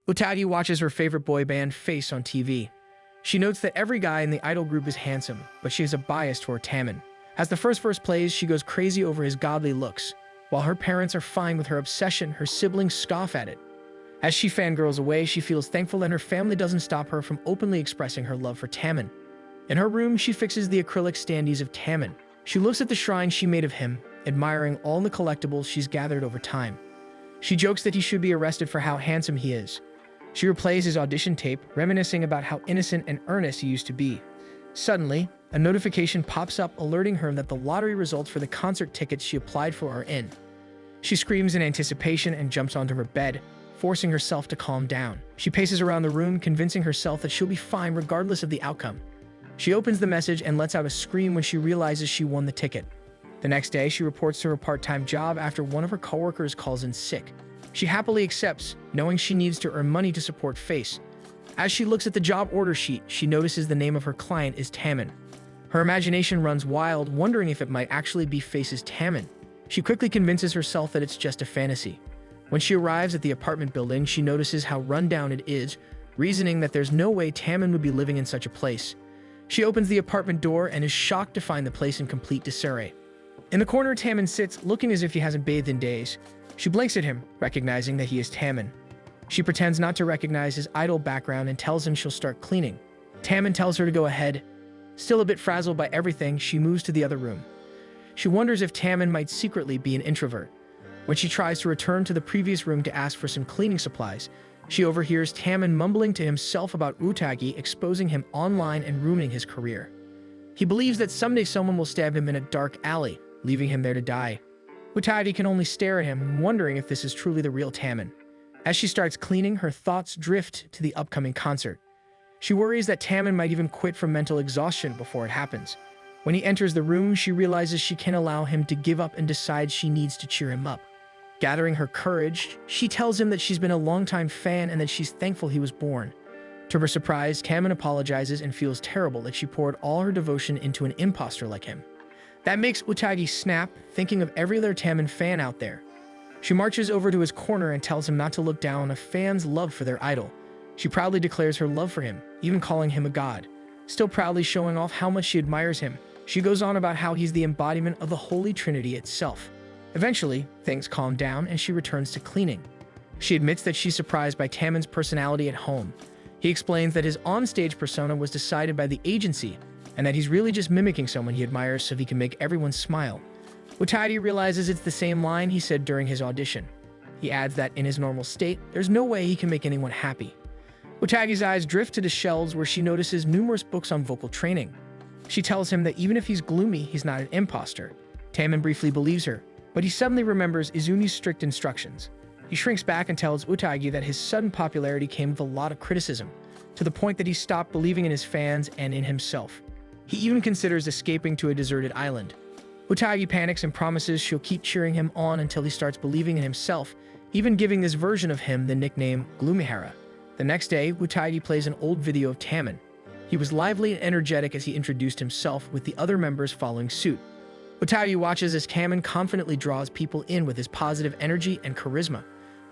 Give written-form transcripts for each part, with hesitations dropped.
Utagi watches her favorite boy band Face on TV. She notes that every guy in the idol group is handsome, but she has a bias toward Taemin. As the first verse plays, she goes crazy over his godly looks. While her parents are fine with her obsession, her siblings scoff at it. As she fangirls away, she feels thankful that her family doesn't stop her from openly expressing her love for Taemin. In her room, she fixes the acrylic standees of Taemin. She looks at the shrine she made of him, admiring all the collectibles she's gathered over time. She jokes that he should be arrested for how handsome he is. She replays his audition tape, reminiscing about how innocent and earnest he used to be. Suddenly, a notification pops up alerting her that the lottery results for the concert tickets she applied for are in. She screams in anticipation and jumps onto her bed, forcing herself to calm down. She paces around the room, convincing herself that she'll be fine regardless of the outcome. She opens the message and lets out a scream when she realizes she won the ticket. The next day, she reports to her part-time job after one of her coworkers calls in sick. She happily accepts, knowing she needs to earn money to support Face. As she looks at the job order sheet, she notices the name of her client is Taemin. Her imagination runs wild, wondering if it might actually be Face's Taemin. She quickly convinces herself that it's just a fantasy. When she arrives at the apartment building, she notices how run-down it is, reasoning that there's no way Taemin would be living in such a place. She opens the apartment door and is shocked to find the place in complete disarray. In the corner, Taemin sits, looking as if he hasn't bathed in days. She blinks at him, recognizing that he is Taemin. She pretends not to recognize his idol background and tells him she'll start cleaning. Taemin tells her to go ahead. Still a bit frazzled by everything, she moves to the other room. She wonders if Taemin might secretly be an introvert. When she tries to return to the previous room to ask for some cleaning supplies, she overhears Taemin mumbling to himself about Utagi exposing him online and ruining his career. He believes that someday someone will stab him in a dark alley, leaving him there to die. Utagi can only stare at him, wondering if this is truly the real Taemin. As she starts cleaning, her thoughts drift to the upcoming concert. She worries that Taemin might even quit from mental exhaustion before it happens. When he enters the room, she realizes she can't allow him to give up and decides she needs to cheer him up. Gathering her courage, she tells him that she's been a longtime fan and that she's thankful he was born. To her surprise, Taemin apologizes and feels terrible that she poured all her devotion into an imposter like him. That makes Utagi snap, thinking of every other Taemin fan out there. She marches over to his corner and tells him not to look down on a fan's love for their idol. She proudly declares her love for him, even calling him a god. Still proudly showing off how much she admires him, she goes on about how he's the embodiment of the Holy Trinity itself. Eventually, things calm down and she returns to cleaning. She admits that she's surprised by Taemin's personality at home. He explains that his onstage persona was decided by the agency and that he's really just mimicking someone he admires so he can make everyone smile. Utagi realizes it's the same line he said during his audition. He adds that in his normal state, there's no way he can make anyone happy. Utagi's eyes drift to the shelves where she notices numerous books on vocal training. She tells him that even if he's gloomy, he's not an imposter. Taemin briefly believes her, but he suddenly remembers Izumi's strict instructions. He shrinks back and tells Utagi that his sudden popularity came with a lot of criticism, to the point that he stopped believing in his fans and in himself. He even considers escaping to a deserted island. Utagi panics and promises she'll keep cheering him on until he starts believing in himself, even giving this version of him the nickname Gloomihara. The next day, Utagi plays an old video of Taemin. He was lively and energetic as he introduced himself, with the other members following suit. Utagi watches as Taemin confidently draws people in with his positive energy and charisma.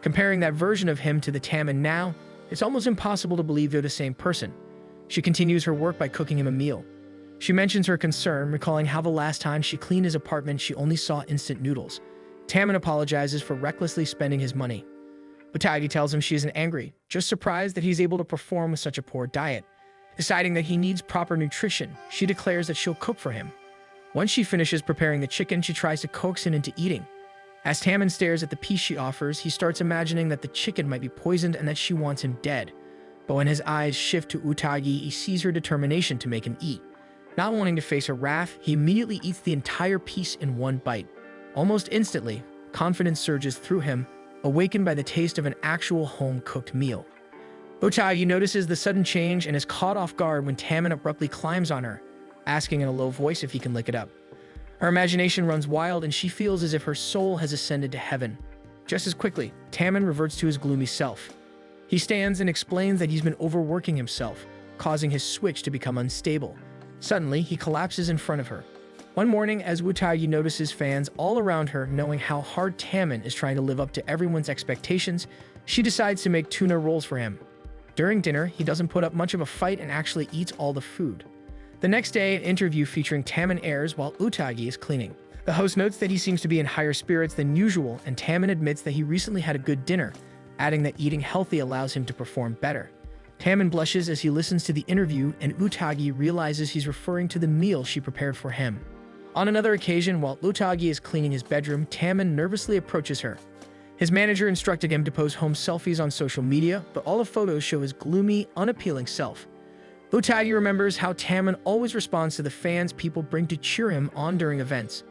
Comparing that version of him to the Taemin now, it's almost impossible to believe they're the same person. She continues her work by cooking him a meal. She mentions her concern, recalling how the last time she cleaned his apartment she only saw instant noodles. Taemin apologizes for recklessly spending his money. Utagi tells him she isn't angry, just surprised that he's able to perform with such a poor diet. Deciding that he needs proper nutrition, she declares that she'll cook for him. Once she finishes preparing the chicken, she tries to coax him into eating. As Taemin stares at the piece she offers, he starts imagining that the chicken might be poisoned and that she wants him dead. But when his eyes shift to Utagi, he sees her determination to make him eat. Not wanting to face her wrath, he immediately eats the entire piece in one bite. Almost instantly, confidence surges through him, awakened by the taste of an actual home-cooked meal. Utagi notices the sudden change and is caught off guard when Taemin abruptly climbs on her, asking in a low voice if he can lick it up. Her imagination runs wild and she feels as if her soul has ascended to heaven. Just as quickly, Taemin reverts to his gloomy self. He stands and explains that he's been overworking himself, causing his switch to become unstable. Suddenly, he collapses in front of her. One morning, as Utagi notices fans all around her knowing how hard Taemin is trying to live up to everyone's expectations, She decides to make tuna rolls for him. During dinner, he doesn't put up much of a fight and actually eats all the food. The next day, an interview featuring Taemin airs while Utagi is cleaning. The host notes that he seems to be in higher spirits than usual, and Taemin admits that he recently had a good dinner, adding that eating healthy allows him to perform better. Taemin blushes as he listens to the interview, and Utagi realizes he's referring to the meal she prepared for him. On another occasion, while Utagi is cleaning his bedroom, Taemin nervously approaches her. His manager instructed him to post home selfies on social media, but all the photos show his gloomy, unappealing self. Utagi remembers how Taemin always responds to the fans people bring to cheer him on during events.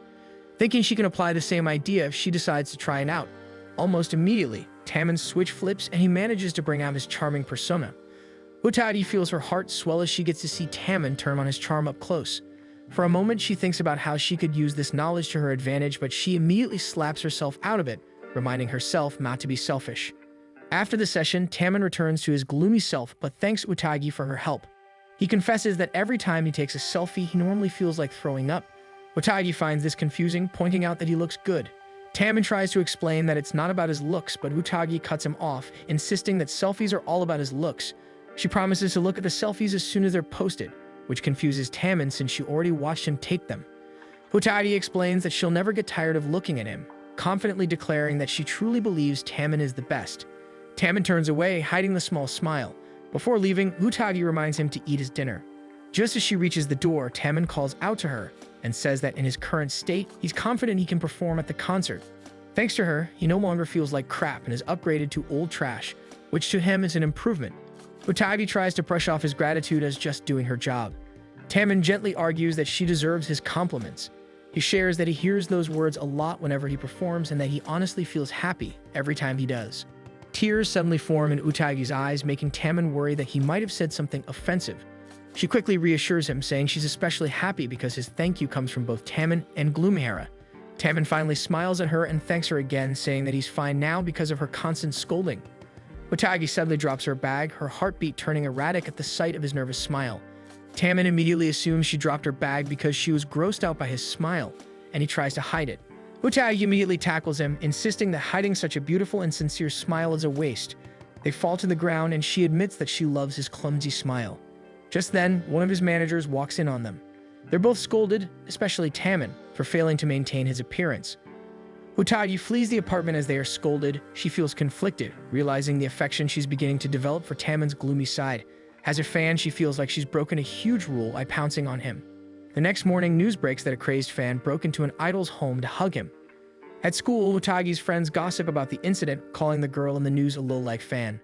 Thinking she can apply the same idea, she decides to try it out. Almost immediately, Taemin's switch flips and he manages to bring out his charming persona. Utagi feels her heart swell as she gets to see Taemin turn on his charm up close. For a moment, she thinks about how she could use this knowledge to her advantage, but she immediately slaps herself out of it, reminding herself not to be selfish. After the session, Taemin returns to his gloomy self but thanks Utagi for her help. He confesses that every time he takes a selfie, he normally feels like throwing up. Utagi finds this confusing, pointing out that he looks good. Taemin tries to explain that it's not about his looks, but Utagi cuts him off, insisting that selfies are all about his looks. She promises to look at the selfies as soon as they're posted, which confuses Taemin since she already watched him take them. Utagi explains that she'll never get tired of looking at him, confidently declaring that she truly believes Taemin is the best. Taemin turns away, hiding the small smile. Before leaving, Utagi reminds him to eat his dinner. Just as she reaches the door, Taemin calls out to her and says that in his current state, he's confident he can perform at the concert. Thanks to her, he no longer feels like crap and is upgraded to old trash, which to him is an improvement. Utagi tries to brush off his gratitude as just doing her job. Taemin gently argues that she deserves his compliments. He shares that he hears those words a lot whenever he performs and that he honestly feels happy every time he does. Tears suddenly form in Utagi's eyes, making Taemin worry that he might have said something offensive. She quickly reassures him, saying she's especially happy because his thank you comes from both Taemin and Gloomhair. Taemin finally smiles at her and thanks her again, saying that he's fine now because of her constant scolding. Utagi suddenly drops her bag, her heartbeat turning erratic at the sight of his nervous smile. Taemin immediately assumes she dropped her bag because she was grossed out by his smile, and he tries to hide it. Utagi immediately tackles him, insisting that hiding such a beautiful and sincere smile is a waste. They fall to the ground and she admits that she loves his clumsy smile. Just then, one of his managers walks in on them. They're both scolded, especially Taemin, for failing to maintain his appearance. Utagi flees the apartment as they are scolded. She feels conflicted, realizing the affection she's beginning to develop for Taemin's gloomy side. As a fan, she feels like she's broken a huge rule by pouncing on him. The next morning, news breaks that a crazed fan broke into an idol's home to hug him. At school, Utagi's friends gossip about the incident, calling the girl in the news a low-life fan.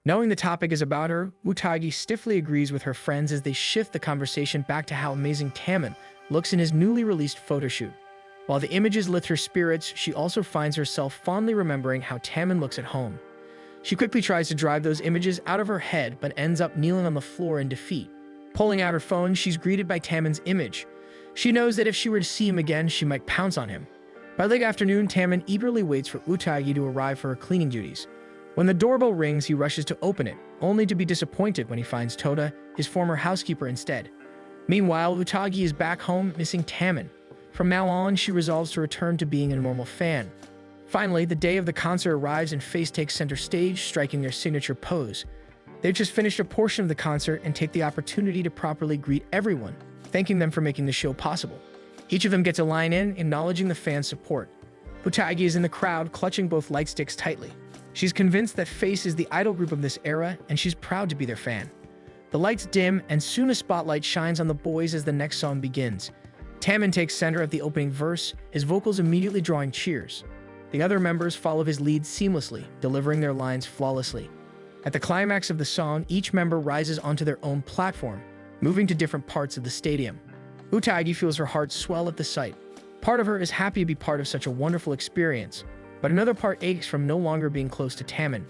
Knowing the topic is about her, Utagi stiffly agrees with her friends as they shift the conversation back to how amazing Taemin looks in his newly released photoshoot. While the images lift her spirits, she also finds herself fondly remembering how Taemin looks at home. She quickly tries to drive those images out of her head, but ends up kneeling on the floor in defeat. Pulling out her phone, she's greeted by Taemin's image. She knows that if she were to see him again, she might pounce on him. By late afternoon, Taemin eagerly waits for Utagi to arrive for her cleaning duties. When the doorbell rings, he rushes to open it, only to be disappointed when he finds Toda, his former housekeeper, instead. Meanwhile, Utagi is back home, missing Taemin. From now on, she resolves to return to being a normal fan. Finally, the day of the concert arrives and Face takes center stage, striking their signature pose. They've just finished a portion of the concert and take the opportunity to properly greet everyone, thanking them for making the show possible. Each of them gets a line in, acknowledging the fans' support. Utagi is in the crowd, clutching both light sticks tightly. She's convinced that Face is the idol group of this era, and she's proud to be their fan. The lights dim, and soon a spotlight shines on the boys as the next song begins. Taemin takes center at the opening verse, his vocals immediately drawing cheers. The other members follow his lead seamlessly, delivering their lines flawlessly. At the climax of the song, each member rises onto their own platform, moving to different parts of the stadium. Utagi feels her heart swell at the sight. Part of her is happy to be part of such a wonderful experience, but another part aches from no longer being close to Taemin.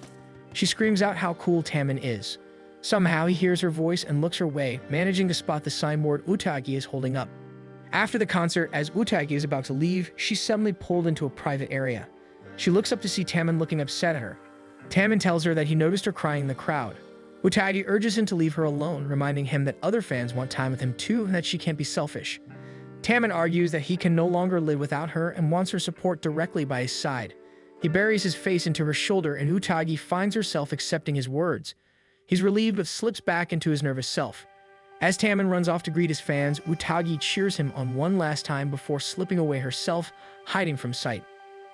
She screams out how cool Taemin is. Somehow he hears her voice and looks her way, managing to spot the signboard Utagi is holding up. After the concert, as Utagi is about to leave, she's suddenly pulled into a private area. She looks up to see Taemin looking upset at her. Taemin tells her that he noticed her crying in the crowd. Utagi urges him to leave her alone, reminding him that other fans want time with him too and that she can't be selfish. Taemin argues that he can no longer live without her and wants her support directly by his side. He buries his face into her shoulder and Utagi finds herself accepting his words. He's relieved but slips back into his nervous self. As Tammin runs off to greet his fans, Utagi cheers him on one last time before slipping away herself, hiding from sight.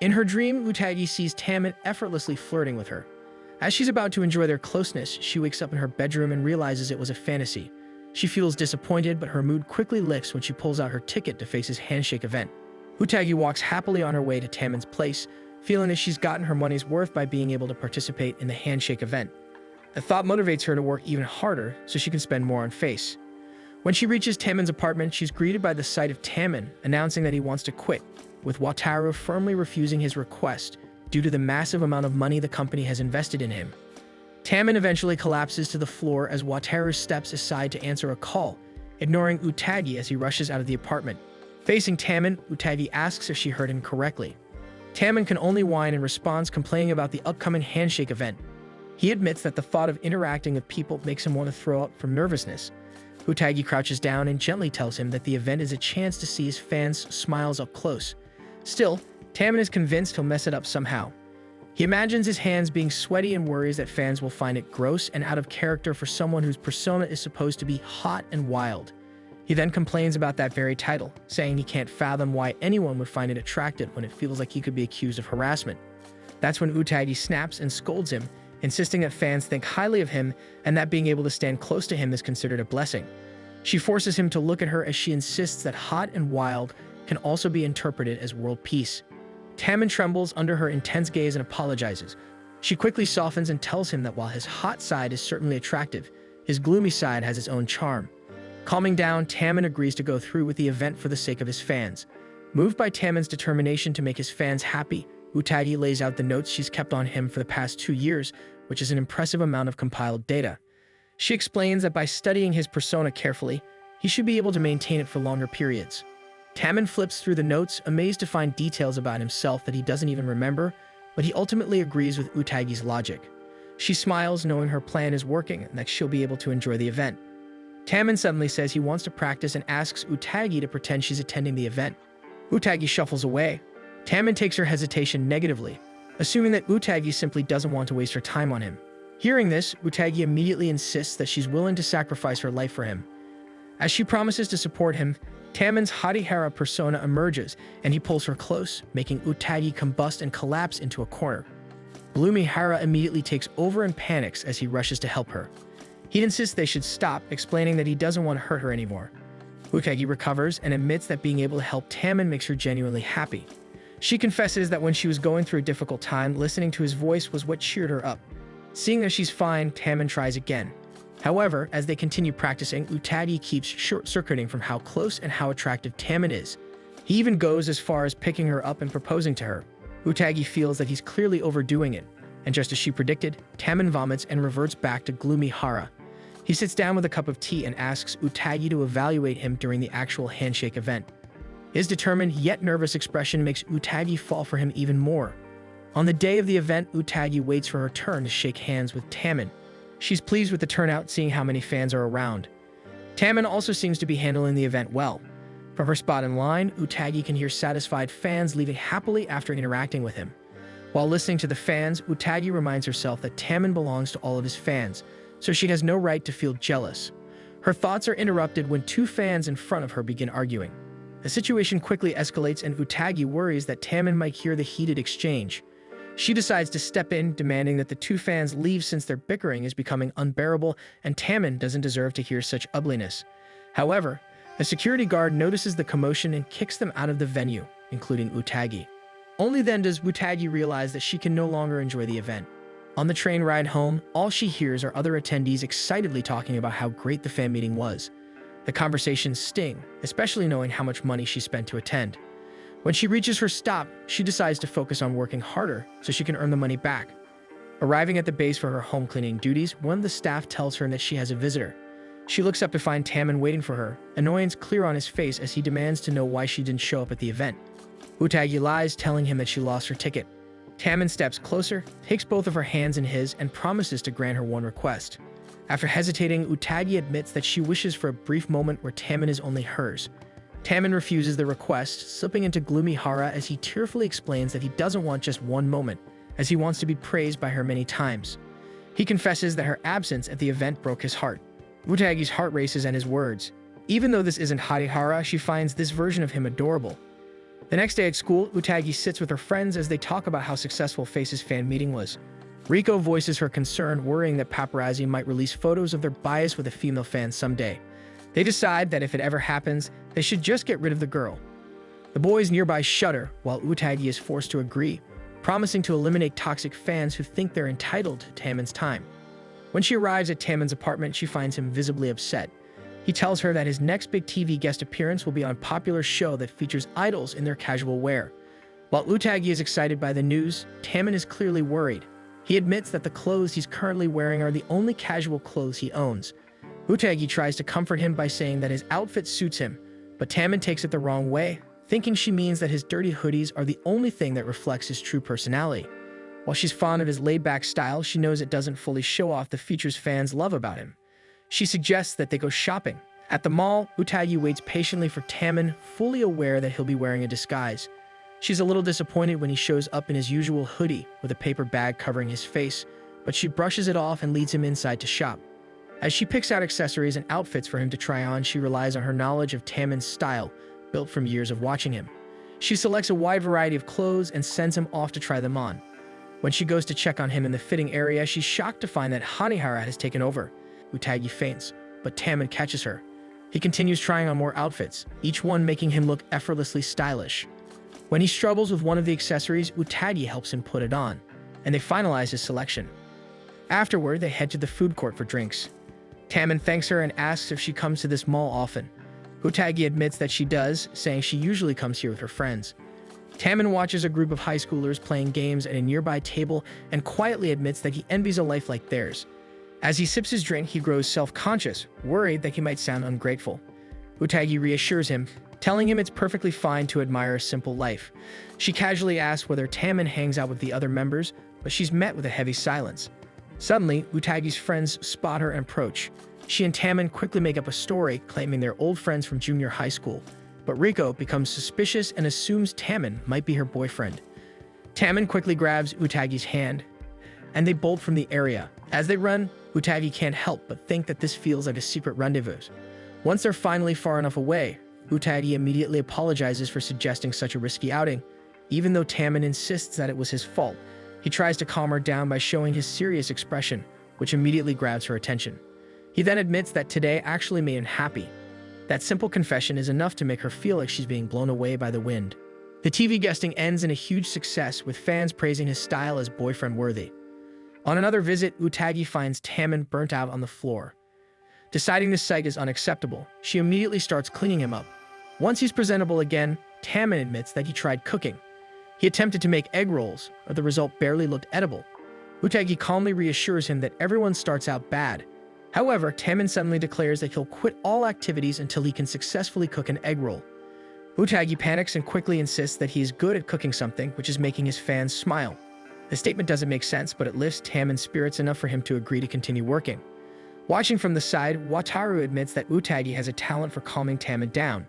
In her dream, Utagi sees Tammin effortlessly flirting with her. As she's about to enjoy their closeness, she wakes up in her bedroom and realizes it was a fantasy. She feels disappointed, but her mood quickly lifts when she pulls out her ticket to face his handshake event. Utagi walks happily on her way to Tammin's place, feeling that she's gotten her money's worth by being able to participate in the handshake event. The thought motivates her to work even harder so she can spend more on Face. When she reaches Tammin's apartment, she's greeted by the sight of Tammin announcing that he wants to quit, with Wataru firmly refusing his request due to the massive amount of money the company has invested in him. Tammin eventually collapses to the floor as Wataru steps aside to answer a call, ignoring Utagi as he rushes out of the apartment. Facing Tammin, Utagi asks if she heard him correctly. Tammin can only whine in response, complaining about the upcoming handshake event. He admits that the thought of interacting with people makes him want to throw up from nervousness. Utagi crouches down and gently tells him that the event is a chance to see his fans' smiles up close. Still, Tammin is convinced he'll mess it up somehow. He imagines his hands being sweaty and worries that fans will find it gross and out of character for someone whose persona is supposed to be hot and wild. He then complains about that very title, saying he can't fathom why anyone would find it attractive when it feels like he could be accused of harassment. That's when Utagi snaps and scolds him, insisting that fans think highly of him and that being able to stand close to him is considered a blessing. She forces him to look at her as she insists that hot and wild can also be interpreted as world peace. Tammin trembles under her intense gaze and apologizes. She quickly softens and tells him that while his hot side is certainly attractive, his gloomy side has its own charm. Calming down, Tammin agrees to go through with the event for the sake of his fans. Moved by Tammin's determination to make his fans happy, Utagi lays out the notes she's kept on him for the past 2 years, which is an impressive amount of compiled data. She explains that by studying his persona carefully, he should be able to maintain it for longer periods. Tammin flips through the notes, amazed to find details about himself that he doesn't even remember, but he ultimately agrees with Utagi's logic. She smiles, knowing her plan is working and that she'll be able to enjoy the event. Tammin suddenly says he wants to practice and asks Utagi to pretend she's attending the event. Utagi shuffles away. Tammin takes her hesitation negatively, assuming that Utagi simply doesn't want to waste her time on him. Hearing this, Utagi immediately insists that she's willing to sacrifice her life for him. As she promises to support him, Tammin's Harihara persona emerges, and he pulls her close, making Utagi combust and collapse into a corner. Gloomy Hara immediately takes over and panics as he rushes to help her. He insists they should stop, explaining that he doesn't want to hurt her anymore. Utagi recovers and admits that being able to help Tammin makes her genuinely happy. She confesses that when she was going through a difficult time, listening to his voice was what cheered her up. Seeing that she's fine, Tammin tries again. However, as they continue practicing, Utagi keeps short-circuiting from how close and how attractive Tammin is. He even goes as far as picking her up and proposing to her. Utagi feels that he's clearly overdoing it, and just as she predicted, Tammin vomits and reverts back to gloomy Hara. He sits down with a cup of tea and asks Utagi to evaluate him during the actual handshake event. His determined yet nervous expression makes Utagi fall for him even more. On the day of the event, Utagi waits for her turn to shake hands with Tammin. She's pleased with the turnout, seeing how many fans are around. Tammin also seems to be handling the event well. From her spot in line, Utagi can hear satisfied fans leaving happily after interacting with him. While listening to the fans, Utagi reminds herself that Tammin belongs to all of his fans, so she has no right to feel jealous. Her thoughts are interrupted when 2 fans in front of her begin arguing. The situation quickly escalates and Utagi worries that Tammin might hear the heated exchange. She decides to step in, demanding that the 2 fans leave since their bickering is becoming unbearable and Tammin doesn't deserve to hear such ugliness. However, a security guard notices the commotion and kicks them out of the venue, including Utagi. Only then does Utagi realize that she can no longer enjoy the event. On the train ride home, all she hears are other attendees excitedly talking about how great the fan meeting was. The conversations sting, especially knowing how much money she spent to attend. When she reaches her stop, she decides to focus on working harder so she can earn the money back. Arriving at the base for her home cleaning duties, one of the staff tells her that she has a visitor. She looks up to find Tammin waiting for her, annoyance clear on his face as he demands to know why she didn't show up at the event. Utagi lies, telling him that she lost her ticket. Tammin steps closer, takes both of her hands in his, and promises to grant her one request. After hesitating, Utagi admits that she wishes for a brief moment where Tammin is only hers. Tammin refuses the request, slipping into gloomy Hara as he tearfully explains that he doesn't want just one moment, as he wants to be praised by her many times. He confesses that her absence at the event broke his heart. Utagi's heart races at his words. Even though this isn't Harihara, she finds this version of him adorable. The next day at school, Utagi sits with her friends as they talk about how successful Face's fan meeting was. Riko voices her concern, worrying that paparazzi might release photos of their bias with a female fan someday. They decide that if it ever happens, they should just get rid of the girl. The boys nearby shudder, while Utagi is forced to agree, promising to eliminate toxic fans who think they're entitled to Tammin's time. When she arrives at Tammin's apartment, she finds him visibly upset. He tells her that his next big TV guest appearance will be on a popular show that features idols in their casual wear. While Utagi is excited by the news, Tammin is clearly worried. He admits that the clothes he's currently wearing are the only casual clothes he owns. Utagi tries to comfort him by saying that his outfit suits him, but Tammin takes it the wrong way, thinking she means that his dirty hoodies are the only thing that reflects his true personality. While she's fond of his laid-back style, she knows it doesn't fully show off the features fans love about him. She suggests that they go shopping. At the mall, Utagi waits patiently for Tammin, fully aware that he'll be wearing a disguise. She's a little disappointed when he shows up in his usual hoodie with a paper bag covering his face, but she brushes it off and leads him inside to shop. As she picks out accessories and outfits for him to try on, she relies on her knowledge of Tammin's style, built from years of watching him. She selects a wide variety of clothes and sends him off to try them on. When she goes to check on him in the fitting area, she's shocked to find that Harihara has taken over. Utagi faints, but Tammin catches her. He continues trying on more outfits, each one making him look effortlessly stylish. When he struggles with one of the accessories, Utagi helps him put it on, and they finalize his selection. Afterward, they head to the food court for drinks. Tammin thanks her and asks if she comes to this mall often. Utagi admits that she does, saying she usually comes here with her friends. Tammin watches a group of high schoolers playing games at a nearby table and quietly admits that he envies a life like theirs. As he sips his drink, he grows self-conscious, worried that he might sound ungrateful. Utagi reassures him, telling him it's perfectly fine to admire a simple life. She casually asks whether Tammin hangs out with the other members, but she's met with a heavy silence. Suddenly, Utagi's friends spot her and approach. She and Tammin quickly make up a story, claiming they're old friends from junior high school, but Riko becomes suspicious and assumes Tammin might be her boyfriend. Tammin quickly grabs Utagi's hand, and they bolt from the area. As they run, Utagi can't help but think that this feels like a secret rendezvous. Once they're finally far enough away, Utagi immediately apologizes for suggesting such a risky outing. Even though Tammin insists that it was his fault, he tries to calm her down by showing his serious expression, which immediately grabs her attention. He then admits that today actually made him happy. That simple confession is enough to make her feel like she's being blown away by the wind. The TV guesting ends in a huge success, with fans praising his style as boyfriend-worthy. On another visit, Utagi finds Tammin burnt out on the floor. Deciding this sight is unacceptable, she immediately starts cleaning him up. Once he's presentable again, Tammin admits that he tried cooking. He attempted to make egg rolls, but the result barely looked edible. Utagi calmly reassures him that everyone starts out bad. However, Tammin suddenly declares that he'll quit all activities until he can successfully cook an egg roll. Utagi panics and quickly insists that he is good at cooking something, which is making his fans smile. The statement doesn't make sense, but it lifts Tammin's spirits enough for him to agree to continue working. Watching from the side, Wataru admits that Utagi has a talent for calming Tammin down.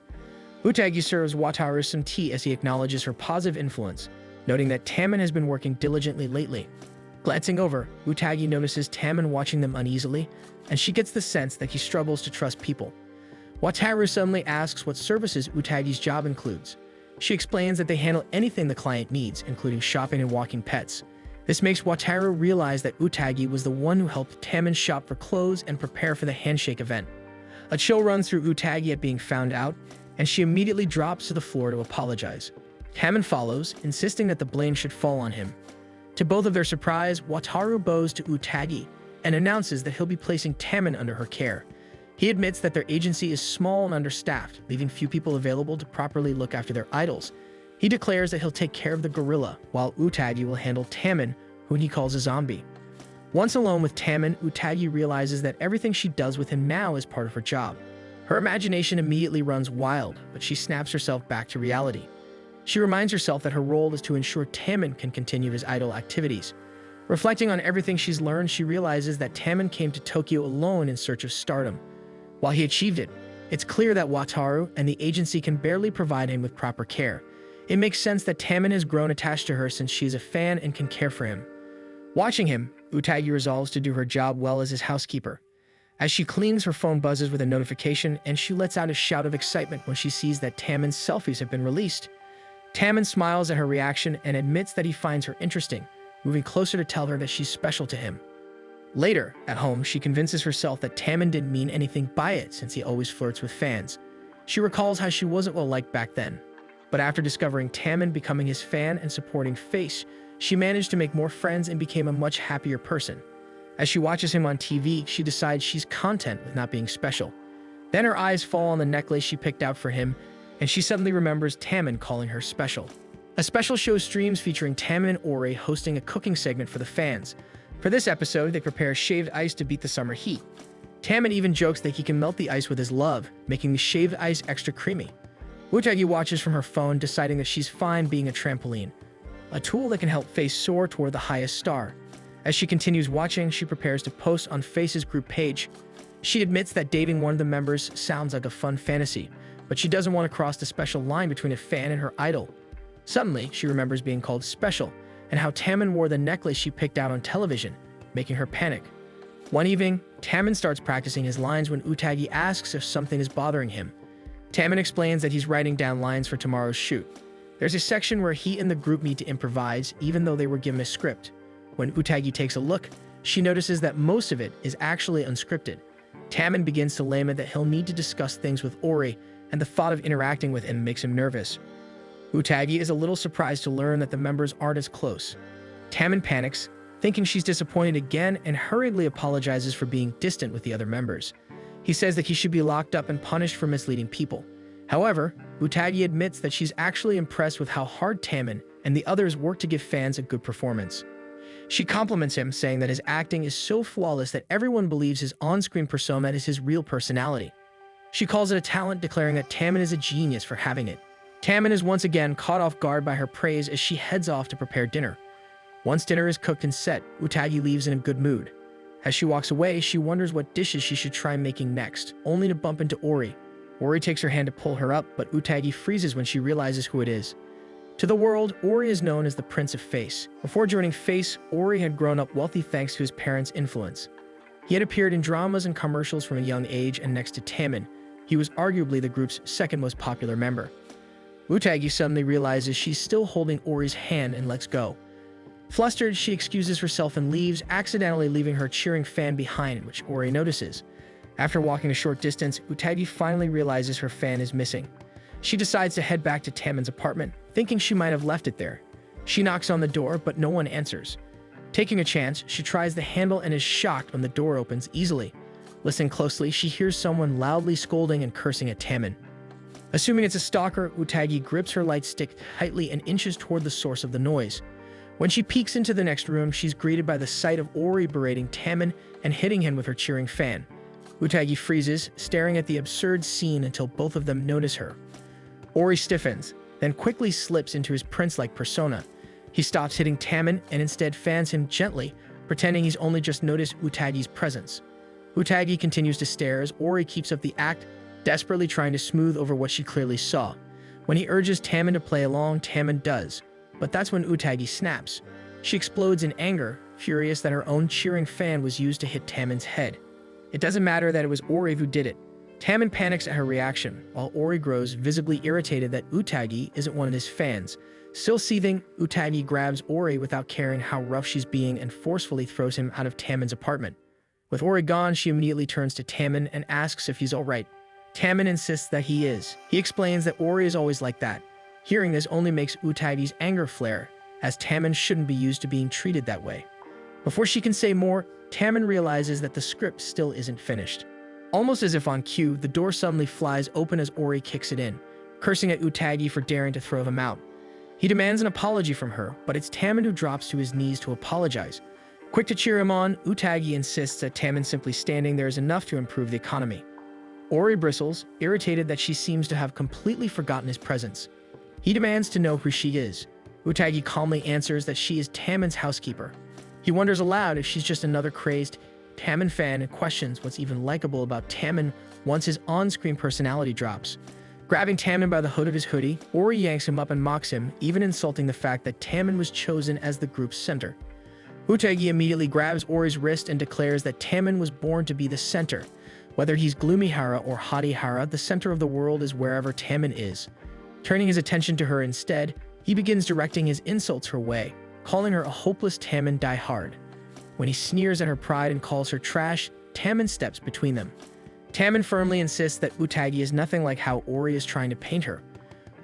Utagi serves Wataru some tea as he acknowledges her positive influence, noting that Tammin has been working diligently lately. Glancing over, Utagi notices Tammin watching them uneasily, and she gets the sense that he struggles to trust people. Wataru suddenly asks what services Utagi's job includes. She explains that they handle anything the client needs, including shopping and walking pets. This makes Wataru realize that Utagi was the one who helped Tammin shop for clothes and prepare for the handshake event. A chill runs through Utagi at being found out, and she immediately drops to the floor to apologize. Tammin follows, insisting that the blame should fall on him. To both of their surprise, Wataru bows to Utagi and announces that he'll be placing Tammin under her care. He admits that their agency is small and understaffed, leaving few people available to properly look after their idols. He declares that he'll take care of the gorilla, while Utagi will handle Tammin, whom he calls a zombie. Once alone with Tammin, Utagi realizes that everything she does with him now is part of her job. Her imagination immediately runs wild, but she snaps herself back to reality. She reminds herself that her role is to ensure Tammin can continue his idol activities. Reflecting on everything she's learned, she realizes that Tammin came to Tokyo alone in search of stardom. While he achieved it, It's clear that Wataru and the agency can barely provide him with proper care. It makes sense that Tammin has grown attached to her since she is a fan and can care for him. Watching him, Utagi resolves to do her job well as his housekeeper. As she cleans, her phone buzzes with a notification, and she lets out a shout of excitement when she sees that Tammin's selfies have been released. Tammin smiles at her reaction and admits that he finds her interesting, moving closer to tell her that she's special to him. Later, at home, she convinces herself that Tammin didn't mean anything by it since he always flirts with fans. She recalls how she wasn't well liked back then. But after discovering Tammin becoming his fan and supporting Face, she managed to make more friends and became a much happier person. As she watches him on TV, she decides she's content with not being special. Then her eyes fall on the necklace she picked out for him, and she suddenly remembers Tammin calling her special. A special show streams featuring Tammin and Ori hosting a cooking segment for the fans. For this episode, they prepare shaved ice to beat the summer heat. Tammin even jokes that he can melt the ice with his love, making the shaved ice extra creamy. Utagi watches from her phone, deciding that she's fine being a trampoline, a tool that can help Face soar toward the highest star. As she continues watching, she prepares to post on Face's group page. She admits that dating one of the members sounds like a fun fantasy, but she doesn't want to cross the special line between a fan and her idol. Suddenly, she remembers being called special, and how Tammin wore the necklace she picked out on television, making her panic. One evening, Tammin starts practicing his lines when Utagi asks if something is bothering him. Tammin explains that he's writing down lines for tomorrow's shoot. There's a section where he and the group need to improvise, even though they were given a script. When Utagi takes a look, she notices that most of it is actually unscripted. Tammin begins to lament that he'll need to discuss things with Ori, and the thought of interacting with him makes him nervous. Utagi is a little surprised to learn that the members aren't as close. Tammin panics, thinking she's disappointed again, and hurriedly apologizes for being distant with the other members. He says that he should be locked up and punished for misleading people. However, Utagi admits that she's actually impressed with how hard Tammin and the others work to give fans a good performance. She compliments him, saying that his acting is so flawless that everyone believes his on-screen persona is his real personality. She calls it a talent, declaring that Tammin is a genius for having it. Tammin is once again caught off guard by her praise as she heads off to prepare dinner. Once dinner is cooked and set, Utagi leaves in a good mood. As she walks away, she wonders what dishes she should try making next, only to bump into Ori. Ori takes her hand to pull her up, but Utagi freezes when she realizes who it is. To the world, Ori is known as the Prince of Face. Before joining Face, Ori had grown up wealthy thanks to his parents' influence. He had appeared in dramas and commercials from a young age, and next to Tammin, he was arguably the group's second most popular member. Utagi suddenly realizes she's still holding Ori's hand and lets go. Flustered, she excuses herself and leaves, accidentally leaving her cheering fan behind, which Ori notices. After walking a short distance, Utagi finally realizes her fan is missing. She decides to head back to Tammin's apartment, thinking she might have left it there. She knocks on the door, but no one answers. Taking a chance, she tries the handle and is shocked when the door opens easily. Listening closely, she hears someone loudly scolding and cursing at Tammin. Assuming it's a stalker, Utagi grips her light stick tightly and inches toward the source of the noise. When she peeks into the next room, she's greeted by the sight of Ori berating Tammin and hitting him with her cheering fan. Utagi freezes, staring at the absurd scene until both of them notice her. Ori stiffens, then quickly slips into his prince-like persona. He stops hitting Tammin and instead fans him gently, pretending he's only just noticed Utagi's presence. Utagi continues to stare as Ori keeps up the act, desperately trying to smooth over what she clearly saw. When he urges Tammin to play along, Tammin does. But that's when Utagi snaps. She explodes in anger, furious that her own cheering fan was used to hit Tammin's head. It doesn't matter that it was Ori who did it. Tammin panics at her reaction, while Ori grows visibly irritated that Utagi isn't one of his fans. Still seething, Utagi grabs Ori without caring how rough she's being and forcefully throws him out of Tammin's apartment. With Ori gone, she immediately turns to Tammin and asks if he's alright. Tammin insists that he is. He explains that Ori is always like that. Hearing this only makes Utagi's anger flare, as Tammin shouldn't be used to being treated that way. Before she can say more, Tammin realizes that the script still isn't finished. Almost as if on cue, the door suddenly flies open as Ori kicks it in, cursing at Utagi for daring to throw him out. He demands an apology from her, but it's Tammin who drops to his knees to apologize. Quick to cheer him on, Utagi insists that Tammin simply standing there is enough to improve the economy. Ori bristles, irritated that she seems to have completely forgotten his presence. He demands to know who she is. Utagi calmly answers that she is Tammin's housekeeper. He wonders aloud if she's just another crazed Tammin fan questions what's even likable about Tammin once his on-screen personality drops. Grabbing Tammin by the hood of his hoodie, Ori yanks him up and mocks him, even insulting the fact that Tammin was chosen as the group's center. Utagi immediately grabs Ori's wrist and declares that Tammin was born to be the center. Whether he's Gloomy Hara or Haughty Hara, the center of the world is wherever Tammin is. Turning his attention to her instead, he begins directing his insults her way, calling her a hopeless Tammin diehard. When he sneers at her pride and calls her trash, Tammin steps between them. Tammin firmly insists that Utagi is nothing like how Ori is trying to paint her.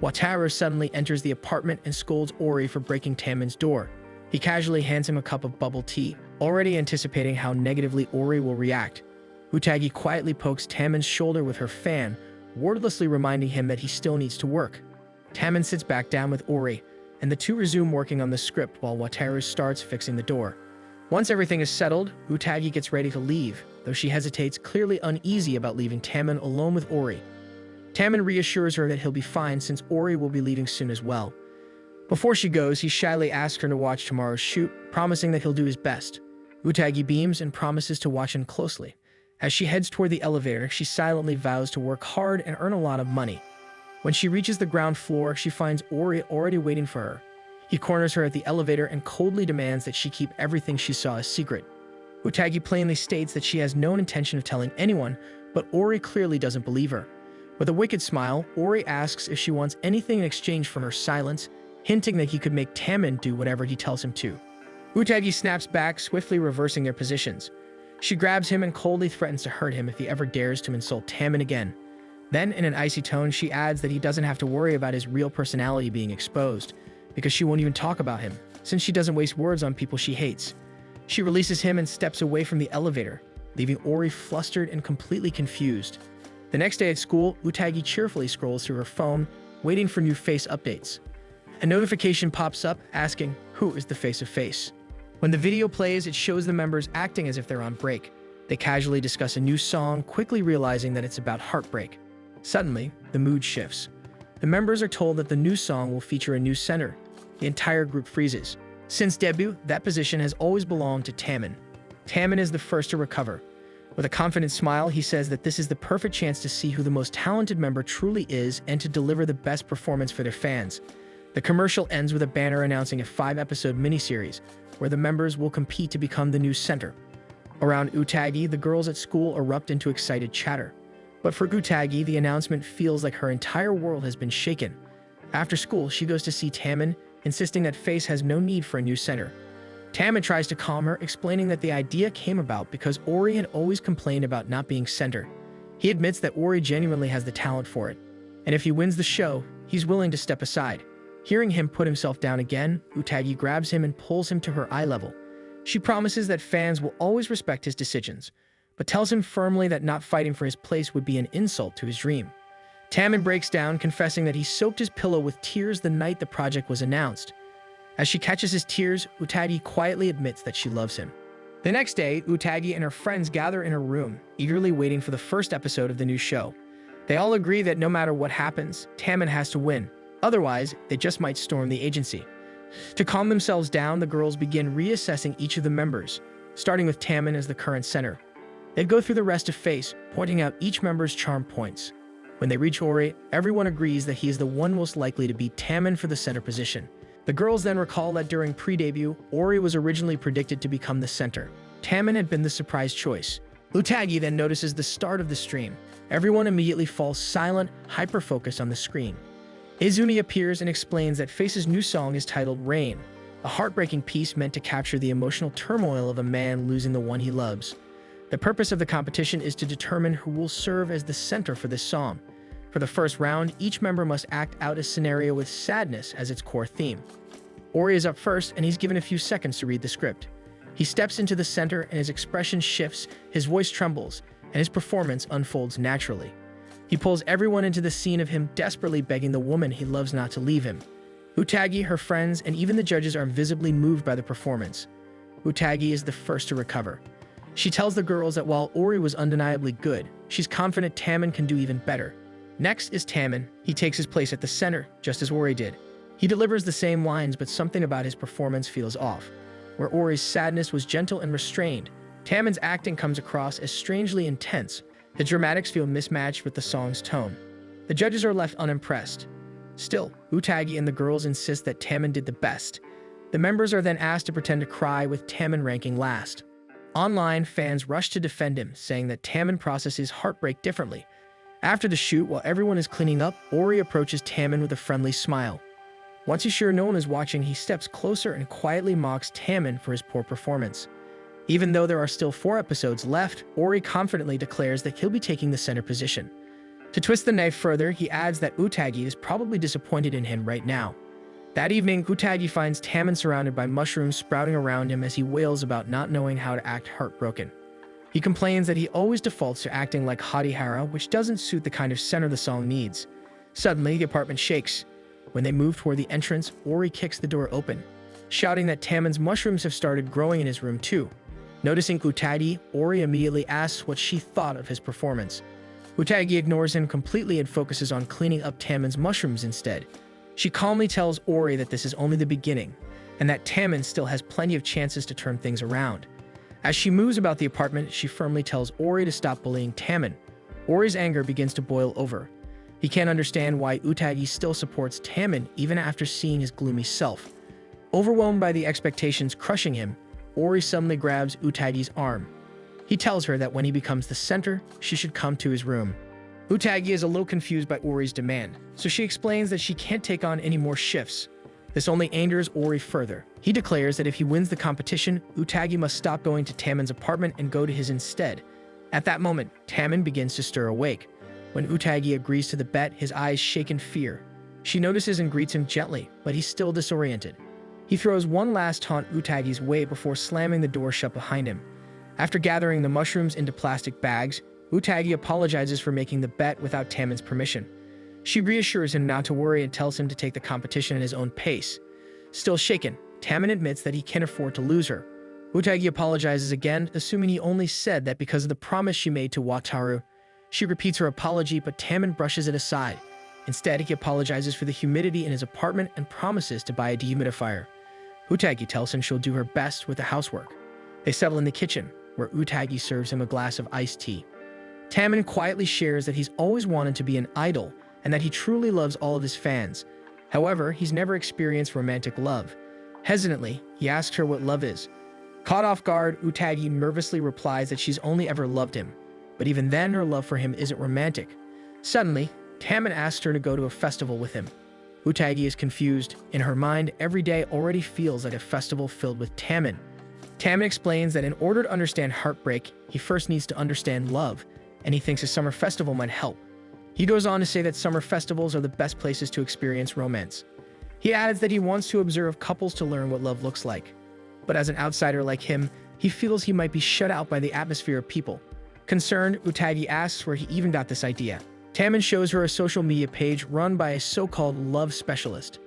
Wataru suddenly enters the apartment and scolds Ori for breaking Tammin's door. He casually hands him a cup of bubble tea, already anticipating how negatively Ori will react. Utagi quietly pokes Tammin's shoulder with her fan, wordlessly reminding him that he still needs to work. Tammin sits back down with Ori, and the two resume working on the script while Wataru starts fixing the door. Once everything is settled, Utagi gets ready to leave, though she hesitates, clearly uneasy about leaving Tammin alone with Ori. Tammin reassures her that he'll be fine since Ori will be leaving soon as well. Before she goes, he shyly asks her to watch tomorrow's shoot, promising that he'll do his best. Utagi beams and promises to watch him closely. As she heads toward the elevator, she silently vows to work hard and earn a lot of money. When she reaches the ground floor, she finds Ori already waiting for her. He corners her at the elevator and coldly demands that she keep everything she saw a secret. Utagi plainly states that she has no intention of telling anyone, but Ori clearly doesn't believe her. With a wicked smile, Ori asks if she wants anything in exchange for her silence, hinting that he could make Tammin do whatever he tells him to. Utagi snaps back, swiftly reversing their positions. She grabs him and coldly threatens to hurt him if he ever dares to insult Tammin again. Then, in an icy tone, she adds that he doesn't have to worry about his real personality being exposed, because she won't even talk about him, since she doesn't waste words on people she hates. She releases him and steps away from the elevator, leaving Ori flustered and completely confused. The next day at school, Utagi cheerfully scrolls through her phone, waiting for new face updates. A notification pops up asking, "Who is the face of Face?" When the video plays, it shows the members acting as if they're on break. They casually discuss a new song, quickly realizing that it's about heartbreak. Suddenly, the mood shifts. The members are told that the new song will feature a new center. The entire group freezes. Since debut, that position has always belonged to Tammin. Tammin is the first to recover. With a confident smile, he says that this is the perfect chance to see who the most talented member truly is and to deliver the best performance for their fans. The commercial ends with a banner announcing a 5-episode miniseries, where the members will compete to become the new center. Around Utagi, the girls at school erupt into excited chatter. But for Utagi, the announcement feels like her entire world has been shaken. After school, she goes to see Tammin, insisting that Face has no need for a new center. Tammin tries to calm her, explaining that the idea came about because Ori had always complained about not being center. He admits that Ori genuinely has the talent for it, and if he wins the show, he's willing to step aside. Hearing him put himself down again, Utagi grabs him and pulls him to her eye level. She promises that fans will always respect his decisions, but tells him firmly that not fighting for his place would be an insult to his dream. Tammin breaks down, confessing that he soaked his pillow with tears the night the project was announced. As she catches his tears, Utagi quietly admits that she loves him. The next day, Utagi and her friends gather in her room, eagerly waiting for the first episode of the new show. They all agree that no matter what happens, Tammin has to win. Otherwise, they just might storm the agency. To calm themselves down, the girls begin reassessing each of the members, starting with Tammin as the current center. They go through the rest of Face, pointing out each member's charm points. When they reach Ori, everyone agrees that he is the one most likely to beat Tammin for the center position. The girls then recall that during pre-debut, Ori was originally predicted to become the center. Tammin had been the surprise choice. Utagi then notices the start of the stream. Everyone immediately falls silent, hyper-focused on the screen. Izumi appears and explains that Face's new song is titled Rain, a heartbreaking piece meant to capture the emotional turmoil of a man losing the one he loves. The purpose of the competition is to determine who will serve as the center for this song. For the first round, each member must act out a scenario with sadness as its core theme. Ori is up first, and he's given a few seconds to read the script. He steps into the center, and his expression shifts, his voice trembles, and his performance unfolds naturally. He pulls everyone into the scene of him desperately begging the woman he loves not to leave him. Utagi, her friends, and even the judges are visibly moved by the performance. Utagi is the first to recover. She tells the girls that while Ori was undeniably good, she's confident Tammin can do even better. Next is Tammin. He takes his place at the center, just as Ori did. He delivers the same lines, but something about his performance feels off. Where Ori's sadness was gentle and restrained, Taemin's acting comes across as strangely intense. The dramatics feel mismatched with the song's tone. The judges are left unimpressed. Still, Utagi and the girls insist that Taemin did the best. The members are then asked to pretend to cry, with Taemin ranking last. Online, fans rush to defend him, saying that Taemin processes heartbreak differently. After the shoot, while everyone is cleaning up, Ori approaches Taemin with a friendly smile. Once he's sure no one is watching, he steps closer and quietly mocks Taemin for his poor performance. Even though there are still 4 episodes left, Ori confidently declares that he'll be taking the center position. To twist the knife further, he adds that Utagi is probably disappointed in him right now. That evening, Utagi finds Taemin surrounded by mushrooms sprouting around him as he wails about not knowing how to act heartbroken. He complains that he always defaults to acting like Hatihara, which doesn't suit the kind of center the song needs. Suddenly, the apartment shakes. When they move toward the entrance, Ori kicks the door open, shouting that Taemin's mushrooms have started growing in his room too. Noticing Utagi, Ori immediately asks what she thought of his performance. Utagi ignores him completely and focuses on cleaning up Taemin's mushrooms instead. She calmly tells Ori that this is only the beginning, and that Taemin still has plenty of chances to turn things around. As she moves about the apartment, she firmly tells Ori to stop bullying Taemin. Ori's anger begins to boil over. He can't understand why Utagi still supports Taemin even after seeing his gloomy self. Overwhelmed by the expectations crushing him, Ori suddenly grabs Utagi's arm. He tells her that when he becomes the center, she should come to his room. Utagi is a little confused by Ori's demand, so she explains that she can't take on any more shifts. This only angers Ori further. He declares that if he wins the competition, Utagi must stop going to Taemin's apartment and go to his instead. At that moment, Taemin begins to stir awake. When Utagi agrees to the bet, his eyes shake in fear. She notices and greets him gently, but he's still disoriented. He throws one last taunt Utagi's way before slamming the door shut behind him. After gathering the mushrooms into plastic bags, Utagi apologizes for making the bet without Taemin's permission. She reassures him not to worry and tells him to take the competition at his own pace. Still shaken, Taemin admits that he can't afford to lose her. Utagi apologizes again, assuming he only said that because of the promise she made to Wataru. She repeats her apology, but Taemin brushes it aside. Instead, he apologizes for the humidity in his apartment and promises to buy a dehumidifier. Utagi tells him she'll do her best with the housework. They settle in the kitchen, where Utagi serves him a glass of iced tea. Taemin quietly shares that he's always wanted to be an idol and that he truly loves all of his fans. However, he's never experienced romantic love. Hesitantly, he asks her what love is. Caught off guard, Utagi nervously replies that she's only ever loved him, but even then her love for him isn't romantic. Suddenly, Taemin asks her to go to a festival with him. Utagi is confused. In her mind, every day already feels like a festival filled with Taemin. Taemin explains that in order to understand heartbreak, he first needs to understand love, and he thinks a summer festival might help. He goes on to say that summer festivals are the best places to experience romance. He adds that he wants to observe couples to learn what love looks like. But as an outsider like him, he feels he might be shut out by the atmosphere of people. Concerned, Utagi asks where he even got this idea. Taemin shows her a social media page run by a so-called love specialist.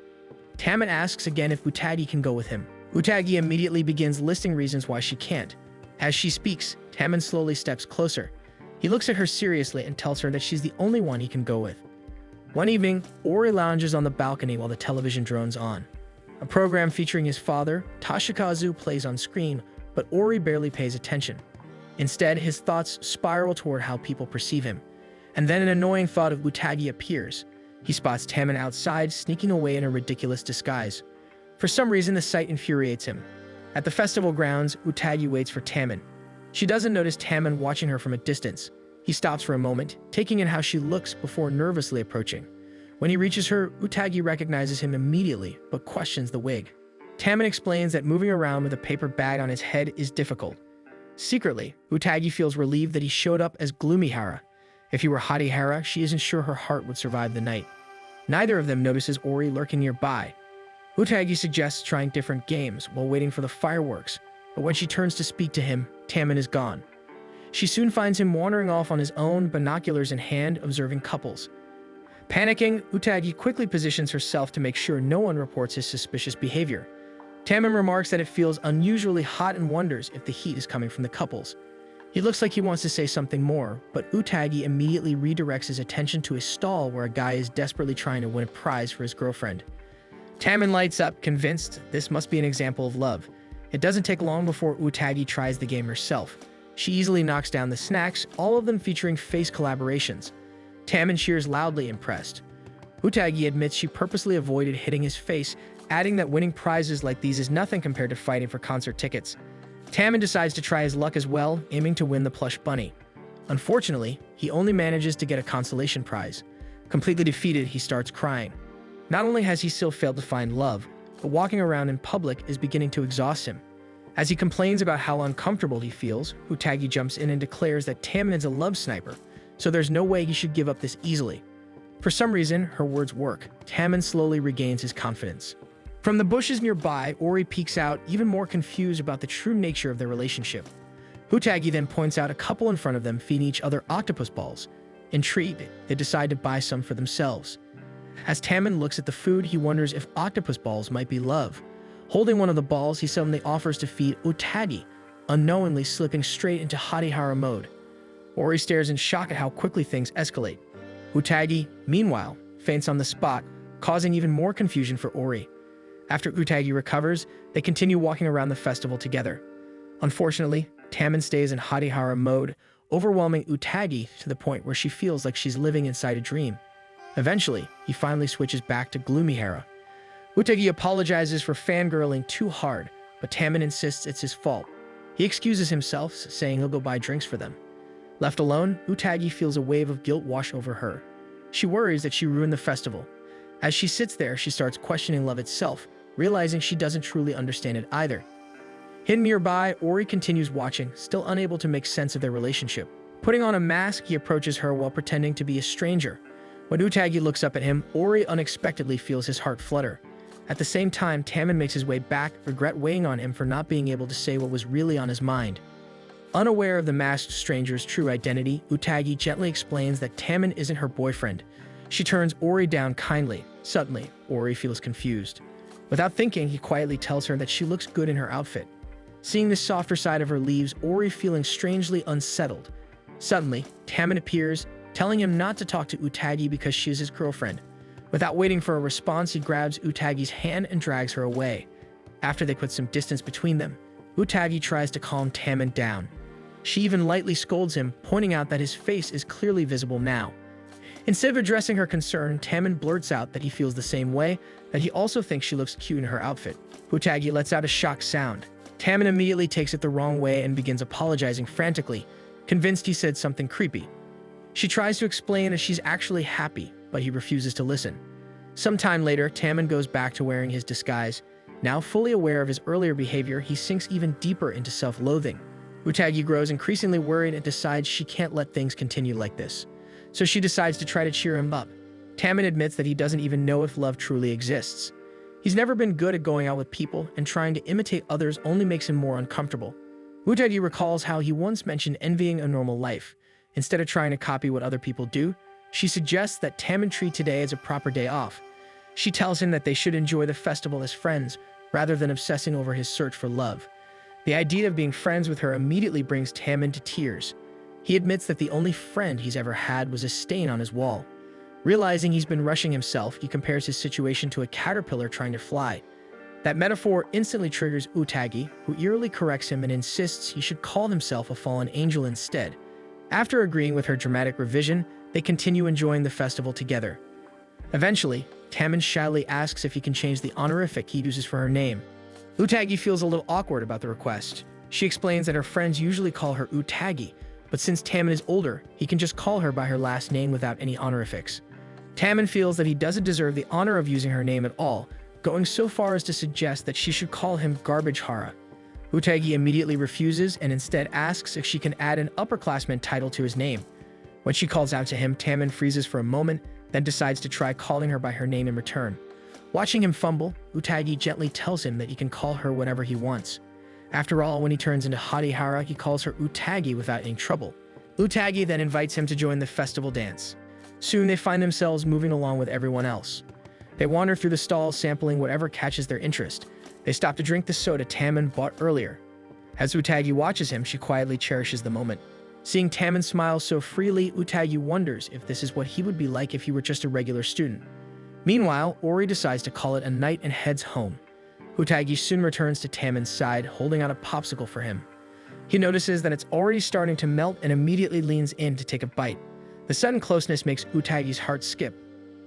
Taemin asks again if Utagi can go with him. Utagi immediately begins listing reasons why she can't. As she speaks, Taemin slowly steps closer. He looks at her seriously and tells her that she's the only one he can go with. One evening, Ori lounges on the balcony while the television drones on. A program featuring his father, Toshikazu, plays on screen, but Ori barely pays attention. Instead, his thoughts spiral toward how people perceive him. And then an annoying thought of Utagi appears. He spots Taemin outside, sneaking away in a ridiculous disguise. For some reason, the sight infuriates him. At the festival grounds, Utagi waits for Taemin. She doesn't notice Taemin watching her from a distance. He stops for a moment, taking in how she looks before nervously approaching. When he reaches her, Utagi recognizes him immediately, but questions the wig. Taemin explains that moving around with a paper bag on his head is difficult. Secretly, Utagi feels relieved that he showed up as Gloomihara. If he were Hatihara, she isn't sure her heart would survive the night. Neither of them notices Ori lurking nearby. Utagi suggests trying different games while waiting for the fireworks, but when she turns to speak to him, Taemin is gone. She soon finds him wandering off on his own, binoculars in hand, observing couples. Panicking, Utagi quickly positions herself to make sure no one reports his suspicious behavior. Taemin remarks that it feels unusually hot and wonders if the heat is coming from the couples. He looks like he wants to say something more, but Utagi immediately redirects his attention to a stall where a guy is desperately trying to win a prize for his girlfriend. Taemin lights up, convinced this must be an example of love. It doesn't take long before Utagi tries the game herself. She easily knocks down the snacks, all of them featuring face collaborations. Taemin cheers loudly, impressed. Utagi admits she purposely avoided hitting his face, adding that winning prizes like these is nothing compared to fighting for concert tickets. Taemin decides to try his luck as well, aiming to win the plush bunny. Unfortunately, he only manages to get a consolation prize. Completely defeated, he starts crying. Not only has he still failed to find love, but walking around in public is beginning to exhaust him. As he complains about how uncomfortable he feels, Utagi jumps in and declares that Taemin is a love sniper, so there's no way he should give up this easily. For some reason, her words work. Taemin slowly regains his confidence. From the bushes nearby, Ori peeks out, even more confused about the true nature of their relationship. Utagi then points out a couple in front of them feeding each other octopus balls. Intrigued, they decide to buy some for themselves. As Taemin looks at the food, he wonders if octopus balls might be love. Holding one of the balls, he suddenly offers to feed Utagi, unknowingly slipping straight into Hatihara mode. Ori stares in shock at how quickly things escalate. Utagi, meanwhile, faints on the spot, causing even more confusion for Ori. After Utagi recovers, they continue walking around the festival together. Unfortunately, Taemin stays in Hatihara mode, overwhelming Utagi to the point where she feels like she's living inside a dream. Eventually, he finally switches back to Gloomy-Hera. Utagi apologizes for fangirling too hard, but Taemin insists it's his fault. He excuses himself, saying he'll go buy drinks for them. Left alone, Utagi feels a wave of guilt wash over her. She worries that she ruined the festival. As she sits there, she starts questioning love itself, realizing she doesn't truly understand it either. Hidden nearby, Ori continues watching, still unable to make sense of their relationship. Putting on a mask, he approaches her while pretending to be a stranger. When Utagi looks up at him, Ori unexpectedly feels his heart flutter. At the same time, Taemin makes his way back, regret weighing on him for not being able to say what was really on his mind. Unaware of the masked stranger's true identity, Utagi gently explains that Taemin isn't her boyfriend. She turns Ori down kindly. Suddenly, Ori feels confused. Without thinking, he quietly tells her that she looks good in her outfit. Seeing the softer side of her leaves Ori feeling strangely unsettled. Suddenly, Taemin appears, telling him not to talk to Utagi because she is his girlfriend. Without waiting for a response, he grabs Utagi's hand and drags her away. After they put some distance between them, Utagi tries to calm Taemin down. She even lightly scolds him, pointing out that his face is clearly visible now. Instead of addressing her concern, Taemin blurts out that he feels the same way, that he also thinks she looks cute in her outfit. Utagi lets out a shocked sound. Taemin immediately takes it the wrong way and begins apologizing frantically, convinced he said something creepy. She tries to explain that she's actually happy, but he refuses to listen. Sometime later, Taemin goes back to wearing his disguise. Now fully aware of his earlier behavior, he sinks even deeper into self-loathing. Utagi grows increasingly worried and decides she can't let things continue like this. So she decides to try to cheer him up. Taemin admits that he doesn't even know if love truly exists. He's never been good at going out with people, and trying to imitate others only makes him more uncomfortable. Utagi recalls how he once mentioned envying a normal life. Instead of trying to copy what other people do, she suggests that Taemin treat today as a proper day off. She tells him that they should enjoy the festival as friends, rather than obsessing over his search for love. The idea of being friends with her immediately brings Taemin to tears. He admits that the only friend he's ever had was a stain on his wall. Realizing he's been rushing himself, he compares his situation to a caterpillar trying to fly. That metaphor instantly triggers Utagi, who eerily corrects him and insists he should call himself a fallen angel instead. After agreeing with her dramatic revision, they continue enjoying the festival together. Eventually, Taemin shyly asks if he can change the honorific he uses for her name. Utagi feels a little awkward about the request. She explains that her friends usually call her Utagi, but since Taemin is older, he can just call her by her last name without any honorifics. Taemin feels that he doesn't deserve the honor of using her name at all, going so far as to suggest that she should call him Garbage Hara. Utagi immediately refuses and instead asks if she can add an upperclassman title to his name. When she calls out to him, Taemin freezes for a moment, then decides to try calling her by her name in return. Watching him fumble, Utagi gently tells him that he can call her whatever he wants. After all, when he turns into Hatihara, he calls her Utagi without any trouble. Utagi then invites him to join the festival dance. Soon they find themselves moving along with everyone else. They wander through the stalls, sampling whatever catches their interest. They stop to drink the soda Taemin bought earlier. As Utagi watches him, she quietly cherishes the moment. Seeing Taemin smile so freely, Utagi wonders if this is what he would be like if he were just a regular student. Meanwhile, Ori decides to call it a night and heads home. Utagi soon returns to Tammen's side, holding out a popsicle for him. He notices that it's already starting to melt and immediately leans in to take a bite. The sudden closeness makes Utagi's heart skip.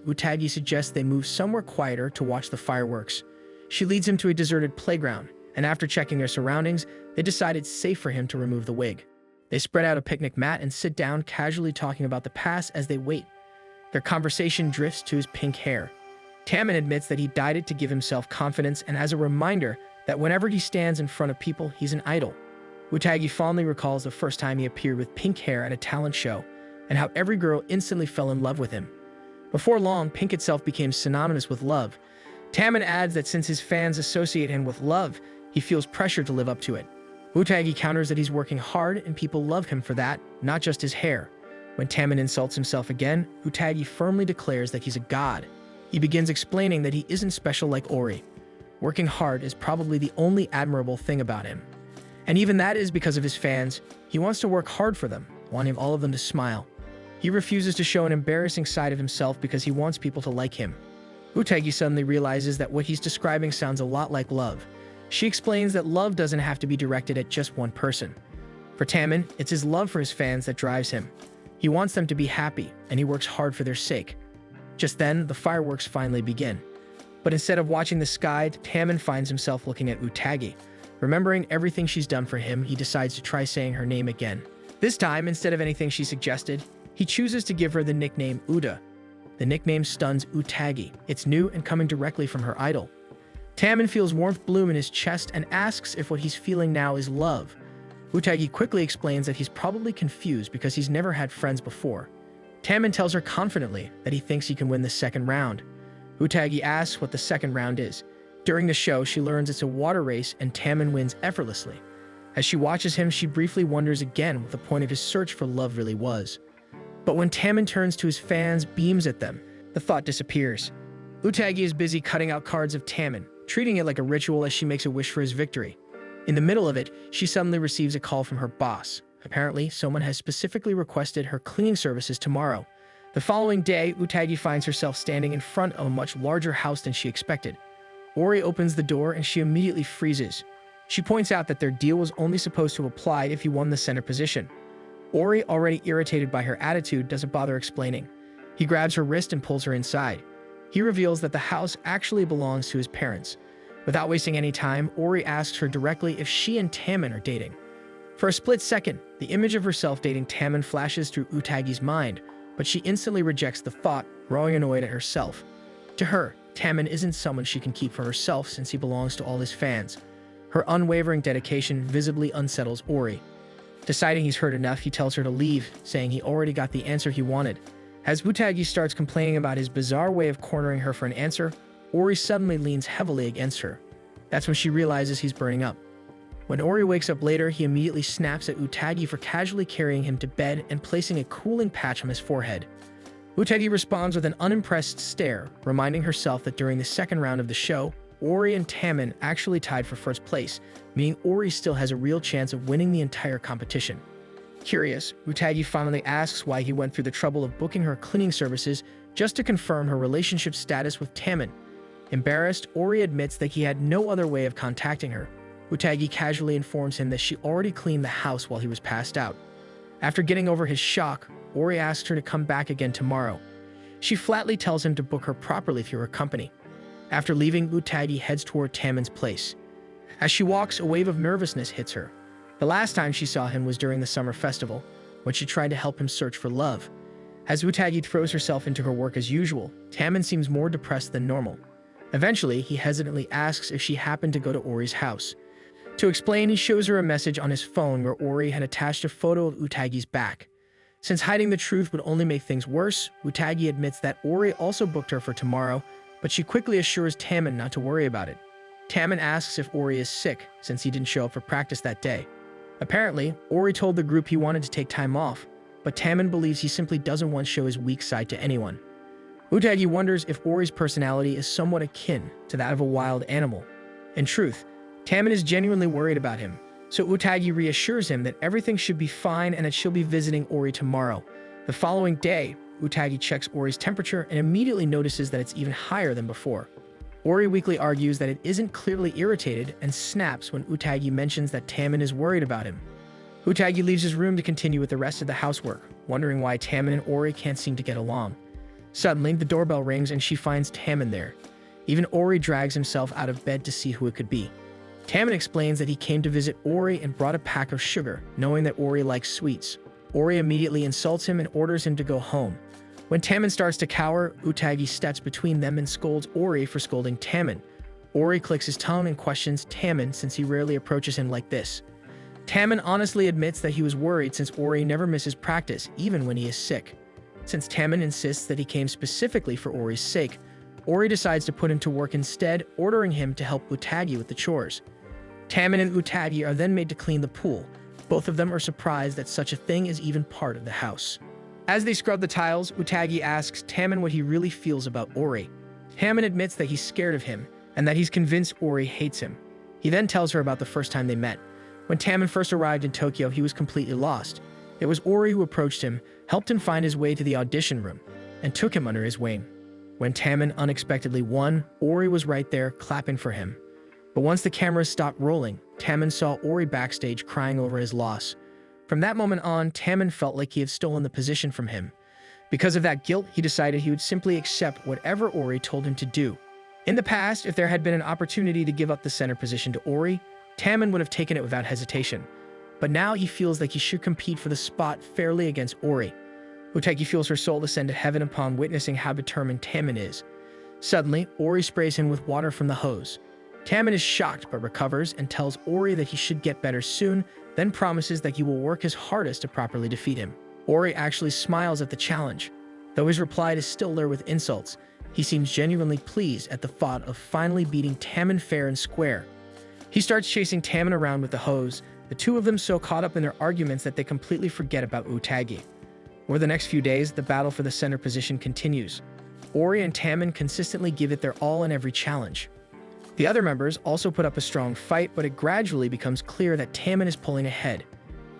Utagi suggests they move somewhere quieter to watch the fireworks. She leads him to a deserted playground, and after checking their surroundings, they decide it's safe for him to remove the wig. They spread out a picnic mat and sit down, casually talking about the past as they wait. Their conversation drifts to his pink hair. Tammen admits that he dyed it to give himself confidence and as a reminder that whenever he stands in front of people, he's an idol. Utagi fondly recalls the first time he appeared with pink hair at a talent show, and how every girl instantly fell in love with him. Before long, pink itself became synonymous with love. Tammen adds that since his fans associate him with love, he feels pressure to live up to it. Utagi counters that he's working hard and people love him for that, not just his hair. When Tammen insults himself again, Utagi firmly declares that he's a god. He begins explaining that he isn't special like Ori. Working hard is probably the only admirable thing about him. And even that is because of his fans. He wants to work hard for them, wanting all of them to smile. He refuses to show an embarrassing side of himself because he wants people to like him. Utagi suddenly realizes that what he's describing sounds a lot like love. She explains that love doesn't have to be directed at just one person. For Tammen, it's his love for his fans that drives him. He wants them to be happy, and he works hard for their sake. Just then, the fireworks finally begin. But instead of watching the sky, Tammen finds himself looking at Utagi. Remembering everything she's done for him, he decides to try saying her name again. This time, instead of anything she suggested, he chooses to give her the nickname Uda. The nickname stuns Utagi. It's new and coming directly from her idol. Tammen feels warmth bloom in his chest and asks if what he's feeling now is love. Utagi quickly explains that he's probably confused because he's never had friends before. Tammen tells her confidently that he thinks he can win the second round. Utagi asks what the second round is. During the show, she learns it's a water race and Tammen wins effortlessly. As she watches him, she briefly wonders again what the point of his search for love really was. But when Tammen turns to his fans, beams at them, the thought disappears. Utagi is busy cutting out cards of Tammen, treating it like a ritual as she makes a wish for his victory. In the middle of it, she suddenly receives a call from her boss. Apparently, someone has specifically requested her cleaning services tomorrow. The following day, Utagi finds herself standing in front of a much larger house than she expected. Ori opens the door and she immediately freezes. She points out that their deal was only supposed to apply if he won the center position. Ori, already irritated by her attitude, doesn't bother explaining. He grabs her wrist and pulls her inside. He reveals that the house actually belongs to his parents. Without wasting any time, Ori asks her directly if she and Tammen are dating. For a split second, the image of herself dating Tammen flashes through Utagi's mind, but she instantly rejects the thought, growing annoyed at herself. To her, Tammen isn't someone she can keep for herself since he belongs to all his fans. Her unwavering dedication visibly unsettles Ori. Deciding he's heard enough, he tells her to leave, saying he already got the answer he wanted. As Utagi starts complaining about his bizarre way of cornering her for an answer, Ori suddenly leans heavily against her. That's when she realizes he's burning up. When Ori wakes up later, he immediately snaps at Utagi for casually carrying him to bed and placing a cooling patch on his forehead. Utagi responds with an unimpressed stare, reminding herself that during the second round of the show, Ori and Tammen actually tied for first place, meaning Ori still has a real chance of winning the entire competition. Curious, Utagi finally asks why he went through the trouble of booking her cleaning services just to confirm her relationship status with Tammen. Embarrassed, Ori admits that he had no other way of contacting her. Utagi casually informs him that she already cleaned the house while he was passed out. After getting over his shock, Ori asks her to come back again tomorrow. She flatly tells him to book her properly through her company. After leaving, Utagi heads toward Tammen's place. As she walks, a wave of nervousness hits her. The last time she saw him was during the summer festival, when she tried to help him search for love. As Utagi throws herself into her work as usual, Tammen seems more depressed than normal. Eventually, he hesitantly asks if she happened to go to Ori's house. To explain, he shows her a message on his phone where Ori had attached a photo of Utagi's back. Since hiding the truth would only make things worse, Utagi admits that Ori also booked her for tomorrow, but she quickly assures Tammen not to worry about it. Tammen asks if Ori is sick, since he didn't show up for practice that day. Apparently, Ori told the group he wanted to take time off, but Tammen believes he simply doesn't want to show his weak side to anyone. Utagi wonders if Ori's personality is somewhat akin to that of a wild animal. In truth, Tammen is genuinely worried about him, so Utagi reassures him that everything should be fine and that she'll be visiting Ori tomorrow. The following day, Utagi checks Ori's temperature and immediately notices that it's even higher than before. Ori weakly argues that it isn't, clearly irritated, and snaps when Utagi mentions that Taman is worried about him. Utagi leaves his room to continue with the rest of the housework, wondering why Taman and Ori can't seem to get along. Suddenly, the doorbell rings and she finds Taman there. Even Ori drags himself out of bed to see who it could be. Taman explains that he came to visit Ori and brought a pack of sugar, knowing that Ori likes sweets. Ori immediately insults him and orders him to go home. When Taman starts to cower, Utagi steps between them and scolds Ori for scolding Taman. Ori clicks his tongue and questions Taman since he rarely approaches him like this. Taman honestly admits that he was worried since Ori never misses practice, even when he is sick. Since Taman insists that he came specifically for Ori's sake, Ori decides to put him to work instead, ordering him to help Utagi with the chores. Taman and Utagi are then made to clean the pool. Both of them are surprised that such a thing is even part of the house. As they scrub the tiles, Utagi asks Taman what he really feels about Ori. Taman admits that he's scared of him, and that he's convinced Ori hates him. He then tells her about the first time they met. When Taman first arrived in Tokyo, he was completely lost. It was Ori who approached him, helped him find his way to the audition room, and took him under his wing. When Taman unexpectedly won, Ori was right there, clapping for him. But once the cameras stopped rolling, Taman saw Ori backstage crying over his loss. From that moment on, Taman felt like he had stolen the position from him. Because of that guilt, he decided he would simply accept whatever Ori told him to do. In the past, if there had been an opportunity to give up the center position to Ori, Taman would have taken it without hesitation. But now he feels like he should compete for the spot fairly against Ori. Utagi feels her soul ascend to heaven upon witnessing how determined Taman is. Suddenly, Ori sprays him with water from the hose. Taman is shocked but recovers and tells Ori that he should get better soon, then promises that he will work his hardest to properly defeat him. Ori actually smiles at the challenge. Though his reply is still there with insults, he seems genuinely pleased at the thought of finally beating Taman fair and square. He starts chasing Taman around with the hose, the two of them so caught up in their arguments that they completely forget about Utagi. Over the next few days, the battle for the center position continues. Ori and Taman consistently give it their all in every challenge. The other members also put up a strong fight, but it gradually becomes clear that Taman is pulling ahead.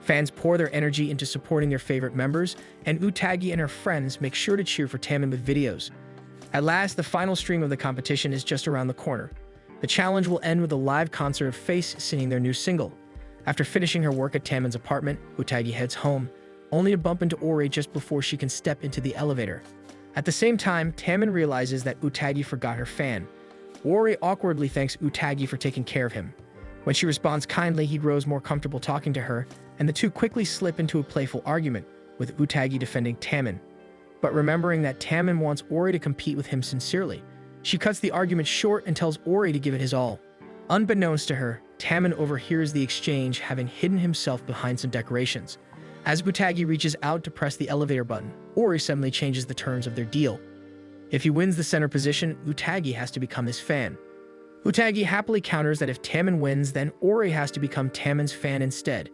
Fans pour their energy into supporting their favorite members, and Utagi and her friends make sure to cheer for Taman with videos. At last, the final stream of the competition is just around the corner. The challenge will end with a live concert of Face singing their new single. After finishing her work at Taman's apartment, Utagi heads home, only to bump into Ori just before she can step into the elevator. At the same time, Taman realizes that Utagi forgot her fan. Ori awkwardly thanks Utagi for taking care of him. When she responds kindly, he grows more comfortable talking to her, and the two quickly slip into a playful argument, with Utagi defending Taman. But remembering that Taman wants Ori to compete with him sincerely, she cuts the argument short and tells Ori to give it his all. Unbeknownst to her, Taman overhears the exchange, having hidden himself behind some decorations. As Utagi reaches out to press the elevator button, Ori suddenly changes the terms of their deal. If he wins the center position, Utagi has to become his fan. Utagi happily counters that if Taman wins, then Ori has to become Taman's fan instead.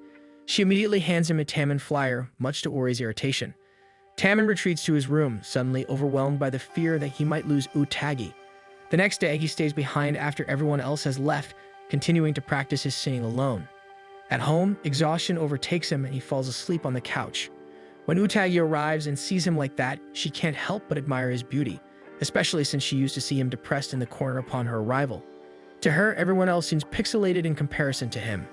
She immediately hands him a Taman flyer, much to Ori's irritation. Taman retreats to his room, suddenly overwhelmed by the fear that he might lose Utagi. The next day, he stays behind after everyone else has left, continuing to practice his singing alone. At home, exhaustion overtakes him and he falls asleep on the couch. When Utagi arrives and sees him like that, she can't help but admire his beauty, especially since she used to see him depressed in the corner upon her arrival. To her, everyone else seems pixelated in comparison to him.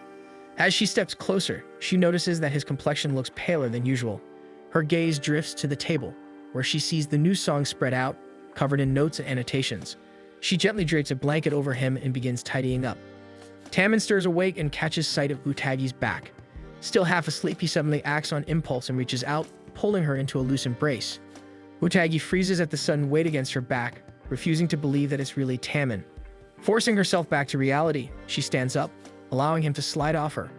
As she steps closer, she notices that his complexion looks paler than usual. Her gaze drifts to the table, where she sees the new song spread out, covered in notes and annotations. She gently drapes a blanket over him and begins tidying up. Taman stirs awake and catches sight of Utagi's back. Still half asleep, he suddenly acts on impulse and reaches out, pulling her into a loose embrace. Utagi freezes at the sudden weight against her back, refusing to believe that it's really Taman. Forcing herself back to reality, she stands up, allowing him to slide off her.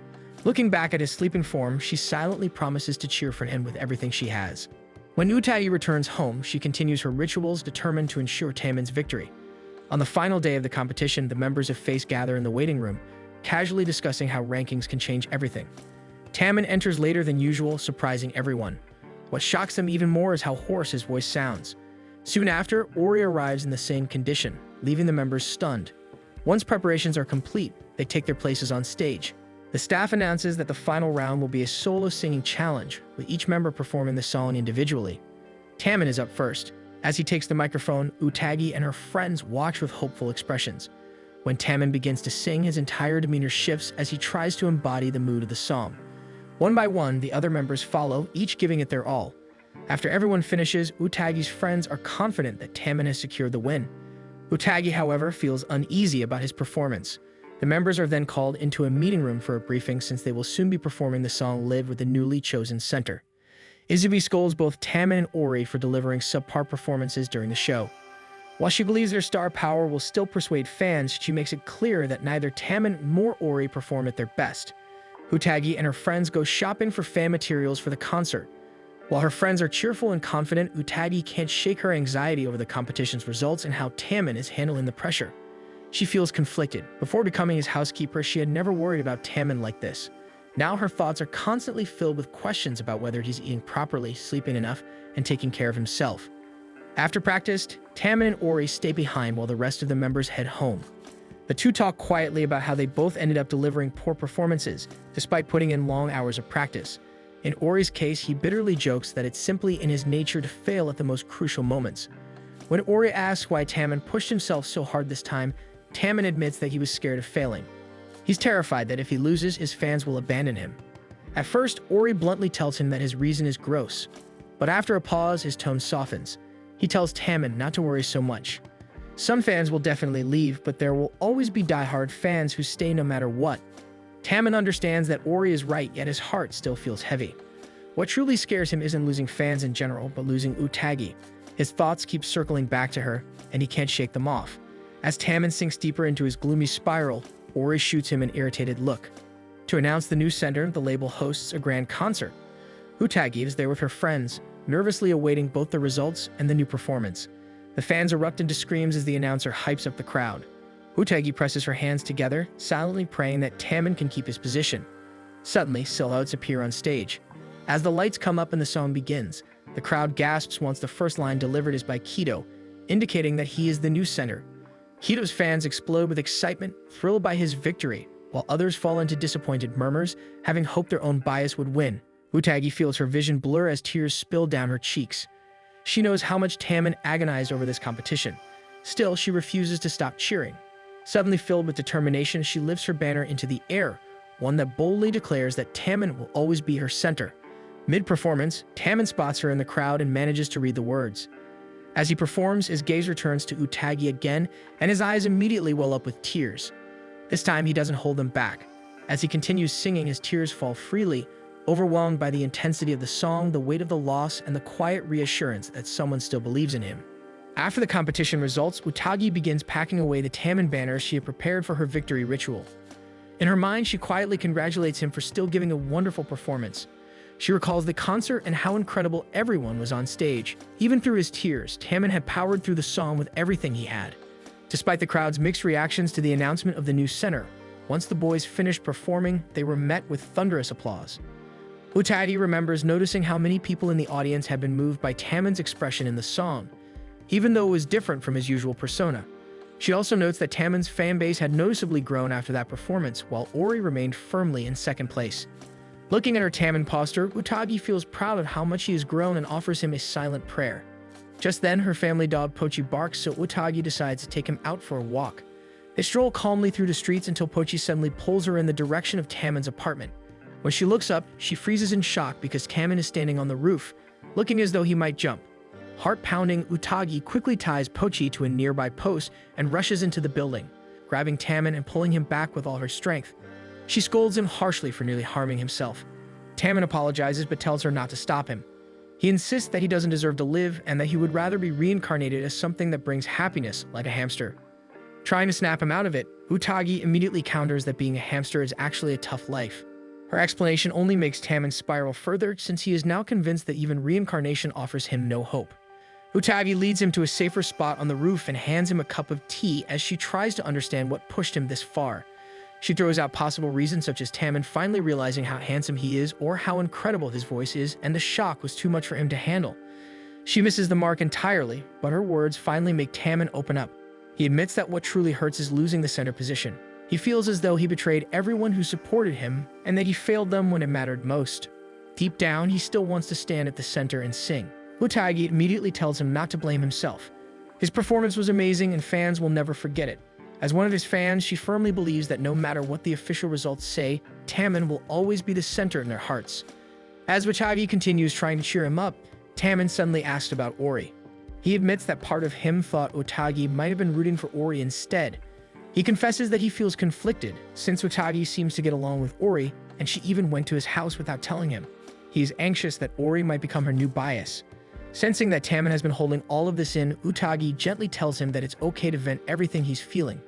Looking back at his sleeping form, she silently promises to cheer for him with everything she has. When Utagi returns home, she continues her rituals, determined to ensure Taman's victory. On the final day of the competition, the members of Face gather in the waiting room, casually discussing how rankings can change everything. Taman enters later than usual, surprising everyone. What shocks them even more is how hoarse his voice sounds. Soon after, Ori arrives in the same condition, leaving the members stunned. Once preparations are complete, they take their places on stage. The staff announces that the final round will be a solo singing challenge, with each member performing the song individually. Taman is up first. As he takes the microphone, Utagi and her friends watch with hopeful expressions. When Taemin begins to sing, his entire demeanor shifts as he tries to embody the mood of the song. One by one, the other members follow, each giving it their all. After everyone finishes, Utagi's friends are confident that Taemin has secured the win. Utagi, however, feels uneasy about his performance. The members are then called into a meeting room for a briefing since they will soon be performing the song Live with the newly chosen center. Izumi scolds both Taemin and Ori for delivering subpar performances during the show. While she believes their star power will still persuade fans, she makes it clear that neither Taemin nor Ori perform at their best. Utagi and her friends go shopping for fan materials for the concert. While her friends are cheerful and confident, Utagi can't shake her anxiety over the competition's results and how Taemin is handling the pressure. She feels conflicted. Before becoming his housekeeper, she had never worried about Taemin like this. Now her thoughts are constantly filled with questions about whether he's eating properly, sleeping enough, and taking care of himself. After practice, Taemin and Ori stay behind while the rest of the members head home. The two talk quietly about how they both ended up delivering poor performances, despite putting in long hours of practice. In Ori's case, he bitterly jokes that it's simply in his nature to fail at the most crucial moments. When Ori asks why Taemin pushed himself so hard this time, Taemin admits that he was scared of failing. He's terrified that if he loses, his fans will abandon him. At first, Ori bluntly tells him that his reason is gross, but after a pause, his tone softens. He tells Taemin not to worry so much. Some fans will definitely leave, but there will always be die-hard fans who stay no matter what. Taemin understands that Ori is right, yet his heart still feels heavy. What truly scares him isn't losing fans in general, but losing Utagi. His thoughts keep circling back to her, and he can't shake them off. As Taemin sinks deeper into his gloomy spiral, Ori shoots him an irritated look. To announce the new center, the label hosts a grand concert. Utagi is there with her friends, nervously awaiting both the results and the new performance. The fans erupt into screams as the announcer hypes up the crowd. Utagi presses her hands together, silently praying that Taemin can keep his position. Suddenly, silhouettes appear on stage. As the lights come up and the song begins, the crowd gasps once the first line delivered is by Kido, indicating that he is the new center. Kido's fans explode with excitement, thrilled by his victory, while others fall into disappointed murmurs, having hoped their own bias would win. Utagi feels her vision blur as tears spill down her cheeks. She knows how much Taemin agonized over this competition. Still, she refuses to stop cheering. Suddenly filled with determination, she lifts her banner into the air, one that boldly declares that Taemin will always be her center. Mid-performance, Taemin spots her in the crowd and manages to read the words. As he performs, his gaze returns to Utagi again, and his eyes immediately well up with tears. This time, he doesn't hold them back. As he continues singing, his tears fall freely, overwhelmed by the intensity of the song, the weight of the loss, and the quiet reassurance that someone still believes in him. After the competition results, Utagi begins packing away the Taemin banners she had prepared for her victory ritual. In her mind, she quietly congratulates him for still giving a wonderful performance. She recalls the concert and how incredible everyone was on stage. Even through his tears, Taemin had powered through the song with everything he had. Despite the crowd's mixed reactions to the announcement of the new center, once the boys finished performing, they were met with thunderous applause. Utagi remembers noticing how many people in the audience had been moved by Taemin's expression in the song, even though it was different from his usual persona. She also notes that Taemin's fan base had noticeably grown after that performance, while Ori remained firmly in second place. Looking at her Taemin posture, Utagi feels proud of how much he has grown and offers him a silent prayer. Just then, her family dog Pochi barks, so Utagi decides to take him out for a walk. They stroll calmly through the streets until Pochi suddenly pulls her in the direction of Taemin's apartment. When she looks up, she freezes in shock because Taemin is standing on the roof, looking as though he might jump. Heart-pounding, Utagi quickly ties Pochi to a nearby post and rushes into the building, grabbing Taemin and pulling him back with all her strength. She scolds him harshly for nearly harming himself. Taemin apologizes but tells her not to stop him. He insists that he doesn't deserve to live and that he would rather be reincarnated as something that brings happiness, like a hamster. Trying to snap him out of it, Utagi immediately counters that being a hamster is actually a tough life. Her explanation only makes Taemin spiral further since he is now convinced that even reincarnation offers him no hope. Utagi leads him to a safer spot on the roof and hands him a cup of tea as she tries to understand what pushed him this far. She throws out possible reasons such as Taemin finally realizing how handsome he is or how incredible his voice is, and the shock was too much for him to handle. She misses the mark entirely, but her words finally make Taemin open up. He admits that what truly hurts is losing the center position. He feels as though he betrayed everyone who supported him and that he failed them when it mattered most. Deep down, he still wants to stand at the center and sing. Utagi immediately tells him not to blame himself. His performance was amazing and fans will never forget it. As one of his fans, she firmly believes that no matter what the official results say, Taemin will always be the center in their hearts. As Utagi continues trying to cheer him up, Taemin suddenly asks about Ori. He admits that part of him thought Utagi might have been rooting for Ori instead. He confesses that he feels conflicted, since Utagi seems to get along with Ori, and she even went to his house without telling him. He is anxious that Ori might become her new bias. Sensing that Taemin has been holding all of this in, Utagi gently tells him that it's okay to vent everything he's feeling.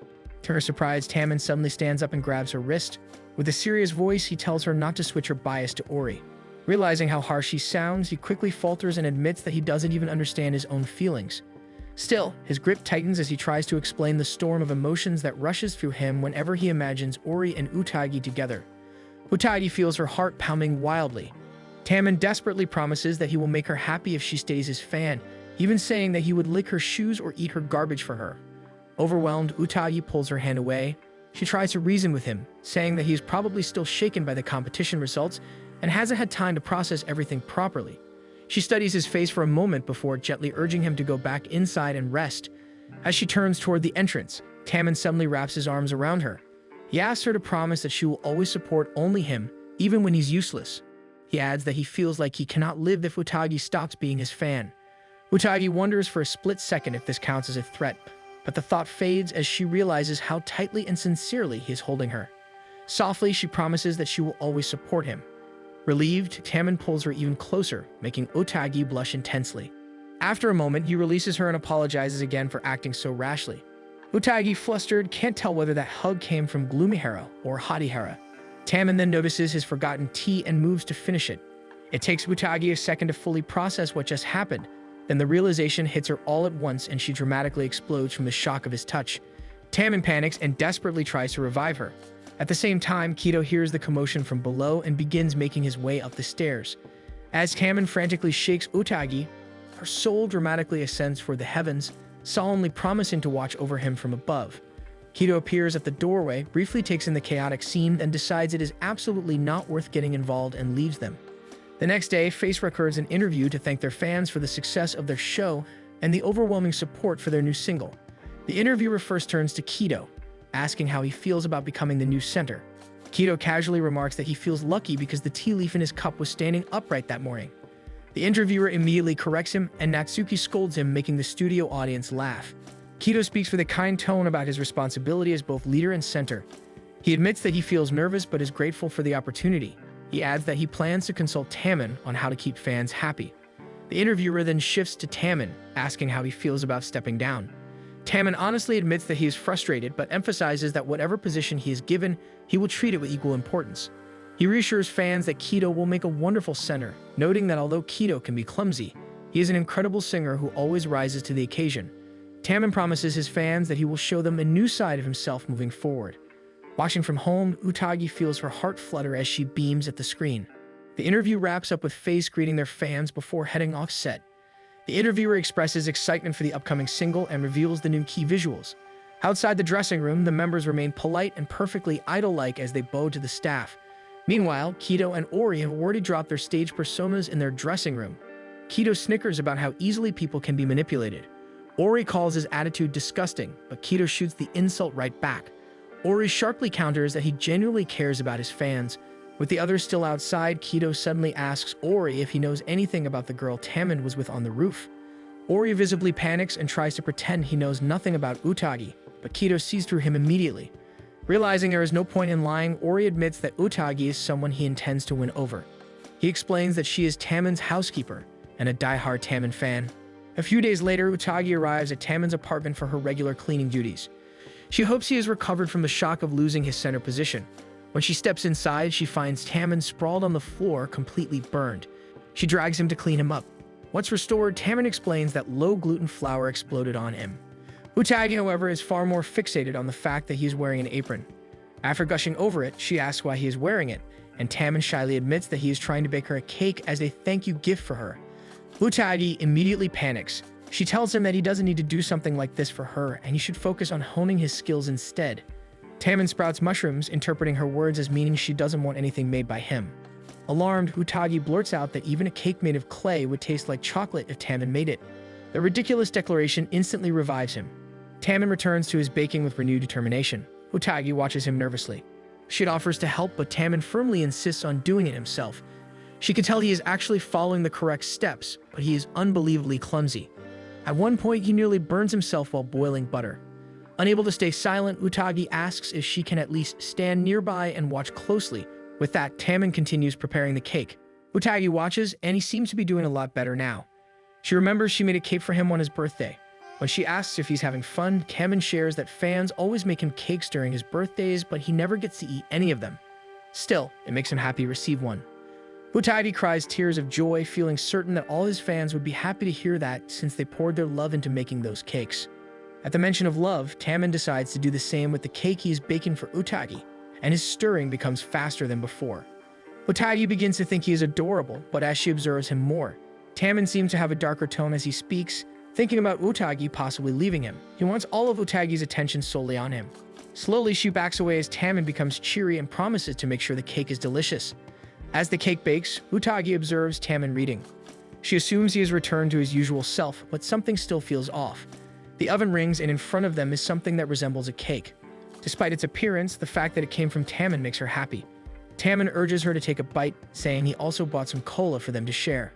To her surprise, Taemin suddenly stands up and grabs her wrist. With a serious voice, he tells her not to switch her bias to Ori. Realizing how harsh he sounds, he quickly falters and admits that he doesn't even understand his own feelings. Still, his grip tightens as he tries to explain the storm of emotions that rushes through him whenever he imagines Ori and Utagi together. Utagi feels her heart pounding wildly. Taemin desperately promises that he will make her happy if she stays his fan, even saying that he would lick her shoes or eat her garbage for her. Overwhelmed, Utagi pulls her hand away. She tries to reason with him, saying that he is probably still shaken by the competition results and hasn't had time to process everything properly. She studies his face for a moment before gently urging him to go back inside and rest. As she turns toward the entrance, Taemin suddenly wraps his arms around her. He asks her to promise that she will always support only him, even when he's useless. He adds that he feels like he cannot live if Utagi stops being his fan. Utagi wonders for a split second if this counts as a threat, but the thought fades as she realizes how tightly and sincerely he is holding her. Softly, she promises that she will always support him. Relieved, Taemin pulls her even closer, making Utagi blush intensely. After a moment, he releases her and apologizes again for acting so rashly. Utagi, flustered, can't tell whether that hug came from Gloomy Hera or Haughty Hera. Taemin then notices his forgotten tea and moves to finish it. It takes Utagi a second to fully process what just happened. Then the realization hits her all at once and she dramatically explodes from the shock of his touch. Taemin panics and desperately tries to revive her. At the same time, Kido hears the commotion from below and begins making his way up the stairs. As Taemin frantically shakes Utagi, her soul dramatically ascends toward the heavens, solemnly promising to watch over him from above. Kido appears at the doorway, briefly takes in the chaotic scene, and decides it is absolutely not worth getting involved and leaves them. The next day, Face records an interview to thank their fans for the success of their show and the overwhelming support for their new single. The interviewer first turns to Kido, asking how he feels about becoming the new center. Kido casually remarks that he feels lucky because the tea leaf in his cup was standing upright that morning. The interviewer immediately corrects him, and Natsuki scolds him, making the studio audience laugh. Kido speaks with a kind tone about his responsibility as both leader and center. He admits that he feels nervous but is grateful for the opportunity. He adds that he plans to consult Taemin on how to keep fans happy. The interviewer then shifts to Taemin, asking how he feels about stepping down. Taemin honestly admits that he is frustrated but emphasizes that whatever position he is given, he will treat it with equal importance. He reassures fans that Kido will make a wonderful center, noting that although Kido can be clumsy, he is an incredible singer who always rises to the occasion. Taemin promises his fans that he will show them a new side of himself moving forward. Watching from home, Utagi feels her heart flutter as she beams at the screen. The interview wraps up with Face greeting their fans before heading off set. The interviewer expresses excitement for the upcoming single and reveals the new key visuals. Outside the dressing room, the members remain polite and perfectly idol-like as they bow to the staff. Meanwhile, Kido and Ori have already dropped their stage personas in their dressing room. Kido snickers about how easily people can be manipulated. Ori calls his attitude disgusting, but Kido shoots the insult right back. Ori sharply counters that he genuinely cares about his fans. With the others still outside, Kido suddenly asks Ori if he knows anything about the girl Taemin was with on the roof. Ori visibly panics and tries to pretend he knows nothing about Utagi, but Kido sees through him immediately. Realizing there is no point in lying, Ori admits that Utagi is someone he intends to win over. He explains that she is Taemin's housekeeper and a die-hard Taemin fan. A few days later, Utagi arrives at Taemin's apartment for her regular cleaning duties. She hopes he has recovered from the shock of losing his center position. When she steps inside, she finds Taemin sprawled on the floor, completely burned. She drags him to clean him up. Once restored, Taemin explains that low-gluten flour exploded on him. Utagi, however, is far more fixated on the fact that he is wearing an apron. After gushing over it, she asks why he is wearing it, and Taemin shyly admits that he is trying to bake her a cake as a thank-you gift for her. Utagi immediately panics. She tells him that he doesn't need to do something like this for her, and he should focus on honing his skills instead. Taemin sprouts mushrooms, interpreting her words as meaning she doesn't want anything made by him. Alarmed, Utagi blurts out that even a cake made of clay would taste like chocolate if Tammin made it. The ridiculous declaration instantly revives him. Tammin returns to his baking with renewed determination. Utagi watches him nervously. She offers to help, but Tammin firmly insists on doing it himself. She can tell he is actually following the correct steps, but he is unbelievably clumsy. At one point, he nearly burns himself while boiling butter. Unable to stay silent, Utagi asks if she can at least stand nearby and watch closely. With that, Tammin continues preparing the cake. Utagi watches, and he seems to be doing a lot better now. She remembers she made a cake for him on his birthday. When she asks if he's having fun, Tammin shares that fans always make him cakes during his birthdays, but he never gets to eat any of them. Still, it makes him happy to receive one. Utagi cries tears of joy, feeling certain that all his fans would be happy to hear that since they poured their love into making those cakes. At the mention of love, Tammin decides to do the same with the cake he is baking for Utagi, and his stirring becomes faster than before. Utagi begins to think he is adorable, but as she observes him more, Tammin seems to have a darker tone as he speaks, thinking about Utagi possibly leaving him. He wants all of Utagi's attention solely on him. Slowly, she backs away as Tammin becomes cheery and promises to make sure the cake is delicious. As the cake bakes, Utagi observes Tammin reading. She assumes he has returned to his usual self, but something still feels off. The oven rings, and in front of them is something that resembles a cake. Despite its appearance, the fact that it came from Tammin makes her happy. Tammin urges her to take a bite, saying he also bought some cola for them to share.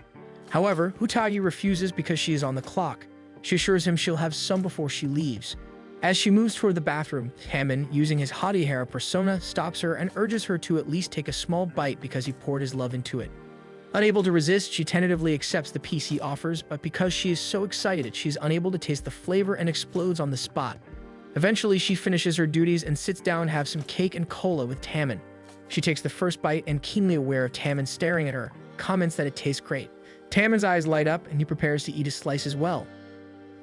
However, Utagi refuses because she is on the clock. She assures him she'll have some before she leaves. As she moves toward the bathroom, Tammin, using his Hadihara persona, stops her and urges her to at least take a small bite because he poured his love into it. Unable to resist, she tentatively accepts the piece he offers, but because she is so excited, she's unable to taste the flavor and explodes on the spot. Eventually, she finishes her duties and sits down to have some cake and cola with Tammin. She takes the first bite and, keenly aware of Tammin staring at her, comments that it tastes great. Tammin's eyes light up and he prepares to eat a slice as well.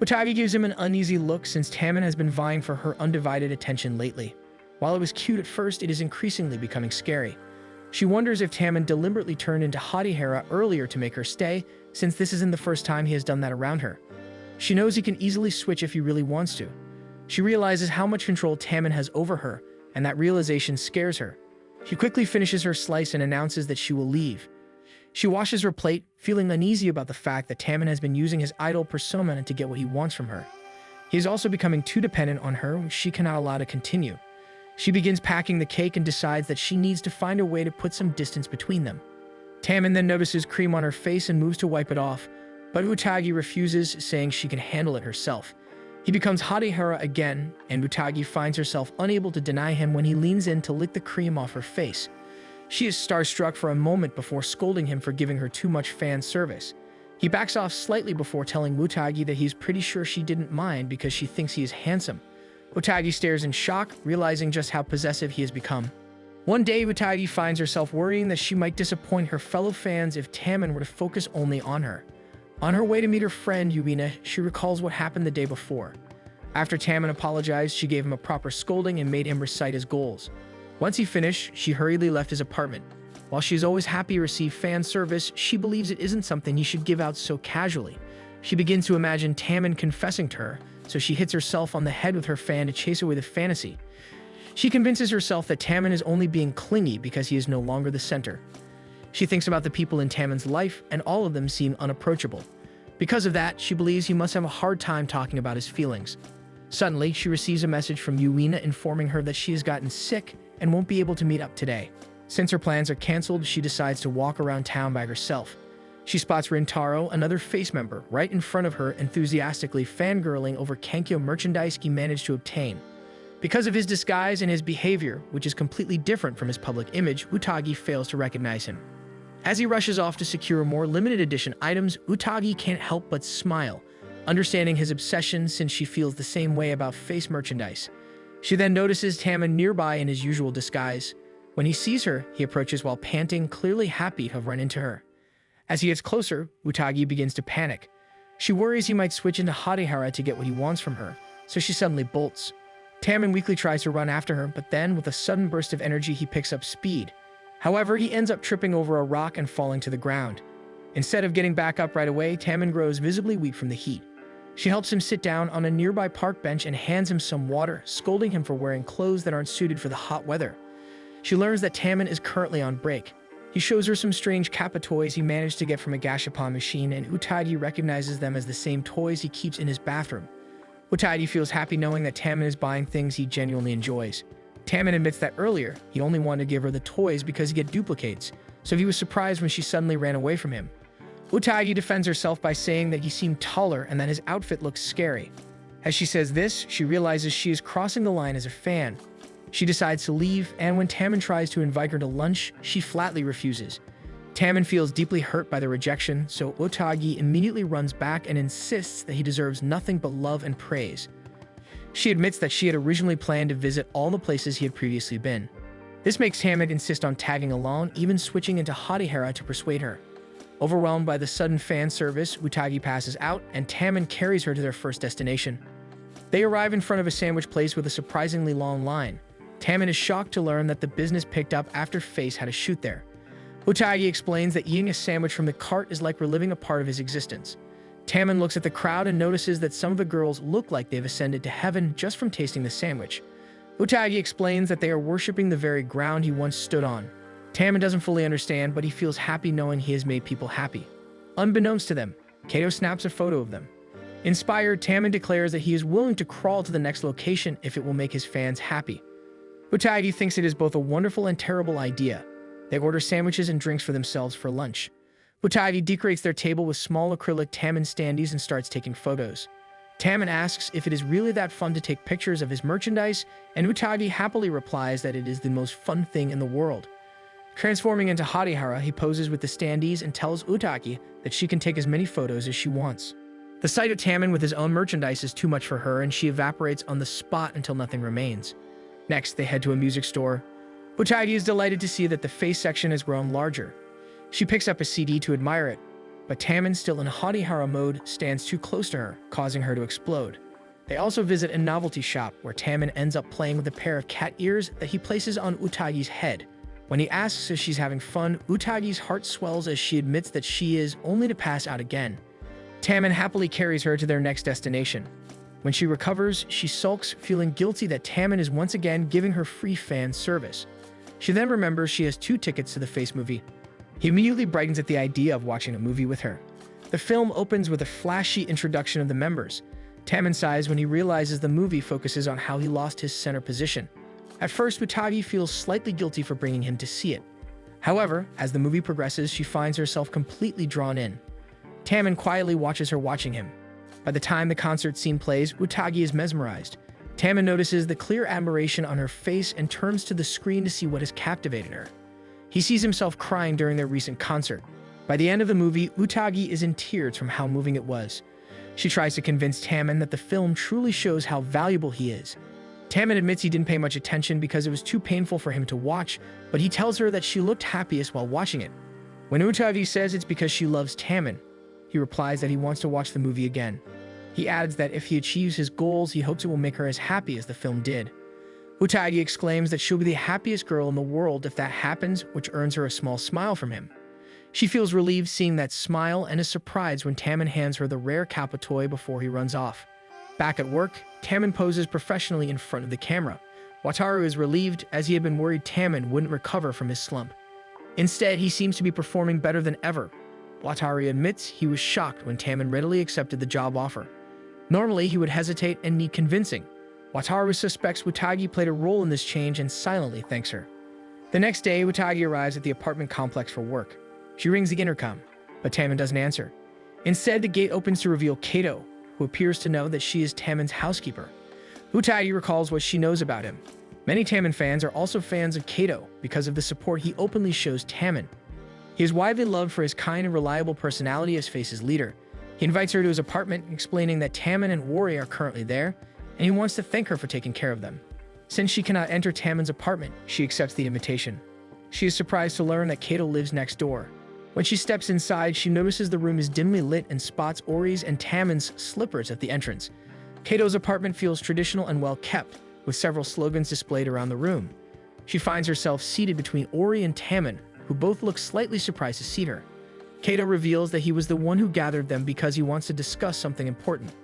Utagi gives him an uneasy look since Tammin has been vying for her undivided attention lately. While it was cute at first, it is increasingly becoming scary. She wonders if Tammin deliberately turned into Hadihara earlier to make her stay, since this isn't the first time he has done that around her. She knows he can easily switch if he really wants to. She realizes how much control Tammin has over her, and that realization scares her. She quickly finishes her slice and announces that she will leave. She washes her plate, feeling uneasy about the fact that Tammin has been using his idol persona to get what he wants from her. He is also becoming too dependent on her, which she cannot allow to continue. She begins packing the cake and decides that she needs to find a way to put some distance between them. Tammin then notices cream on her face and moves to wipe it off, but Utagi refuses, saying she can handle it herself. He becomes Hadihara again, and Utagi finds herself unable to deny him when he leans in to lick the cream off her face. She is starstruck for a moment before scolding him for giving her too much fan service. He backs off slightly before telling Utagi that he's pretty sure she didn't mind because she thinks he is handsome. Utagi stares in shock, realizing just how possessive he has become. One day, Utagi finds herself worrying that she might disappoint her fellow fans if Tammin were to focus only on her. On her way to meet her friend, Yuina, she recalls what happened the day before. After Tammin apologized, she gave him a proper scolding and made him recite his goals. Once he finished, she hurriedly left his apartment. While she is always happy to receive fan service, she believes it isn't something he should give out so casually. She begins to imagine Tammin confessing to her, so she hits herself on the head with her fan to chase away the fantasy. She convinces herself that Tammin is only being clingy because he is no longer the center. She thinks about the people in Tammin's life, and all of them seem unapproachable. Because of that, she believes he must have a hard time talking about his feelings. Suddenly, she receives a message from Yuina informing her that she has gotten sick and won't be able to meet up today. Since her plans are cancelled, she decides to walk around town by herself. She spots Rintaro, another Face member, right in front of her, enthusiastically fangirling over Kankyo merchandise he managed to obtain. Because of his disguise and his behavior, which is completely different from his public image, Utagi fails to recognize him. As he rushes off to secure more limited edition items, Utagi can't help but smile, understanding his obsession since she feels the same way about Face merchandise. She then notices Tammin nearby in his usual disguise. When he sees her, he approaches while panting, clearly happy to have run into her. As he gets closer, Utagi begins to panic. She worries he might switch into Hadihara to get what he wants from her, so she suddenly bolts. Tammin weakly tries to run after her, but then, with a sudden burst of energy, he picks up speed. However, he ends up tripping over a rock and falling to the ground. Instead of getting back up right away, Tammin grows visibly weak from the heat. She helps him sit down on a nearby park bench and hands him some water, scolding him for wearing clothes that aren't suited for the hot weather. She learns that Tammin is currently on break. He shows her some strange Kappa toys he managed to get from a gashapon machine, and Utagi recognizes them as the same toys he keeps in his bathroom. Utagi feels happy knowing that Taman is buying things he genuinely enjoys. Taman admits that earlier, he only wanted to give her the toys because he get duplicates, so he was surprised when she suddenly ran away from him. Utagi defends herself by saying that he seemed taller and that his outfit looks scary. As she says this, she realizes she is crossing the line as a fan. She decides to leave, and when Taman tries to invite her to lunch, she flatly refuses. Taman feels deeply hurt by the rejection, so Utagi immediately runs back and insists that he deserves nothing but love and praise. She admits that she had originally planned to visit all the places he had previously been. This makes Taman insist on tagging along, even switching into Hatihara to persuade her. Overwhelmed by the sudden fan service, Utagi passes out, and Taman carries her to their first destination. They arrive in front of a sandwich place with a surprisingly long line. Taman is shocked to learn that the business picked up after Face had a shoot there. Utagi explains that eating a sandwich from the cart is like reliving a part of his existence. Taman looks at the crowd and notices that some of the girls look like they've ascended to heaven just from tasting the sandwich. Utagi explains that they are worshipping the very ground he once stood on. Taman doesn't fully understand, but he feels happy knowing he has made people happy. Unbeknownst to them, Kato snaps a photo of them. Inspired, Taman declares that he is willing to crawl to the next location if it will make his fans happy. Utagi thinks it is both a wonderful and terrible idea. They order sandwiches and drinks for themselves for lunch. Utagi decorates their table with small acrylic Taman standees and starts taking photos. Taman asks if it is really that fun to take pictures of his merchandise, and Utagi happily replies that it is the most fun thing in the world. Transforming into Hatihara, he poses with the standees and tells Utagi that she can take as many photos as she wants. The sight of Taman with his own merchandise is too much for her, and she evaporates on the spot until nothing remains. Next, they head to a music store. Utagi is delighted to see that the Face section has grown larger. She picks up a CD to admire it, but Taman, still in Hatihara mode, stands too close to her, causing her to explode. They also visit a novelty shop, where Taman ends up playing with a pair of cat ears that he places on Utagi's head. When he asks if she's having fun, Utagi's heart swells as she admits that she is, only to pass out again. Taman happily carries her to their next destination. When she recovers, she sulks, feeling guilty that Taman is once again giving her free fan service. She then remembers she has 2 tickets to the Face movie. He immediately brightens at the idea of watching a movie with her. The film opens with a flashy introduction of the members. Taman sighs when he realizes the movie focuses on how he lost his center position. At first, Utagi feels slightly guilty for bringing him to see it. However, as the movie progresses, she finds herself completely drawn in. Taman quietly watches her watching him. By the time the concert scene plays, Utagi is mesmerized. Taman notices the clear admiration on her face and turns to the screen to see what has captivated her. He sees himself crying during their recent concert. By the end of the movie, Utagi is in tears from how moving it was. She tries to convince Taman that the film truly shows how valuable he is. Taman admits he didn't pay much attention because it was too painful for him to watch, but he tells her that she looked happiest while watching it. When Utagi says it's because she loves Taman, he replies that he wants to watch the movie again. He adds that if he achieves his goals, he hopes it will make her as happy as the film did. Utagi exclaims that she'll be the happiest girl in the world if that happens, which earns her a small smile from him. She feels relieved seeing that smile and is surprised when Taman hands her the rare Kappa toy before he runs off. Back at work, Taman poses professionally in front of the camera. Wataru is relieved, as he had been worried Taman wouldn't recover from his slump. Instead, he seems to be performing better than ever. Wataru admits he was shocked when Taman readily accepted the job offer. Normally, he would hesitate and need convincing. Wataru suspects Utagi played a role in this change and silently thanks her. The next day, Utagi arrives at the apartment complex for work. She rings the intercom, but Taman doesn't answer. Instead, the gate opens to reveal Kato, who appears to know that she is Taman's housekeeper. Utagi recalls what she knows about him. Many Taman fans are also fans of Kato because of the support he openly shows Taman. He is widely loved for his kind and reliable personality as Face's leader. He invites her to his apartment, explaining that Taman and Wari are currently there, and he wants to thank her for taking care of them. Since she cannot enter Taman's apartment, she accepts the invitation. She is surprised to learn that Kato lives next door. When she steps inside, she notices the room is dimly lit and spots Ori's and Taman's slippers at the entrance. Kato's apartment feels traditional and well kept, with several slogans displayed around the room. She finds herself seated between Ori and Taman, who both look slightly surprised to see her. Kato reveals that he was the one who gathered them because he wants to discuss something important.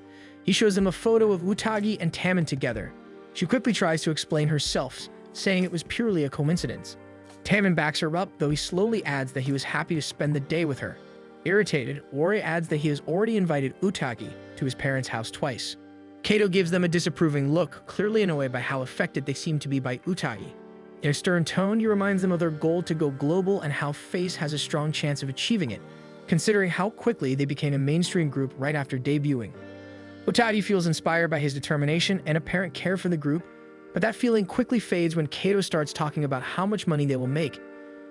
He shows them a photo of Utagi and Taman together. She quickly tries to explain herself, saying it was purely a coincidence. Tammin backs her up, though he slowly adds that he was happy to spend the day with her. Irritated, Ori adds that he has already invited Utagi to his parents' house twice. Kato gives them a disapproving look, clearly annoyed by how affected they seem to be by Utagi. In a stern tone, he reminds them of their goal to go global and how FACE has a strong chance of achieving it, considering how quickly they became a mainstream group right after debuting. Utagi feels inspired by his determination and apparent care for the group, but that feeling quickly fades when Kato starts talking about how much money they will make.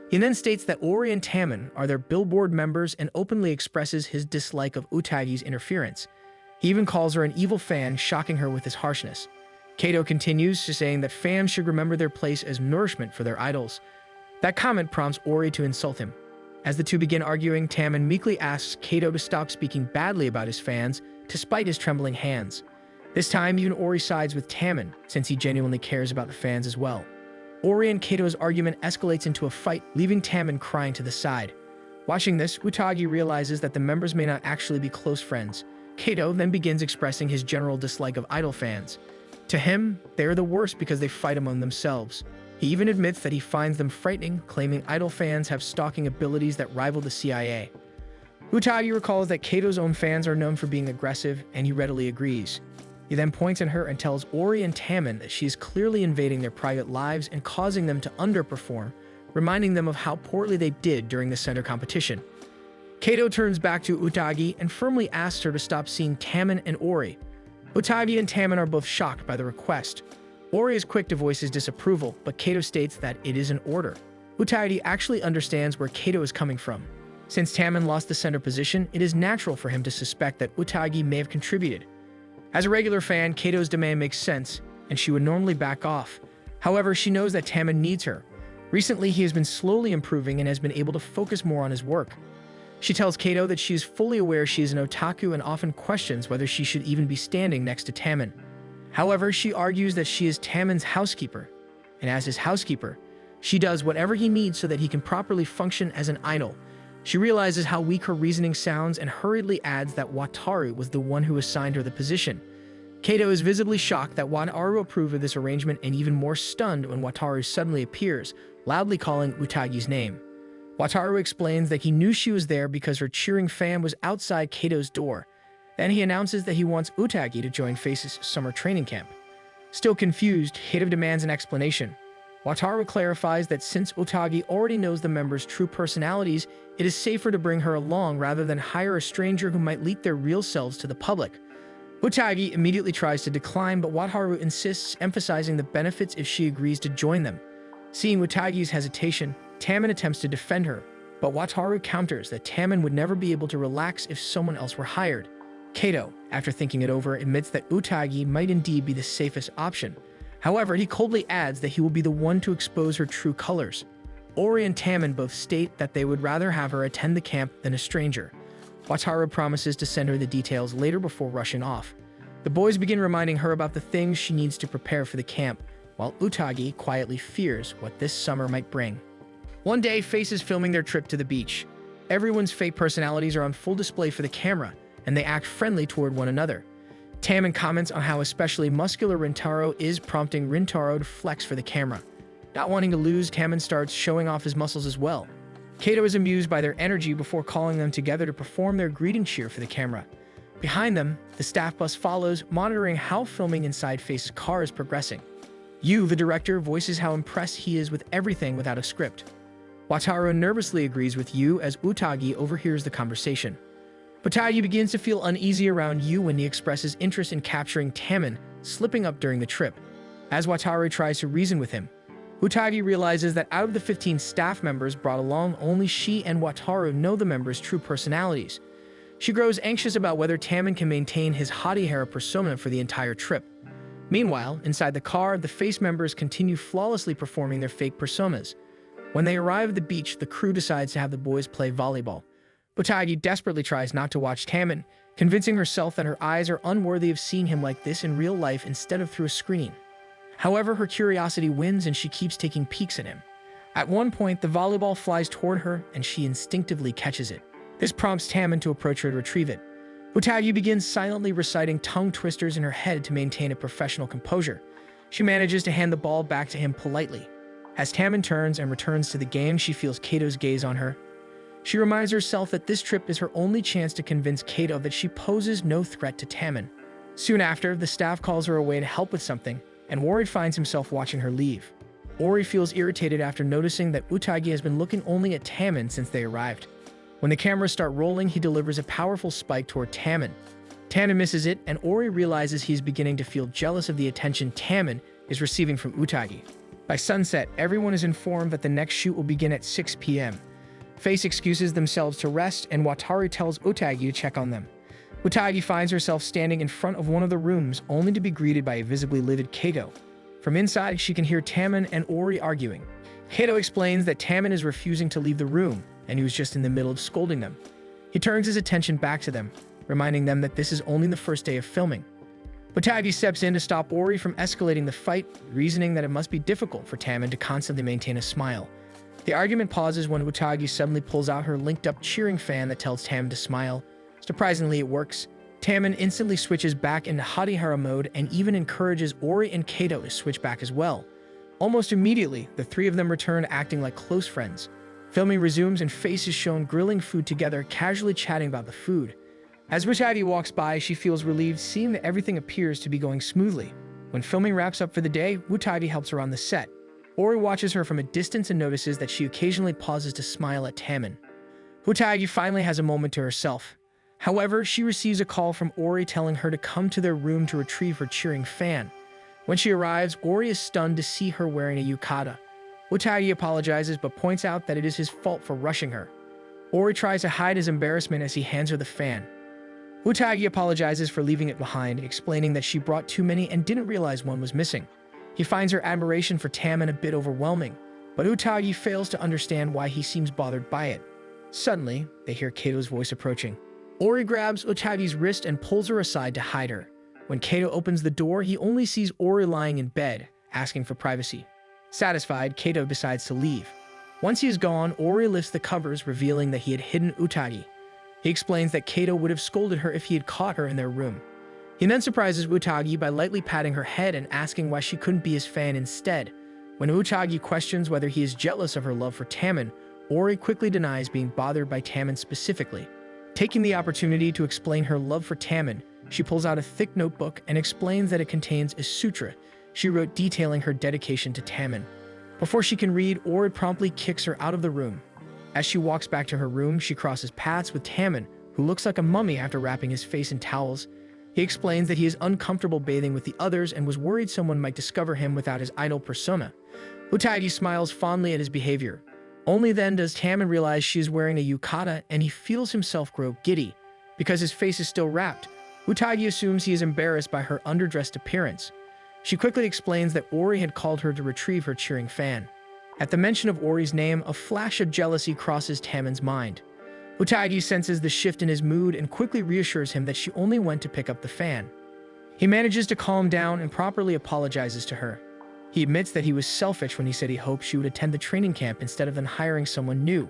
He then states that Ori and Tammin are their billboard members and openly expresses his dislike of Utagi's interference. He even calls her an evil fan, shocking her with his harshness. Kato continues to saying that fans should remember their place as nourishment for their idols. That comment prompts Ori to insult him. As the two begin arguing, Tammin meekly asks Kato to stop speaking badly about his fans, despite his trembling hands. This time, even Ori sides with Tammin, since he genuinely cares about the fans as well. Ori and Kato's argument escalates into a fight, leaving Tammin crying to the side. Watching this, Utagi realizes that the members may not actually be close friends. Kato then begins expressing his general dislike of idol fans. To him, they are the worst because they fight among themselves. He even admits that he finds them frightening, claiming idol fans have stalking abilities that rival the CIA. Utagi recalls that Kato's own fans are known for being aggressive, and he readily agrees. He then points at her and tells Ori and Tammin that she is clearly invading their private lives and causing them to underperform, reminding them of how poorly they did during the center competition. Kato turns back to Utagi and firmly asks her to stop seeing Tammin and Ori. Utagi and Tammin are both shocked by the request. Ori is quick to voice his disapproval, but Kato states that it is an order. Utagi actually understands where Kato is coming from. Since Tammin lost the center position, it is natural for him to suspect that Utagi may have contributed. As a regular fan, Kato's demand makes sense, and she would normally back off. However, she knows that Tammin needs her. Recently, he has been slowly improving and has been able to focus more on his work. She tells Kato that she is fully aware she is an otaku and often questions whether she should even be standing next to Tammin. However, she argues that she is Tammin's housekeeper, and as his housekeeper, she does whatever he needs so that he can properly function as an idol. She realizes how weak her reasoning sounds and hurriedly adds that Wataru was the one who assigned her the position. Kato is visibly shocked that Wataru approved of this arrangement and even more stunned when Wataru suddenly appears, loudly calling Utagi's name. Wataru explains that he knew she was there because her cheering fan was outside Kato's door. Then he announces that he wants Utagi to join FACE's summer training camp. Still confused, Kato demands an explanation. Wataru clarifies that since Utagi already knows the members' true personalities, it is safer to bring her along rather than hire a stranger who might leak their real selves to the public. Utagi immediately tries to decline, but Wataru insists, emphasizing the benefits if she agrees to join them. Seeing Utagi's hesitation, Tammin attempts to defend her, but Wataru counters that Tammin would never be able to relax if someone else were hired. Kato, after thinking it over, admits that Utagi might indeed be the safest option. However, he coldly adds that he will be the one to expose her true colors. Ori and Tammin both state that they would rather have her attend the camp than a stranger. Wataru promises to send her the details later before rushing off. The boys begin reminding her about the things she needs to prepare for the camp, while Utagi quietly fears what this summer might bring. One day, FACE is filming their trip to the beach. Everyone's fake personalities are on full display for the camera, and they act friendly toward one another. Tammin comments on how especially muscular Rintaro is, prompting Rintaro to flex for the camera. Not wanting to lose, Tammin starts showing off his muscles as well. Kato is amused by their energy before calling them together to perform their greeting cheer for the camera. Behind them, the staff bus follows, monitoring how filming inside FACE's car is progressing. Yu, the director, voices how impressed he is with everything without a script. Wataru nervously agrees with Yu as Utagi overhears the conversation. Utagi begins to feel uneasy around Yu when he expresses interest in capturing Tammin, slipping up during the trip. As Wataru tries to reason with him, Utagi realizes that out of the 15 staff members brought along, only she and Wataru know the members' true personalities. She grows anxious about whether Tammin can maintain his Hotihara persona for the entire trip. Meanwhile, inside the car, the FACE members continue flawlessly performing their fake personas. When they arrive at the beach, the crew decides to have the boys play volleyball. Utagi desperately tries not to watch Tammin, convincing herself that her eyes are unworthy of seeing him like this in real life instead of through a screen. However, her curiosity wins and she keeps taking peeks at him. At one point, the volleyball flies toward her and she instinctively catches it. This prompts Tammin to approach her to retrieve it. Utagi begins silently reciting tongue twisters in her head to maintain a professional composure. She manages to hand the ball back to him politely. As Tammin turns and returns to the game, she feels Kato's gaze on her. She reminds herself that this trip is her only chance to convince Kato that she poses no threat to Tammin. Soon after, the staff calls her away to help with something, and Ori finds himself watching her leave. Ori feels irritated after noticing that Utagi has been looking only at Tammin since they arrived. When the cameras start rolling, he delivers a powerful spike toward Tammin. Tammin misses it, and Ori realizes he's beginning to feel jealous of the attention Tammin is receiving from Utagi. By sunset, everyone is informed that the next shoot will begin at 6 p.m. Face excuses themselves to rest, and Wataru tells Utagi to check on them. Utagi finds herself standing in front of one of the rooms, only to be greeted by a visibly livid Kato. From inside, she can hear Tammin and Ori arguing. Kato explains that Tammin is refusing to leave the room, and he was just in the middle of scolding them. He turns his attention back to them, reminding them that this is only the first day of filming. Utagi steps in to stop Ori from escalating the fight, reasoning that it must be difficult for Tammin to constantly maintain a smile. The argument pauses when Utagi suddenly pulls out her linked-up cheering fan that tells Tammin to smile. Surprisingly, it works. Tammin instantly switches back into Harihara mode and even encourages Ori and Kato to switch back as well. Almost immediately, the three of them return acting like close friends. Filming resumes and Face is shown grilling food together, casually chatting about the food. As Utagi walks by, she feels relieved seeing that everything appears to be going smoothly. When filming wraps up for the day, Utagi helps her on the set. Ori watches her from a distance and notices that she occasionally pauses to smile at Tammin. Utagi finally has a moment to herself. However, she receives a call from Ori telling her to come to their room to retrieve her cheering fan. When she arrives, Ori is stunned to see her wearing a yukata. Utagi apologizes but points out that it is his fault for rushing her. Ori tries to hide his embarrassment as he hands her the fan. Utagi apologizes for leaving it behind, explaining that she brought too many and didn't realize one was missing. He finds her admiration for Tammin a bit overwhelming, but Utagi fails to understand why he seems bothered by it. Suddenly, they hear Kato's voice approaching. Ori grabs Utagi's wrist and pulls her aside to hide her. When Kato opens the door, he only sees Ori lying in bed, asking for privacy. Satisfied, Kato decides to leave. Once he is gone, Ori lifts the covers, revealing that he had hidden Utagi. He explains that Kato would have scolded her if he had caught her in their room. He then surprises Utagi by lightly patting her head and asking why she couldn't be his fan instead. When Utagi questions whether he is jealous of her love for Tammin, Ori quickly denies being bothered by Tammin specifically. Taking the opportunity to explain her love for Tammin, she pulls out a thick notebook and explains that it contains a sutra she wrote detailing her dedication to Tammin. Before she can read, Ori promptly kicks her out of the room. As she walks back to her room, she crosses paths with Tammin, who looks like a mummy after wrapping his face in towels. He explains that he is uncomfortable bathing with the others and was worried someone might discover him without his idol persona. Utagi smiles fondly at his behavior. Only then does Tammin realize she is wearing a yukata, and he feels himself grow giddy. Because his face is still wrapped, Utagi assumes he is embarrassed by her underdressed appearance. She quickly explains that Ori had called her to retrieve her cheering fan. At the mention of Ori's name, a flash of jealousy crosses Tammin's mind. Utagi senses the shift in his mood and quickly reassures him that she only went to pick up the fan. He manages to calm down and properly apologizes to her. He admits that he was selfish when he said he hoped she would attend the training camp instead of then hiring someone new.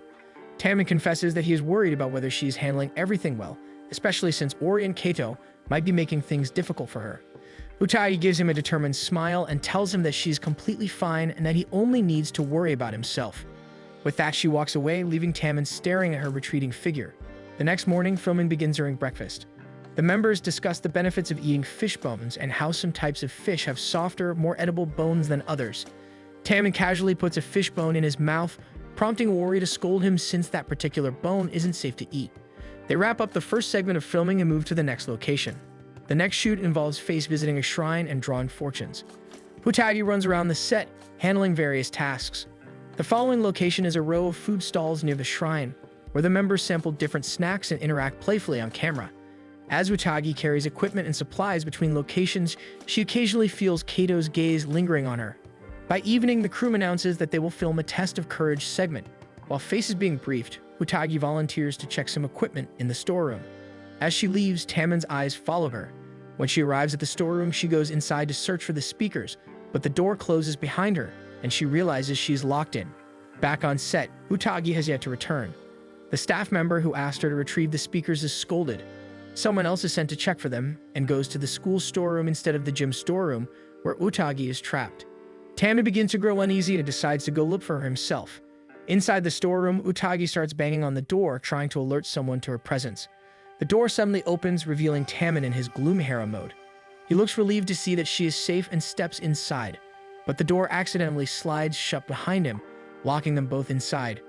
Tammin confesses that he is worried about whether she is handling everything well, especially since Ori and Kato might be making things difficult for her. Utagi gives him a determined smile and tells him that she's completely fine and that he only needs to worry about himself. With that, she walks away, leaving Tammin staring at her retreating figure. The next morning, filming begins during breakfast. The members discuss the benefits of eating fish bones and how some types of fish have softer, more edible bones than others. Tammin casually puts a fish bone in his mouth, prompting Ori to scold him since that particular bone isn't safe to eat. They wrap up the first segment of filming and move to the next location. The next shoot involves Face visiting a shrine and drawing fortunes. Utagi runs around the set, handling various tasks. The following location is a row of food stalls near the shrine, where the members sample different snacks and interact playfully on camera. As Utagi carries equipment and supplies between locations, she occasionally feels Kato's gaze lingering on her. By evening, the crew announces that they will film a Test of Courage segment. While Face is being briefed, Utagi volunteers to check some equipment in the storeroom. As she leaves, Tammin's eyes follow her. When she arrives at the storeroom, she goes inside to search for the speakers, but the door closes behind her, and she realizes she's locked in. Back on set, Utagi has yet to return. The staff member who asked her to retrieve the speakers is scolded. Someone else is sent to check for them, and goes to the school storeroom instead of the gym storeroom, where Utagi is trapped. Taman begins to grow uneasy and decides to go look for her himself. Inside the storeroom, Utagi starts banging on the door, trying to alert someone to her presence. The door suddenly opens, revealing Taman in his Gloomhara mode. He looks relieved to see that she is safe and steps inside, but the door accidentally slides shut behind him, locking them both inside.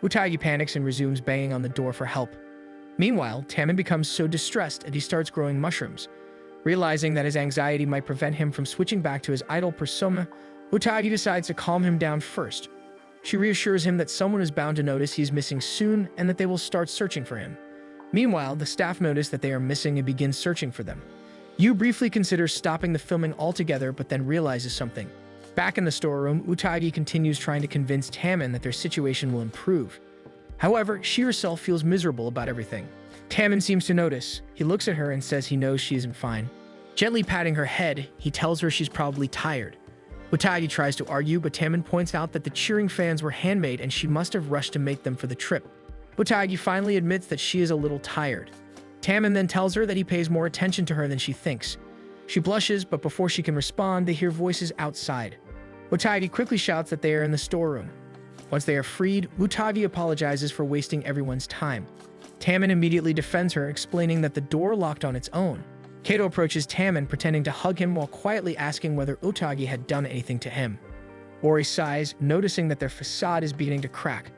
Utagi panics and resumes banging on the door for help. Meanwhile, Taman becomes so distressed that he starts growing mushrooms. Realizing that his anxiety might prevent him from switching back to his idol persona, Utagi decides to calm him down first. She reassures him that someone is bound to notice he's missing soon and that they will start searching for him. Meanwhile, the staff notice that they are missing and begin searching for them. Yu briefly considers stopping the filming altogether but then realizes something. Back in the storeroom, Utagi continues trying to convince Taman that their situation will improve. However, she herself feels miserable about everything. Taman seems to notice. He looks at her and says he knows she isn't fine. Gently patting her head, he tells her she's probably tired. Utagi tries to argue, but Taman points out that the cheering fans were handmade and she must have rushed to make them for the trip. Utagi finally admits that she is a little tired. Taman then tells her that he pays more attention to her than she thinks. She blushes, but before she can respond, they hear voices outside. Utagi quickly shouts that they are in the storeroom. Once they are freed, Utagi apologizes for wasting everyone's time. Taman immediately defends her, explaining that the door locked on its own. Kato approaches Taman, pretending to hug him while quietly asking whether Utagi had done anything to him. Ori sighs, noticing that their facade is beginning to crack.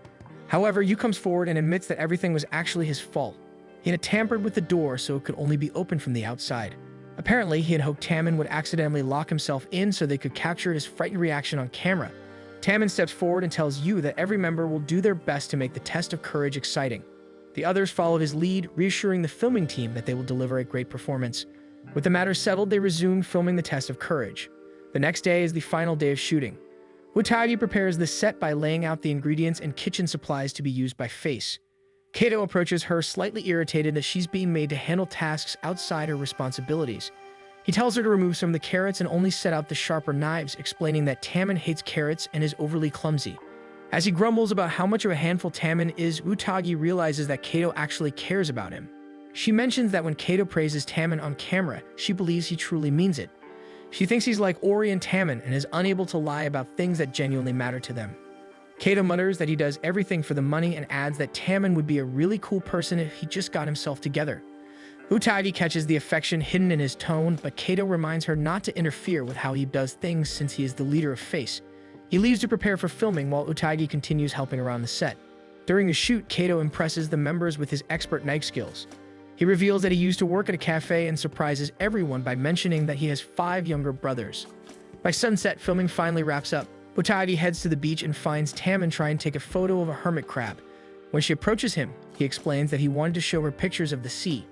However, Yu comes forward and admits that everything was actually his fault. He had tampered with the door so it could only be opened from the outside. Apparently, he had hoped Taman would accidentally lock himself in so they could capture his frightened reaction on camera. Taman steps forward and tells Yu that every member will do their best to make the test of courage exciting. The others follow his lead, reassuring the filming team that they will deliver a great performance. With the matter settled, they resume filming the test of courage. The next day is the final day of shooting. Utagi prepares the set by laying out the ingredients and kitchen supplies to be used by Face. Kato approaches her, slightly irritated that she's being made to handle tasks outside her responsibilities. He tells her to remove some of the carrots and only set out the sharper knives, explaining that Taman hates carrots and is overly clumsy. As he grumbles about how much of a handful Taman is, Utagi realizes that Kato actually cares about him. She mentions that when Kato praises Taman on camera, she believes he truly means it. She thinks he's like Ori and Taman and is unable to lie about things that genuinely matter to them. Kato mutters that he does everything for the money and adds that Taman would be a really cool person if he just got himself together. Utagi catches the affection hidden in his tone, but Kato reminds her not to interfere with how he does things since he is the leader of Face. He leaves to prepare for filming while Utagi continues helping around the set. During the shoot, Kato impresses the members with his expert knife skills. He reveals that he used to work at a cafe and surprises everyone by mentioning that he has 5 younger brothers. By sunset, filming finally wraps up. Utagi heads to the beach and finds Taman trying to take a photo of a hermit crab. When she approaches him, he explains that he wanted to show her pictures of the sea.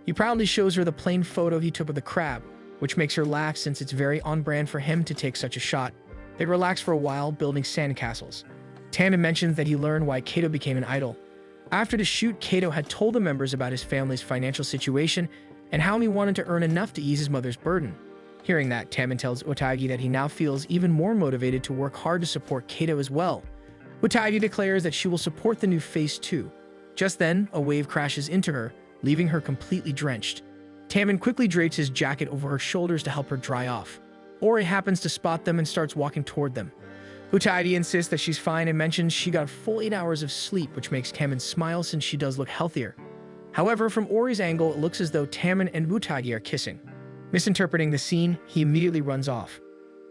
He proudly shows her the plain photo he took of the crab, which makes her laugh since it's very on-brand for him to take such a shot. They relax for a while, building sandcastles. Taman mentions that he learned why Kato became an idol. After the shoot, Kato had told the members about his family's financial situation and how he wanted to earn enough to ease his mother's burden. Hearing that, Taman tells Utagi that he now feels even more motivated to work hard to support Kato as well. Utagi declares that she will support the new Face too. Just then, a wave crashes into her, leaving her completely drenched. Taman quickly drapes his jacket over her shoulders to help her dry off. Ori happens to spot them and starts walking toward them. Utagi insists that she's fine and mentions she got a full 8 hours of sleep, which makes Taman smile since she does look healthier. However, from Ori's angle, it looks as though Taman and Utagi are kissing. Misinterpreting the scene, he immediately runs off.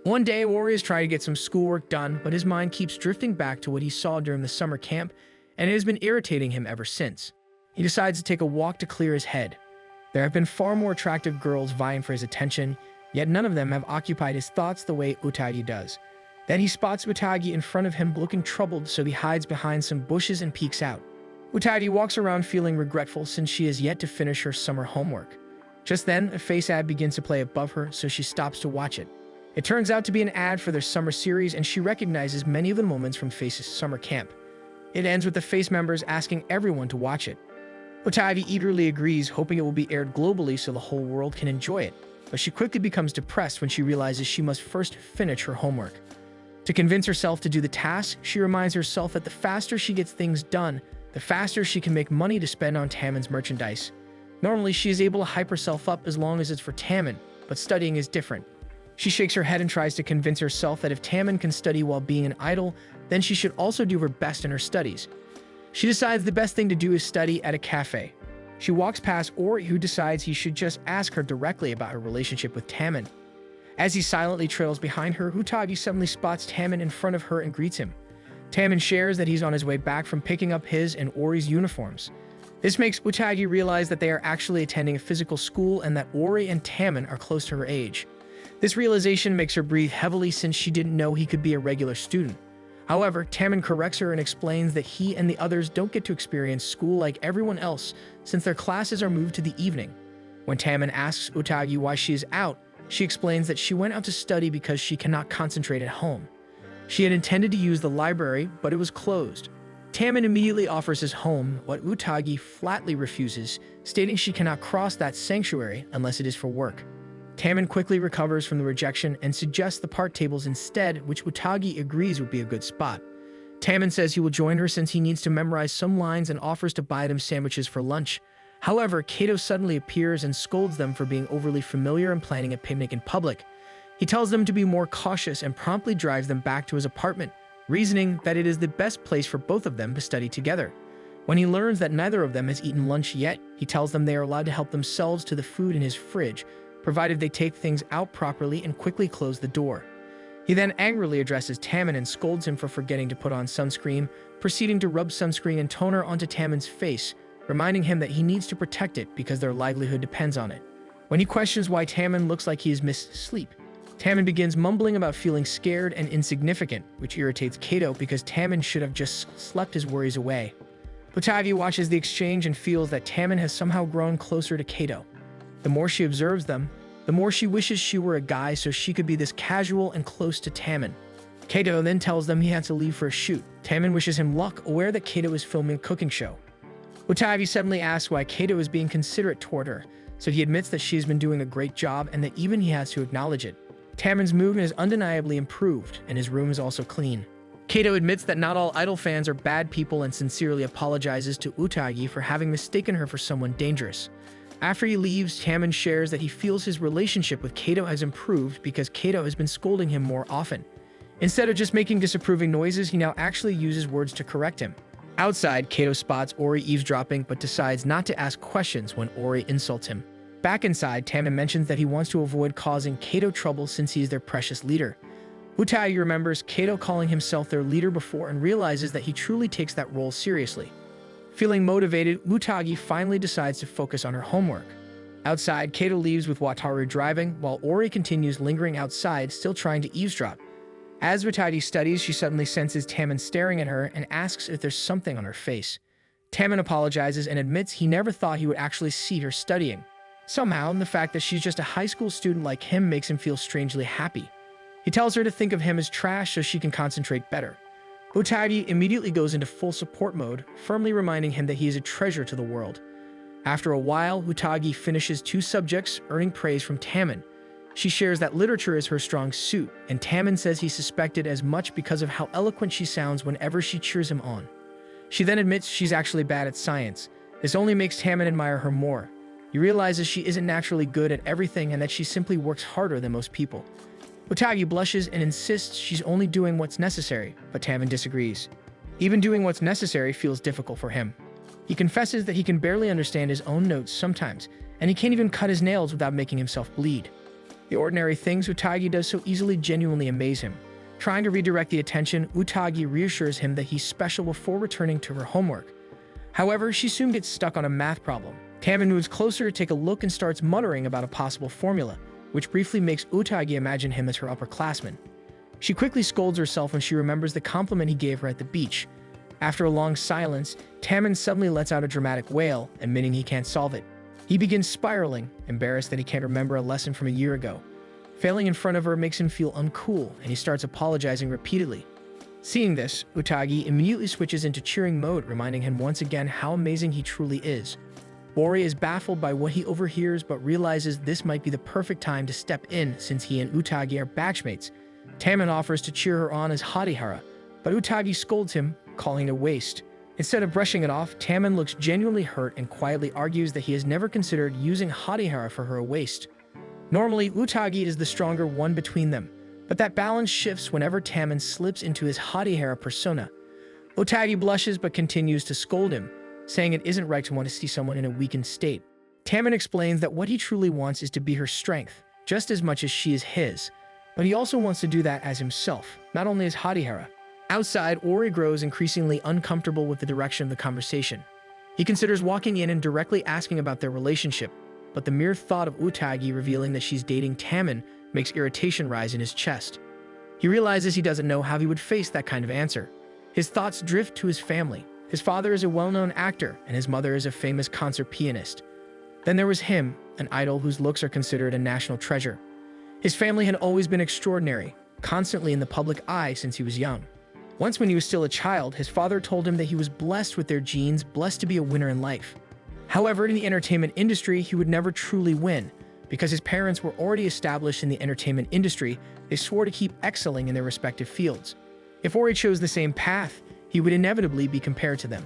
One day, Ori is trying to get some schoolwork done, but his mind keeps drifting back to what he saw during the summer camp, and it has been irritating him ever since. He decides to take a walk to clear his head. There have been far more attractive girls vying for his attention, yet none of them have occupied his thoughts the way Utagi does. Then he spots Utagi in front of him looking troubled, so he hides behind some bushes and peeks out. Utagi walks around feeling regretful since she has yet to finish her summer homework. Just then, a Face ad begins to play above her, so she stops to watch it. It turns out to be an ad for their summer series, and she recognizes many of the moments from Face's summer camp. It ends with the Face members asking everyone to watch it. Utagi eagerly agrees, hoping it will be aired globally so the whole world can enjoy it, but she quickly becomes depressed when she realizes she must first finish her homework. To convince herself to do the task, she reminds herself that the faster she gets things done, the faster she can make money to spend on Taman's merchandise. Normally, she is able to hype herself up as long as it's for Taman, but studying is different. She shakes her head and tries to convince herself that if Taemin can study while being an idol, then she should also do her best in her studies. She decides the best thing to do is study at a cafe. She walks past Ori, who decides he should just ask her directly about her relationship with Taemin. As he silently trails behind her, Utagi suddenly spots Taemin in front of her and greets him. Taemin shares that he's on his way back from picking up his and Ori's uniforms. This makes Utagi realize that they are actually attending a physical school and that Ori and Taemin are close to her age. This realization makes her breathe heavily since she didn't know he could be a regular student. However, Taemin corrects her and explains that he and the others don't get to experience school like everyone else since their classes are moved to the evening. When Taemin asks Utagi why she is out, she explains that she went out to study because she cannot concentrate at home. She had intended to use the library, but it was closed. Taemin immediately offers his home, what Utagi flatly refuses, stating she cannot cross that sanctuary unless it is for work. Taemin quickly recovers from the rejection and suggests the part tables instead, which Utagi agrees would be a good spot. Taemin says he will join her since he needs to memorize some lines and offers to buy them sandwiches for lunch. However, Kato suddenly appears and scolds them for being overly familiar and planning a picnic in public. He tells them to be more cautious and promptly drives them back to his apartment, reasoning that it is the best place for both of them to study together. When he learns that neither of them has eaten lunch yet, he tells them they are allowed to help themselves to the food in his fridge, provided they take things out properly and quickly close the door. He then angrily addresses Taemin and scolds him for forgetting to put on sunscreen, proceeding to rub sunscreen and toner onto Taemin's face, reminding him that he needs to protect it because their livelihood depends on it. When he questions why Taemin looks like he has missed sleep, Taemin begins mumbling about feeling scared and insignificant, which irritates Kato because Taemin should have just slept his worries away. Utagi watches the exchange and feels that Taemin has somehow grown closer to Kato. The more she observes them, the more she wishes she were a guy so she could be this casual and close to Taemin. Kato then tells them he has to leave for a shoot. Taemin wishes him luck, aware that Kato is filming a cooking show. Utagi suddenly asks why Kato is being considerate toward her, so he admits that she has been doing a great job and that even he has to acknowledge it. Taemin's movement is undeniably improved, and his room is also clean. Kato admits that not all idol fans are bad people and sincerely apologizes to Utagi for having mistaken her for someone dangerous. After he leaves, Taemin shares that he feels his relationship with Kato has improved because Kato has been scolding him more often. Instead of just making disapproving noises, he now actually uses words to correct him. Outside, Kato spots Ori eavesdropping but decides not to ask questions when Ori insults him. Back inside, Taemin mentions that he wants to avoid causing Kato trouble since he is their precious leader. Utagi remembers Kato calling himself their leader before and realizes that he truly takes that role seriously. Feeling motivated, Utagi finally decides to focus on her homework. Outside, Kato leaves with Wataru driving, while Ori continues lingering outside, still trying to eavesdrop. As Utagi studies, she suddenly senses Taemin staring at her and asks if there's something on her face. Taemin apologizes and admits he never thought he would actually see her studying. Somehow, the fact that she's just a high school student like him makes him feel strangely happy. He tells her to think of him as trash so she can concentrate better. Utagi immediately goes into full support mode, firmly reminding him that he is a treasure to the world. After a while, Utagi finishes 2 subjects, earning praise from Taemin. She shares that literature is her strong suit, and Taemin says he suspected as much because of how eloquent she sounds whenever she cheers him on. She then admits she's actually bad at science. This only makes Taemin admire her more. He realizes she isn't naturally good at everything and that she simply works harder than most people. Utagi blushes and insists she's only doing what's necessary, but Taemin disagrees. Even doing what's necessary feels difficult for him. He confesses that he can barely understand his own notes sometimes, and he can't even cut his nails without making himself bleed. The ordinary things Utagi does so easily genuinely amaze him. Trying to redirect the attention, Utagi reassures him that he's special before returning to her homework. However, she soon gets stuck on a math problem. Taemin moves closer to take a look and starts muttering about a possible formula, which briefly makes Utagi imagine him as her upperclassman. She quickly scolds herself when she remembers the compliment he gave her at the beach. After a long silence, Taemin suddenly lets out a dramatic wail, admitting he can't solve it. He begins spiraling, embarrassed that he can't remember a lesson from a year ago. Failing in front of her makes him feel uncool, and he starts apologizing repeatedly. Seeing this, Utagi immediately switches into cheering mode, reminding him once again how amazing he truly is. Ori is baffled by what he overhears but realizes this might be the perfect time to step in since he and Utagi are batchmates. Taemin offers to cheer her on as Hadihara, but Utagi scolds him, calling it a waste. Instead of brushing it off, Taemin looks genuinely hurt and quietly argues that he has never considered using Hadihara for her a waste. Normally, Utagi is the stronger one between them, but that balance shifts whenever Tammin slips into his Hatihara persona. Utagi blushes but continues to scold him, saying it isn't right to want to see someone in a weakened state. Tammin explains that what he truly wants is to be her strength, just as much as she is his, but he also wants to do that as himself, not only as Hatihara. Outside, Ori grows increasingly uncomfortable with the direction of the conversation. He considers walking in and directly asking about their relationship, but the mere thought of Utagi revealing that she's dating Tammin makes irritation rise in his chest. He realizes he doesn't know how he would face that kind of answer. His thoughts drift to his family. His father is a well-known actor, and his mother is a famous concert pianist. Then there was him, an idol whose looks are considered a national treasure. His family had always been extraordinary, constantly in the public eye since he was young. Once when he was still a child, his father told him that he was blessed with their genes, blessed to be a winner in life. However, in the entertainment industry, he would never truly win. Because his parents were already established in the entertainment industry, they swore to keep excelling in their respective fields. If Ori chose the same path, he would inevitably be compared to them.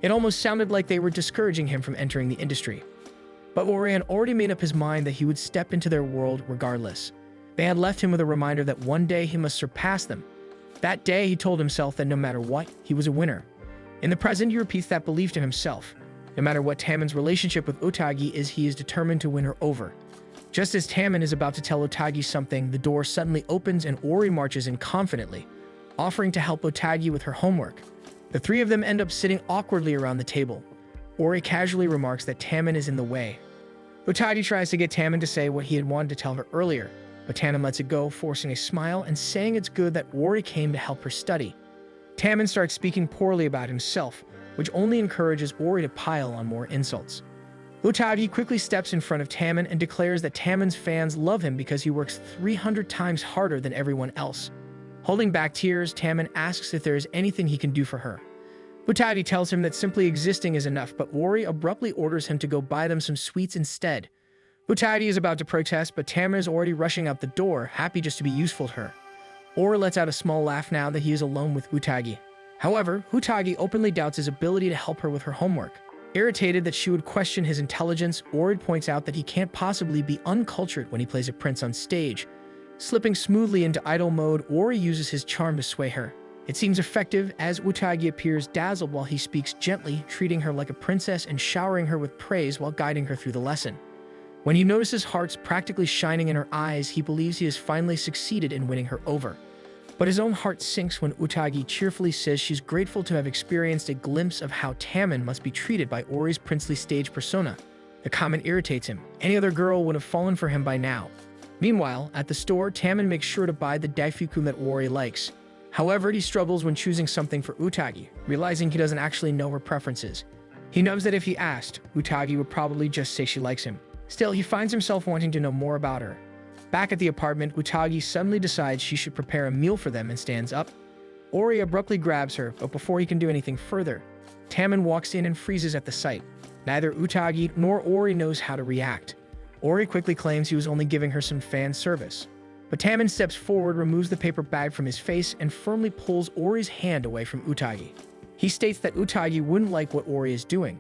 It almost sounded like they were discouraging him from entering the industry. But Ori had already made up his mind that he would step into their world regardless. They had left him with a reminder that one day he must surpass them. That day, he told himself that no matter what, he was a winner. In the present, he repeats that belief to himself. No matter what Tammin's relationship with Utagi is, he is determined to win her over. Just as Tammin is about to tell Utagi something, the door suddenly opens and Ori marches in confidently, offering to help Utagi with her homework. The three of them end up sitting awkwardly around the table. Ori casually remarks that Tammin is in the way. Utagi tries to get Tammin to say what he had wanted to tell her earlier, but Tammin lets it go, forcing a smile and saying it's good that Ori came to help her study. Tammin starts speaking poorly about himself, which only encourages Ori to pile on more insults. Utagi quickly steps in front of Tammin and declares that Tammin's fans love him because he works 300 times harder than everyone else. Holding back tears, Tammin asks if there is anything he can do for her. Utagi tells him that simply existing is enough, but Ori abruptly orders him to go buy them some sweets instead. Utagi is about to protest, but Tammin is already rushing out the door, happy just to be useful to her. Ori lets out a small laugh now that he is alone with Utagi. However, Utagi openly doubts his ability to help her with her homework. Irritated that she would question his intelligence, Ori points out that he can't possibly be uncultured when he plays a prince on stage. Slipping smoothly into idol mode, Ori uses his charm to sway her. It seems effective as Utagi appears dazzled while he speaks gently, treating her like a princess and showering her with praise while guiding her through the lesson. When he notices hearts practically shining in her eyes, he believes he has finally succeeded in winning her over. But his own heart sinks when Utagi cheerfully says she's grateful to have experienced a glimpse of how Tammin must be treated by Ori's princely stage persona. The comment irritates him. Any other girl would have fallen for him by now. Meanwhile, at the store, Tammin makes sure to buy the daifuku that Ori likes. However, he struggles when choosing something for Utagi, realizing he doesn't actually know her preferences. He knows that if he asked, Utagi would probably just say she likes him. Still, he finds himself wanting to know more about her. Back at the apartment, Utagi suddenly decides she should prepare a meal for them and stands up. Ori abruptly grabs her, but before he can do anything further, Tammin walks in and freezes at the sight. Neither Utagi nor Ori knows how to react. Ori quickly claims he was only giving her some fan service. But Tammin steps forward, removes the paper bag from his face, and firmly pulls Ori's hand away from Utagi. He states that Utagi wouldn't like what Ori is doing.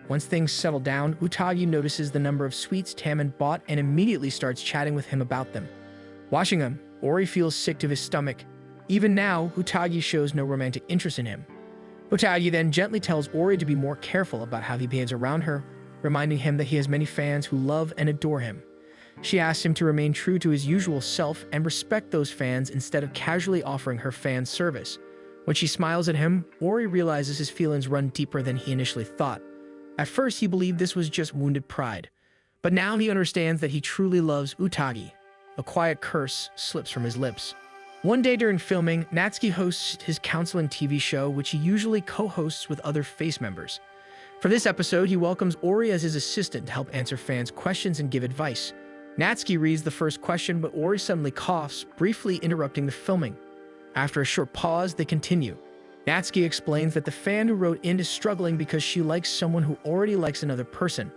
Once things settle down, Utagi notices the number of sweets Tammin bought and immediately starts chatting with him about them. Watching him, Ori feels sick to his stomach. Even now, Utagi shows no romantic interest in him. Utagi then gently tells Ori to be more careful about how he behaves around her, reminding him that he has many fans who love and adore him. She asks him to remain true to his usual self and respect those fans instead of casually offering her fan service. When she smiles at him, Ori realizes his feelings run deeper than he initially thought. At first, he believed this was just wounded pride, but now he understands that he truly loves Utagi. A quiet curse slips from his lips. One day during filming, Natsuki hosts his counseling TV show, which he usually co-hosts with other FACE members. For this episode, he welcomes Ori as his assistant to help answer fans' questions and give advice. Natsuki reads the first question, but Ori suddenly coughs, briefly interrupting the filming. After a short pause, they continue. Natsuki explains that the fan who wrote in is struggling because she likes someone who already likes another person.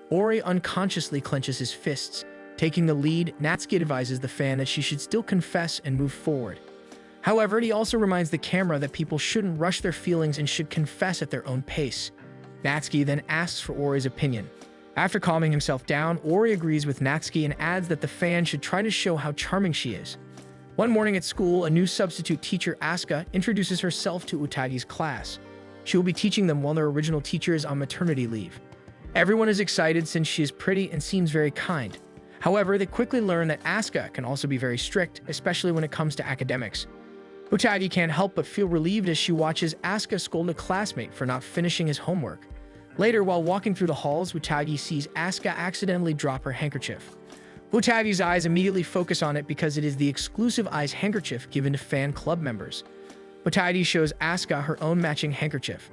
Ori unconsciously clenches his fists. Taking the lead, Natsuki advises the fan that she should still confess and move forward. However, he also reminds the camera that people shouldn't rush their feelings and should confess at their own pace. Natsuki then asks for Ori's opinion. After calming himself down, Ori agrees with Natsuki and adds that the fan should try to show how charming she is. One morning at school, a new substitute teacher, Asuka, introduces herself to Utagi's class. She will be teaching them while their original teacher is on maternity leave. Everyone is excited since she is pretty and seems very kind. However, they quickly learn that Asuka can also be very strict, especially when it comes to academics. Utagi can't help but feel relieved as she watches Asuka scold a classmate for not finishing his homework. Later, while walking through the halls, Utagi sees Asuka accidentally drop her handkerchief. Utagi's eyes immediately focus on it because it is the exclusive eyes handkerchief given to fan club members. Utagi shows Asuka her own matching handkerchief.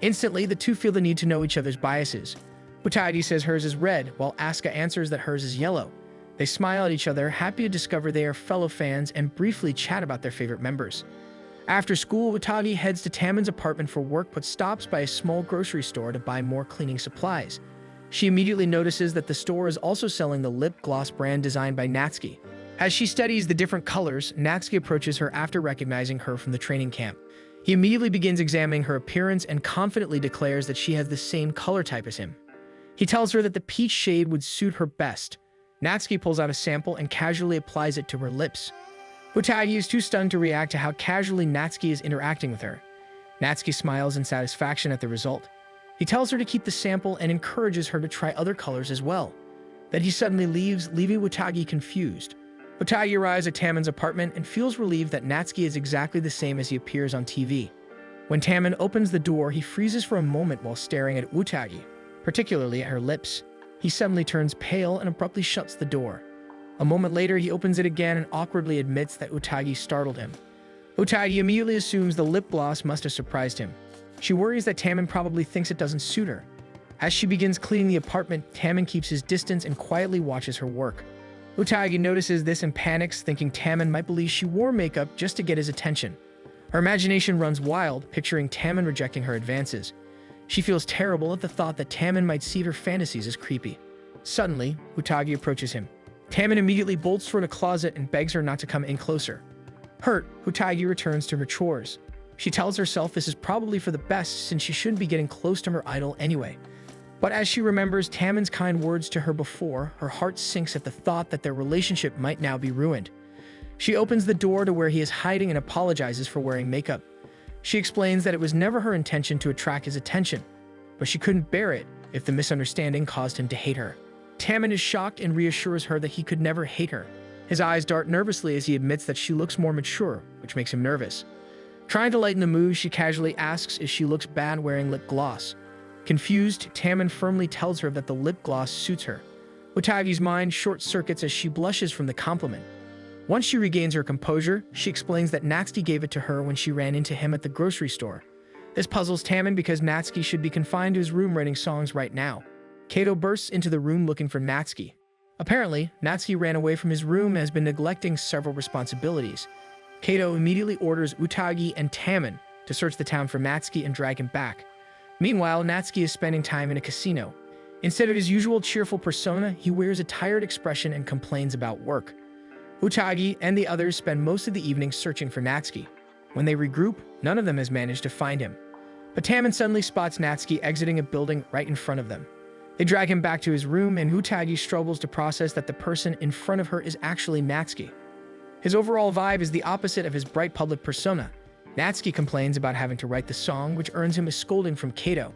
Instantly, the two feel the need to know each other's biases. Utagi says hers is red, while Asuka answers that hers is yellow. They smile at each other, happy to discover they are fellow fans, and briefly chat about their favorite members. After school, Utagi heads to Taman's apartment for work but stops by a small grocery store to buy more cleaning supplies. She immediately notices that the store is also selling the lip gloss brand designed by Natsuki. As she studies the different colors, Natsuki approaches her after recognizing her from the training camp. He immediately begins examining her appearance and confidently declares that she has the same color type as him. He tells her that the peach shade would suit her best. Natsuki pulls out a sample and casually applies it to her lips. Utagi is too stunned to react to how casually Natsuki is interacting with her. Natsuki smiles in satisfaction at the result. He tells her to keep the sample and encourages her to try other colors as well. Then he suddenly leaves, leaving Utagi confused. Utagi arrives at Taman's apartment and feels relieved that Natsuki is exactly the same as he appears on TV. When Taman opens the door, he freezes for a moment while staring at Utagi, particularly at her lips. He suddenly turns pale and abruptly shuts the door. A moment later, he opens it again and awkwardly admits that Utagi startled him. Utagi immediately assumes the lip gloss must have surprised him. She worries that Taman probably thinks it doesn't suit her. As she begins cleaning the apartment, Taman keeps his distance and quietly watches her work. Utagi notices this and panics, thinking Taman might believe she wore makeup just to get his attention. Her imagination runs wild, picturing Taman rejecting her advances. She feels terrible at the thought that Taman might see her fantasies as creepy. Suddenly, Utagi approaches him. Taman immediately bolts toward a closet and begs her not to come in closer. Hurt, Utagi returns to her chores. She tells herself this is probably for the best since she shouldn't be getting close to her idol anyway. But as she remembers Taman's kind words to her before, her heart sinks at the thought that their relationship might now be ruined. She opens the door to where he is hiding and apologizes for wearing makeup. She explains that it was never her intention to attract his attention, but she couldn't bear it if the misunderstanding caused him to hate her. Taman is shocked and reassures her that he could never hate her. His eyes dart nervously as he admits that she looks more mature, which makes him nervous. Trying to lighten the mood, she casually asks if she looks bad wearing lip gloss. Confused, Taman firmly tells her that the lip gloss suits her. Utagi's mind short-circuits as she blushes from the compliment. Once she regains her composure, she explains that Natsuki gave it to her when she ran into him at the grocery store. This puzzles Taman because Natsuki should be confined to his room writing songs right now. Kato bursts into the room looking for Natsuki. Apparently, Natsuki ran away from his room and has been neglecting several responsibilities. Kato immediately orders Utagi and Taman to search the town for Natsuki and drag him back. Meanwhile, Natsuki is spending time in a casino. Instead of his usual cheerful persona, he wears a tired expression and complains about work. Utagi and the others spend most of the evening searching for Natsuki. When they regroup, none of them has managed to find him. But Taman suddenly spots Natsuki exiting a building right in front of them. They drag him back to his room, and Utagi struggles to process that the person in front of her is actually Natsuki. His overall vibe is the opposite of his bright public persona. Natsuki complains about having to write the song, which earns him a scolding from Kato.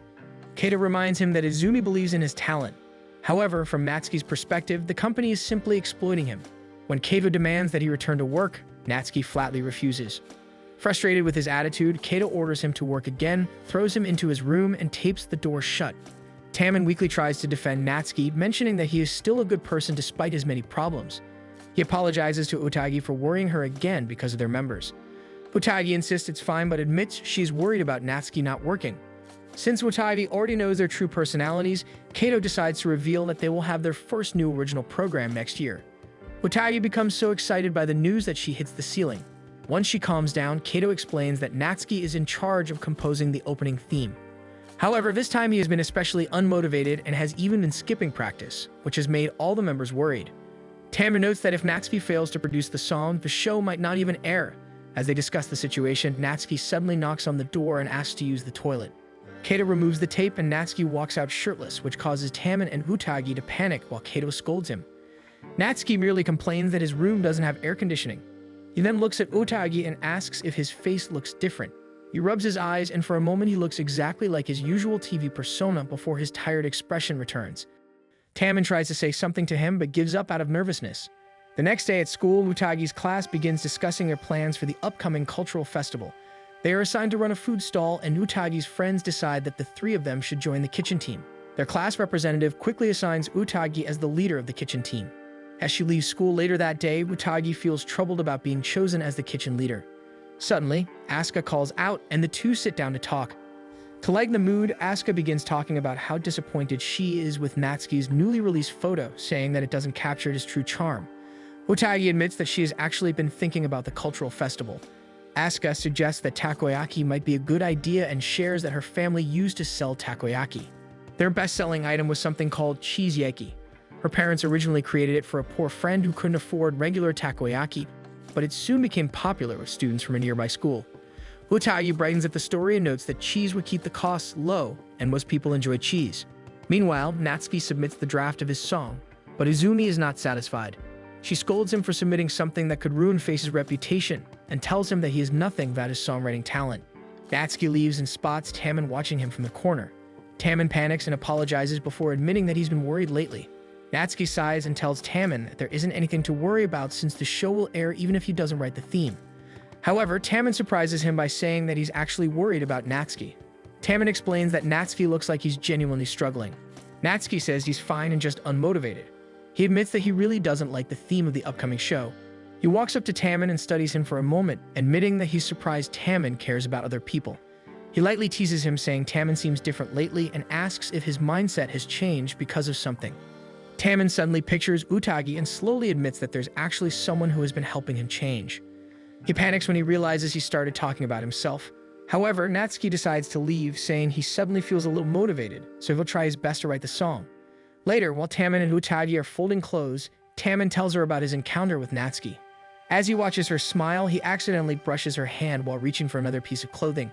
Kato reminds him that Izumi believes in his talent. However, from Natsuki's perspective, the company is simply exploiting him. When Kato demands that he return to work, Natsuki flatly refuses. Frustrated with his attitude, Kato orders him to work again, throws him into his room, and tapes the door shut. Taman weakly tries to defend Natsuki, mentioning that he is still a good person despite his many problems. He apologizes to Utagi for worrying her again because of their members. Utagi insists it's fine but admits she's worried about Natsuki not working. Since Utagi already knows their true personalities, Kato decides to reveal that they will have their first new original program next year. Utagi becomes so excited by the news that she hits the ceiling. Once she calms down, Kato explains that Natsuki is in charge of composing the opening theme. However, this time he has been especially unmotivated and has even been skipping practice, which has made all the members worried. Taman notes that if Natsuki fails to produce the song, the show might not even air. As they discuss the situation, Natsuki suddenly knocks on the door and asks to use the toilet. Kato removes the tape and Natsuki walks out shirtless, which causes Tamon and Utagi to panic while Kato scolds him. Natsuki merely complains that his room doesn't have air conditioning. He then looks at Utagi and asks if his face looks different. He rubs his eyes and for a moment he looks exactly like his usual TV persona before his tired expression returns. Tamon tries to say something to him but gives up out of nervousness. The next day at school, Utagi's class begins discussing their plans for the upcoming cultural festival. They are assigned to run a food stall, and Utagi's friends decide that the three of them should join the kitchen team. Their class representative quickly assigns Utagi as the leader of the kitchen team. As she leaves school later that day, Utagi feels troubled about being chosen as the kitchen leader. Suddenly, Asuka calls out, and the two sit down to talk. To lighten the mood, Asuka begins talking about how disappointed she is with Natsuki's newly released photo, saying that it doesn't capture his true charm. Utagi admits that she has actually been thinking about the cultural festival. Asuka suggests that takoyaki might be a good idea and shares that her family used to sell takoyaki. Their best-selling item was something called cheese yaki. Her parents originally created it for a poor friend who couldn't afford regular takoyaki, but it soon became popular with students from a nearby school. Utagi brightens at the story and notes that cheese would keep the costs low, and most people enjoy cheese. Meanwhile, Natsuki submits the draft of his song, but Izumi is not satisfied. She scolds him for submitting something that could ruin Face's reputation, and tells him that he is nothing without his songwriting talent. Natsuki leaves and spots Tamon watching him from the corner. Tamon panics and apologizes before admitting that he's been worried lately. Natsuki sighs and tells Tamon that there isn't anything to worry about since the show will air even if he doesn't write the theme. However, Tamon surprises him by saying that he's actually worried about Natsuki. Tamon explains that Natsuki looks like he's genuinely struggling. Natsuki says he's fine and just unmotivated. He admits that he really doesn't like the theme of the upcoming show. He walks up to Tamon and studies him for a moment, admitting that he's surprised Tamon cares about other people. He lightly teases him, saying Tamon seems different lately and asks if his mindset has changed because of something. Tamon suddenly pictures Utagi and slowly admits that there's actually someone who has been helping him change. He panics when he realizes he started talking about himself. However, Natsuki decides to leave, saying he suddenly feels a little motivated, so he'll try his best to write the song. Later, while Tamon and Utagi are folding clothes, Tamon tells her about his encounter with Natsuki. As he watches her smile, he accidentally brushes her hand while reaching for another piece of clothing.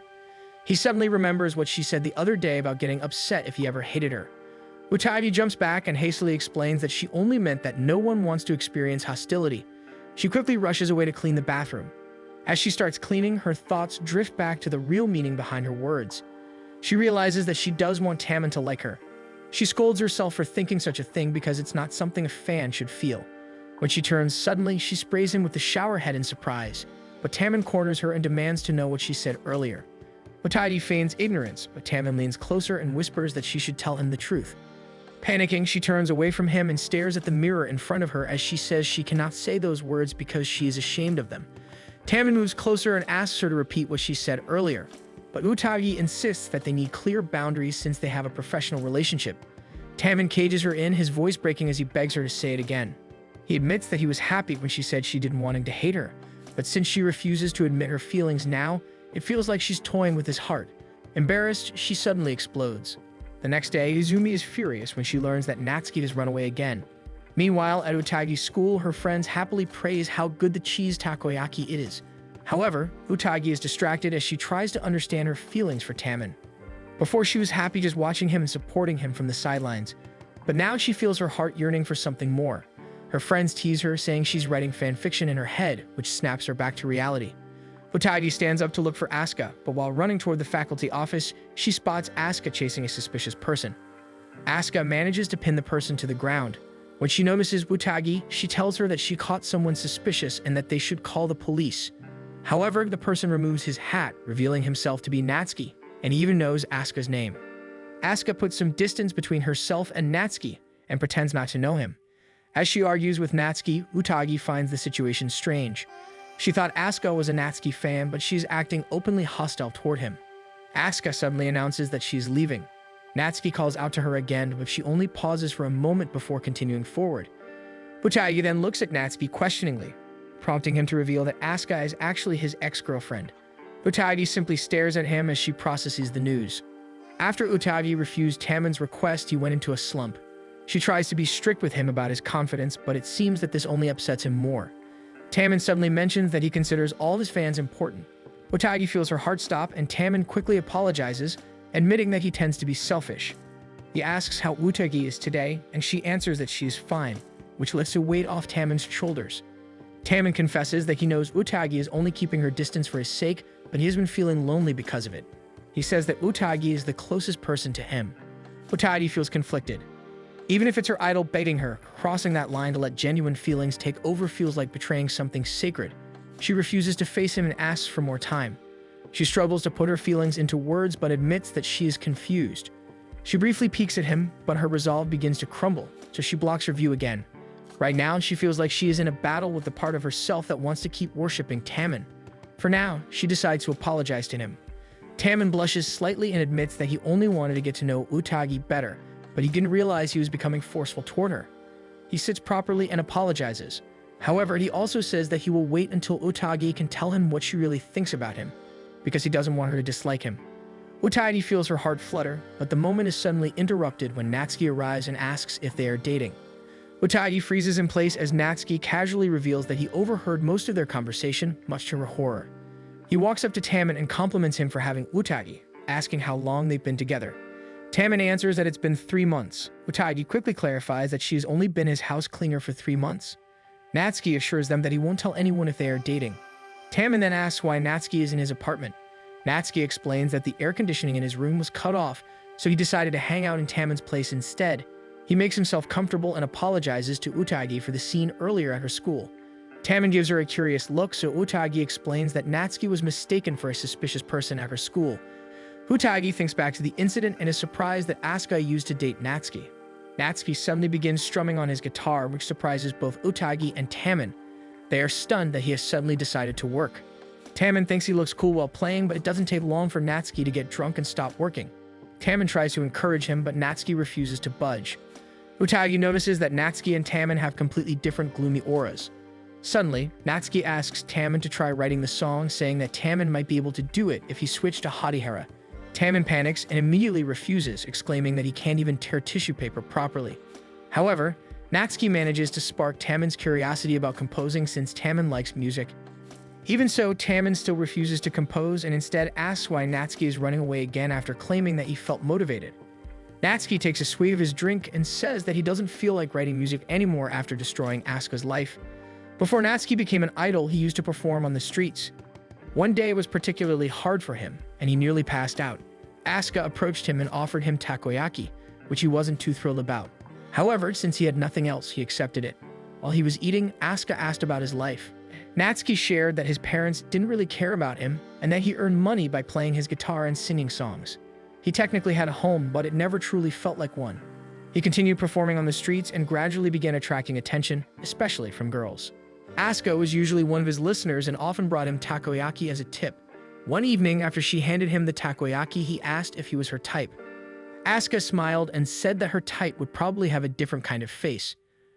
He suddenly remembers what she said the other day about getting upset if he ever hated her. Utagi jumps back and hastily explains that she only meant that no one wants to experience hostility. She quickly rushes away to clean the bathroom. As she starts cleaning, her thoughts drift back to the real meaning behind her words. She realizes that she does want Tamon to like her. She scolds herself for thinking such a thing because it's not something a fan should feel. When she turns, suddenly she sprays him with the shower head in surprise, but Tamon corners her and demands to know what she said earlier. Utagi feigns ignorance, but Tamon leans closer and whispers that she should tell him the truth. Panicking, she turns away from him and stares at the mirror in front of her as she says she cannot say those words because she is ashamed of them. Tamon moves closer and asks her to repeat what she said earlier, but Utagi insists that they need clear boundaries since they have a professional relationship. Tamon cages her in, his voice breaking as he begs her to say it again. He admits that he was happy when she said she didn't want him to hate her, but since she refuses to admit her feelings now, it feels like she's toying with his heart. Embarrassed, she suddenly explodes. The next day, Izumi is furious when she learns that Natsuki has run away again. Meanwhile, at Utagi's school, her friends happily praise how good the cheese takoyaki it is. However, Utagi is distracted as she tries to understand her feelings for Tamon. Before she was happy just watching him and supporting him from the sidelines, but now she feels her heart yearning for something more. Her friends tease her, saying she's writing fan fiction in her head, which snaps her back to reality. Utagi stands up to look for Asuka, but while running toward the faculty office, she spots Asuka chasing a suspicious person. Asuka manages to pin the person to the ground. When she notices Utagi, she tells her that she caught someone suspicious and that they should call the police. However, the person removes his hat, revealing himself to be Natsuki, and he even knows Asuka's name. Asuka puts some distance between herself and Natsuki and pretends not to know him. As she argues with Natsuki, Utagi finds the situation strange. She thought Asuka was a Natsuki fan, but she's acting openly hostile toward him. Asuka suddenly announces that she's leaving. Natsuki calls out to her again, but she only pauses for a moment before continuing forward. Utagi then looks at Natsuki questioningly, prompting him to reveal that Asuka is actually his ex-girlfriend. Utagi simply stares at him as she processes the news. After Utagi refused Tamon's request, he went into a slump. She tries to be strict with him about his confidence, but it seems that this only upsets him more. Tamon suddenly mentions that he considers all his fans important. Utagi feels her heart stop, and Tamon quickly apologizes, admitting that he tends to be selfish. He asks how Utagi is today, and she answers that she is fine, which lifts a weight off Taemin's shoulders. Taemin confesses that he knows Utagi is only keeping her distance for his sake, but he has been feeling lonely because of it. He says that Utagi is the closest person to him. Utagi feels conflicted. Even if it's her idol begging her, crossing that line to let genuine feelings take over feels like betraying something sacred. She refuses to face him and asks for more time. She struggles to put her feelings into words but admits that she is confused. She briefly peeks at him, but her resolve begins to crumble, so she blocks her view again. Right now, she feels like she is in a battle with the part of herself that wants to keep worshipping Taemin. For now, she decides to apologize to him. Taemin blushes slightly and admits that he only wanted to get to know Utagi better, but he didn't realize he was becoming forceful toward her. He sits properly and apologizes. However, he also says that he will wait until Utagi can tell him what she really thinks about him, because he doesn't want her to dislike him. Utagi feels her heart flutter, but the moment is suddenly interrupted when Natsuki arrives and asks if they are dating. Utagi freezes in place as Natsuki casually reveals that he overheard most of their conversation, much to her horror. He walks up to Taemin and compliments him for having Utagi, asking how long they've been together. Taemin answers that it's been 3 months. Utagi quickly clarifies that she's only been his house cleaner for 3 months. Natsuki assures them that he won't tell anyone if they are dating. Taemin then asks why Natsuki is in his apartment. Natsuki explains that the air conditioning in his room was cut off, so he decided to hang out in Taemin's place instead. He makes himself comfortable and apologizes to Utagi for the scene earlier at her school. Taemin gives her a curious look, so Utagi explains that Natsuki was mistaken for a suspicious person at her school. Utagi thinks back to the incident and is surprised that Asuka used to date Natsuki. Natsuki suddenly begins strumming on his guitar, which surprises both Utagi and Taemin. They are stunned that he has suddenly decided to work. Taemin thinks he looks cool while playing, but it doesn't take long for Natsuki to get drunk and stop working. Taemin tries to encourage him, but Natsuki refuses to budge. Utagi notices that Natsuki and Taemin have completely different gloomy auras. Suddenly, Natsuki asks Taemin to try writing the song, saying that Taemin might be able to do it if he switched to Hadihara. Taemin panics and immediately refuses, exclaiming that he can't even tear tissue paper properly. However, Natsuki manages to spark Taemin's curiosity about composing since Taemin likes music. Even so, Taemin still refuses to compose and instead asks why Natsuki is running away again after claiming that he felt motivated. Natsuki takes a swig of his drink and says that he doesn't feel like writing music anymore after destroying Asuka's life. Before Natsuki became an idol, he used to perform on the streets. One day was particularly hard for him, and he nearly passed out. Asuka approached him and offered him takoyaki, which he wasn't too thrilled about. However, since he had nothing else, he accepted it. While he was eating, Asuka asked about his life. Natsuki shared that his parents didn't really care about him and that he earned money by playing his guitar and singing songs. He technically had a home, but it never truly felt like one. He continued performing on the streets and gradually began attracting attention, especially from girls. Asuka was usually one of his listeners and often brought him takoyaki as a tip. One evening, after she handed him the takoyaki, he asked if he was her type. Asuka smiled and said that her type would probably have a different kind of face.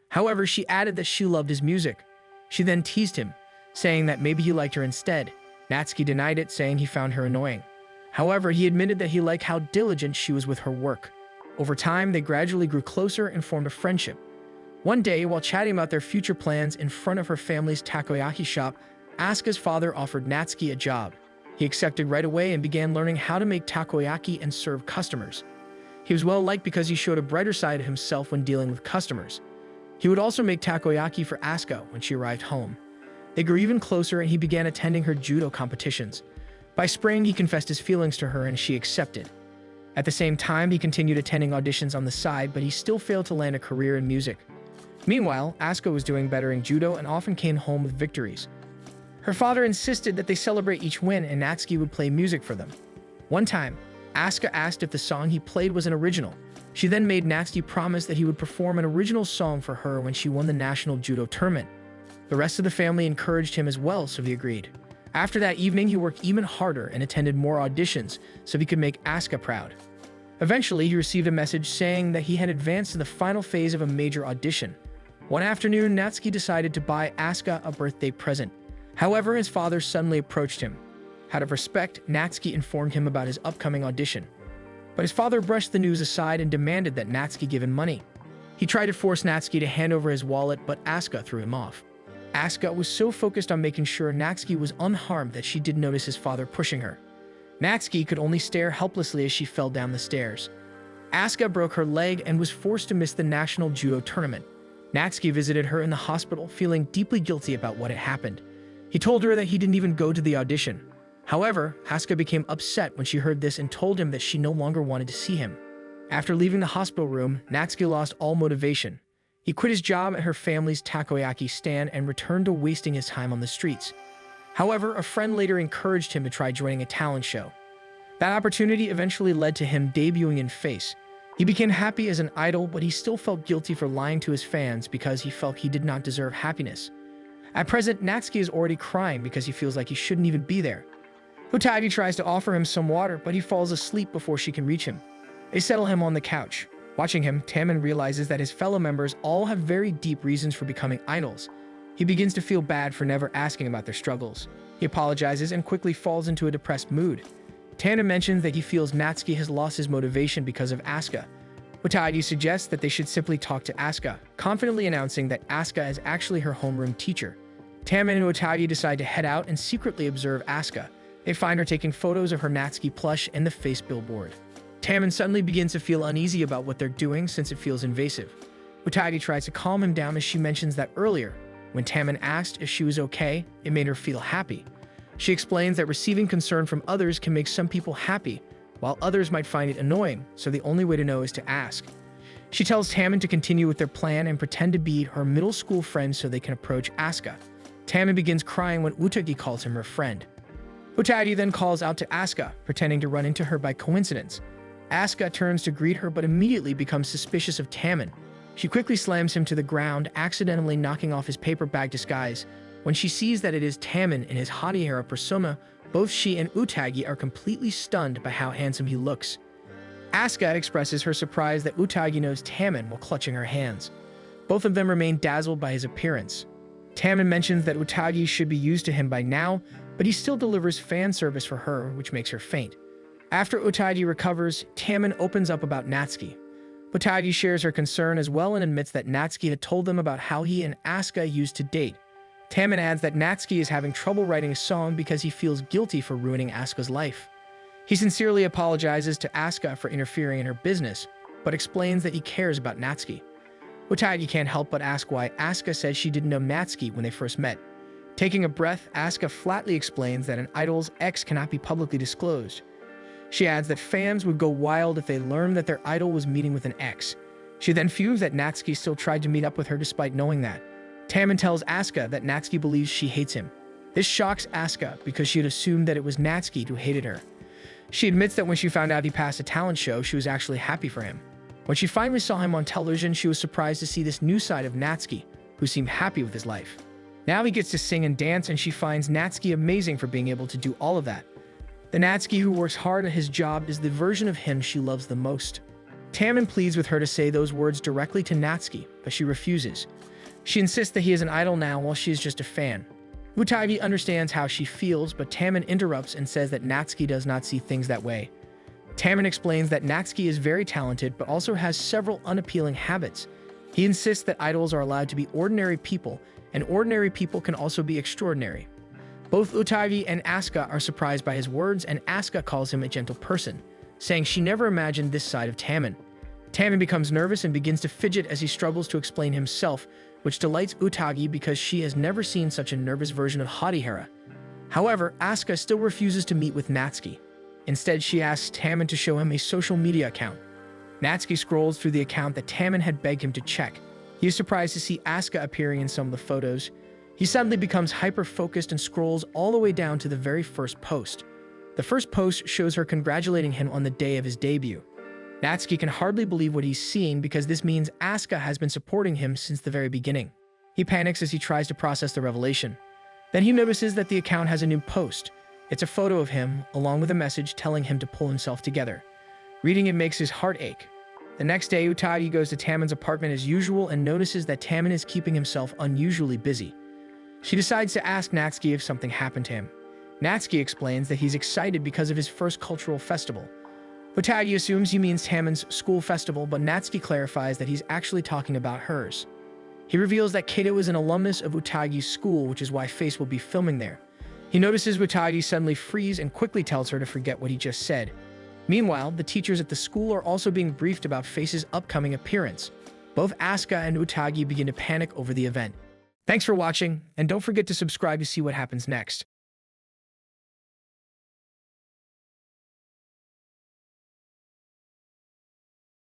However, she added that she loved his music. She then teased him, saying that maybe he liked her instead. Natsuki denied it, saying he found her annoying. However, he admitted that he liked how diligent she was with her work. Over time, they gradually grew closer and formed a friendship. One day, while chatting about their future plans in front of her family's takoyaki shop, Asuka's father offered Natsuki a job. He accepted right away and began learning how to make takoyaki and serve customers. He was well liked because he showed a brighter side of himself when dealing with customers. He would also make takoyaki for Asuka when she arrived home. They grew even closer and he began attending her judo competitions. By spring, he confessed his feelings to her and she accepted. At the same time, he continued attending auditions on the side, but he still failed to land a career in music. Meanwhile, Asuka was doing better in judo and often came home with victories. Her father insisted that they celebrate each win and Natsuki would play music for them. One time, Asuka asked if the song he played was an original. She then made Natsuki promise that he would perform an original song for her when she won the national judo tournament. The rest of the family encouraged him as well, so he agreed. After that evening, he worked even harder and attended more auditions so he could make Asuka proud. Eventually, he received a message saying that he had advanced to the final phase of a major audition. One afternoon, Natsuki decided to buy Asuka a birthday present. However, his father suddenly approached him. Out of respect, Natsuki informed him about his upcoming audition. But his father brushed the news aside and demanded that Natsuki give him money. He tried to force Natsuki to hand over his wallet, but Asuka threw him off. Asuka was so focused on making sure Natsuki was unharmed that she didn't notice his father pushing her. Natsuki could only stare helplessly as she fell down the stairs. Asuka broke her leg and was forced to miss the national judo tournament. Natsuki visited her in the hospital, feeling deeply guilty about what had happened. He told her that he didn't even go to the audition. However, Asuka became upset when she heard this and told him that she no longer wanted to see him. After leaving the hospital room, Natsuki lost all motivation. He quit his job at her family's takoyaki stand and returned to wasting his time on the streets. However, a friend later encouraged him to try joining a talent show. That opportunity eventually led to him debuting in Face. He became happy as an idol, but he still felt guilty for lying to his fans because he felt he did not deserve happiness. At present, Natsuki is already crying because he feels like he shouldn't even be there. Utagi tries to offer him some water, but he falls asleep before she can reach him. They settle him on the couch. Watching him, Taemin realizes that his fellow members all have very deep reasons for becoming idols. He begins to feel bad for never asking about their struggles. He apologizes and quickly falls into a depressed mood. Taemin mentions that he feels Natsuki has lost his motivation because of Asuka. Utagi suggests that they should simply talk to Asuka, confidently announcing that Asuka is actually her homeroom teacher. Taemin and Utagi decide to head out and secretly observe Asuka. They find her taking photos of her Natsuki plush and the Face billboard. Taemin suddenly begins to feel uneasy about what they're doing since it feels invasive. Utagi tries to calm him down as she mentions that earlier, when Taemin asked if she was okay, it made her feel happy. She explains that receiving concern from others can make some people happy, while others might find it annoying, so the only way to know is to ask. She tells Taemin to continue with their plan and pretend to be her middle school friend so they can approach Asuka. Taemin begins crying when Utagi calls him her friend. Utagi then calls out to Asuka, pretending to run into her by coincidence. Asuka turns to greet her but immediately becomes suspicious of Taemin. She quickly slams him to the ground, accidentally knocking off his paper bag disguise. When she sees that it is Taemin in his Hatihara persona, both she and Utagi are completely stunned by how handsome he looks. Asuka expresses her surprise that Utagi knows Taemin while clutching her hands. Both of them remain dazzled by his appearance. Taemin mentions that Utagi should be used to him by now, but he still delivers fan service for her, which makes her faint. After Utagi recovers, Taemin opens up about Natsuki. Utagi shares her concern as well and admits that Natsuki had told them about how he and Asuka used to date. Taemin adds that Natsuki is having trouble writing a song because he feels guilty for ruining Asuka's life. He sincerely apologizes to Asuka for interfering in her business, but explains that he cares about Natsuki. Utagi can't help but ask why Asuka said she didn't know Natsuki when they first met. Taking a breath, Asuka flatly explains that an idol's ex cannot be publicly disclosed. She adds that fans would go wild if they learned that their idol was meeting with an ex. She then fumes that Natsuki still tried to meet up with her despite knowing that. Taemin tells Asuka that Natsuki believes she hates him. This shocks Asuka because she had assumed that it was Natsuki who hated her. She admits that when she found out he passed a talent show, she was actually happy for him. When she finally saw him on television, she was surprised to see this new side of Natsuki, who seemed happy with his life. Now he gets to sing and dance, and she finds Natsuki amazing for being able to do all of that. The Natsuki who works hard at his job is the version of him she loves the most. Taemin pleads with her to say those words directly to Natsuki, but she refuses. She insists that he is an idol now while she is just a fan. Utagi understands how she feels, but Taemin interrupts and says that Natsuki does not see things that way. Taemin explains that Natsuki is very talented but also has several unappealing habits. He insists that idols are allowed to be ordinary people, and ordinary people can also be extraordinary. Both Utagi and Asuka are surprised by his words, and Asuka calls him a gentle person, saying she never imagined this side of Taemin. Taemin becomes nervous and begins to fidget as he struggles to explain himself, which delights Utagi because she has never seen such a nervous version of Hatihara. However, Asuka still refuses to meet with Natsuki. Instead, she asks Taemin to show him a social media account. Natsuki scrolls through the account that Taemin had begged him to check. He is surprised to see Asuka appearing in some of the photos. He suddenly becomes hyper-focused and scrolls all the way down to the very first post. The first post shows her congratulating him on the day of his debut. Natsuki can hardly believe what he's seeing because this means Asuka has been supporting him since the very beginning. He panics as he tries to process the revelation. Then he notices that the account has a new post. It's a photo of him, along with a message telling him to pull himself together. Reading it makes his heart ache. The next day, Utagi goes to Taemin's apartment as usual and notices that Taemin is keeping himself unusually busy. She decides to ask Natsuki if something happened to him. Natsuki explains that he's excited because of his first cultural festival. Utagi assumes he means Taemin's school festival, but Natsuki clarifies that he's actually talking about hers. He reveals that Kato is an alumnus of Utagi's school, which is why Face will be filming there. He He notices Utagi suddenly freeze and quickly tells her to forget what he just said. Meanwhile, the teachers at the school are also being briefed about Face's upcoming appearance. Both Asuka and Utagi begin to panic over the event. Thanks for watching, and don't forget to subscribe to see what happens next.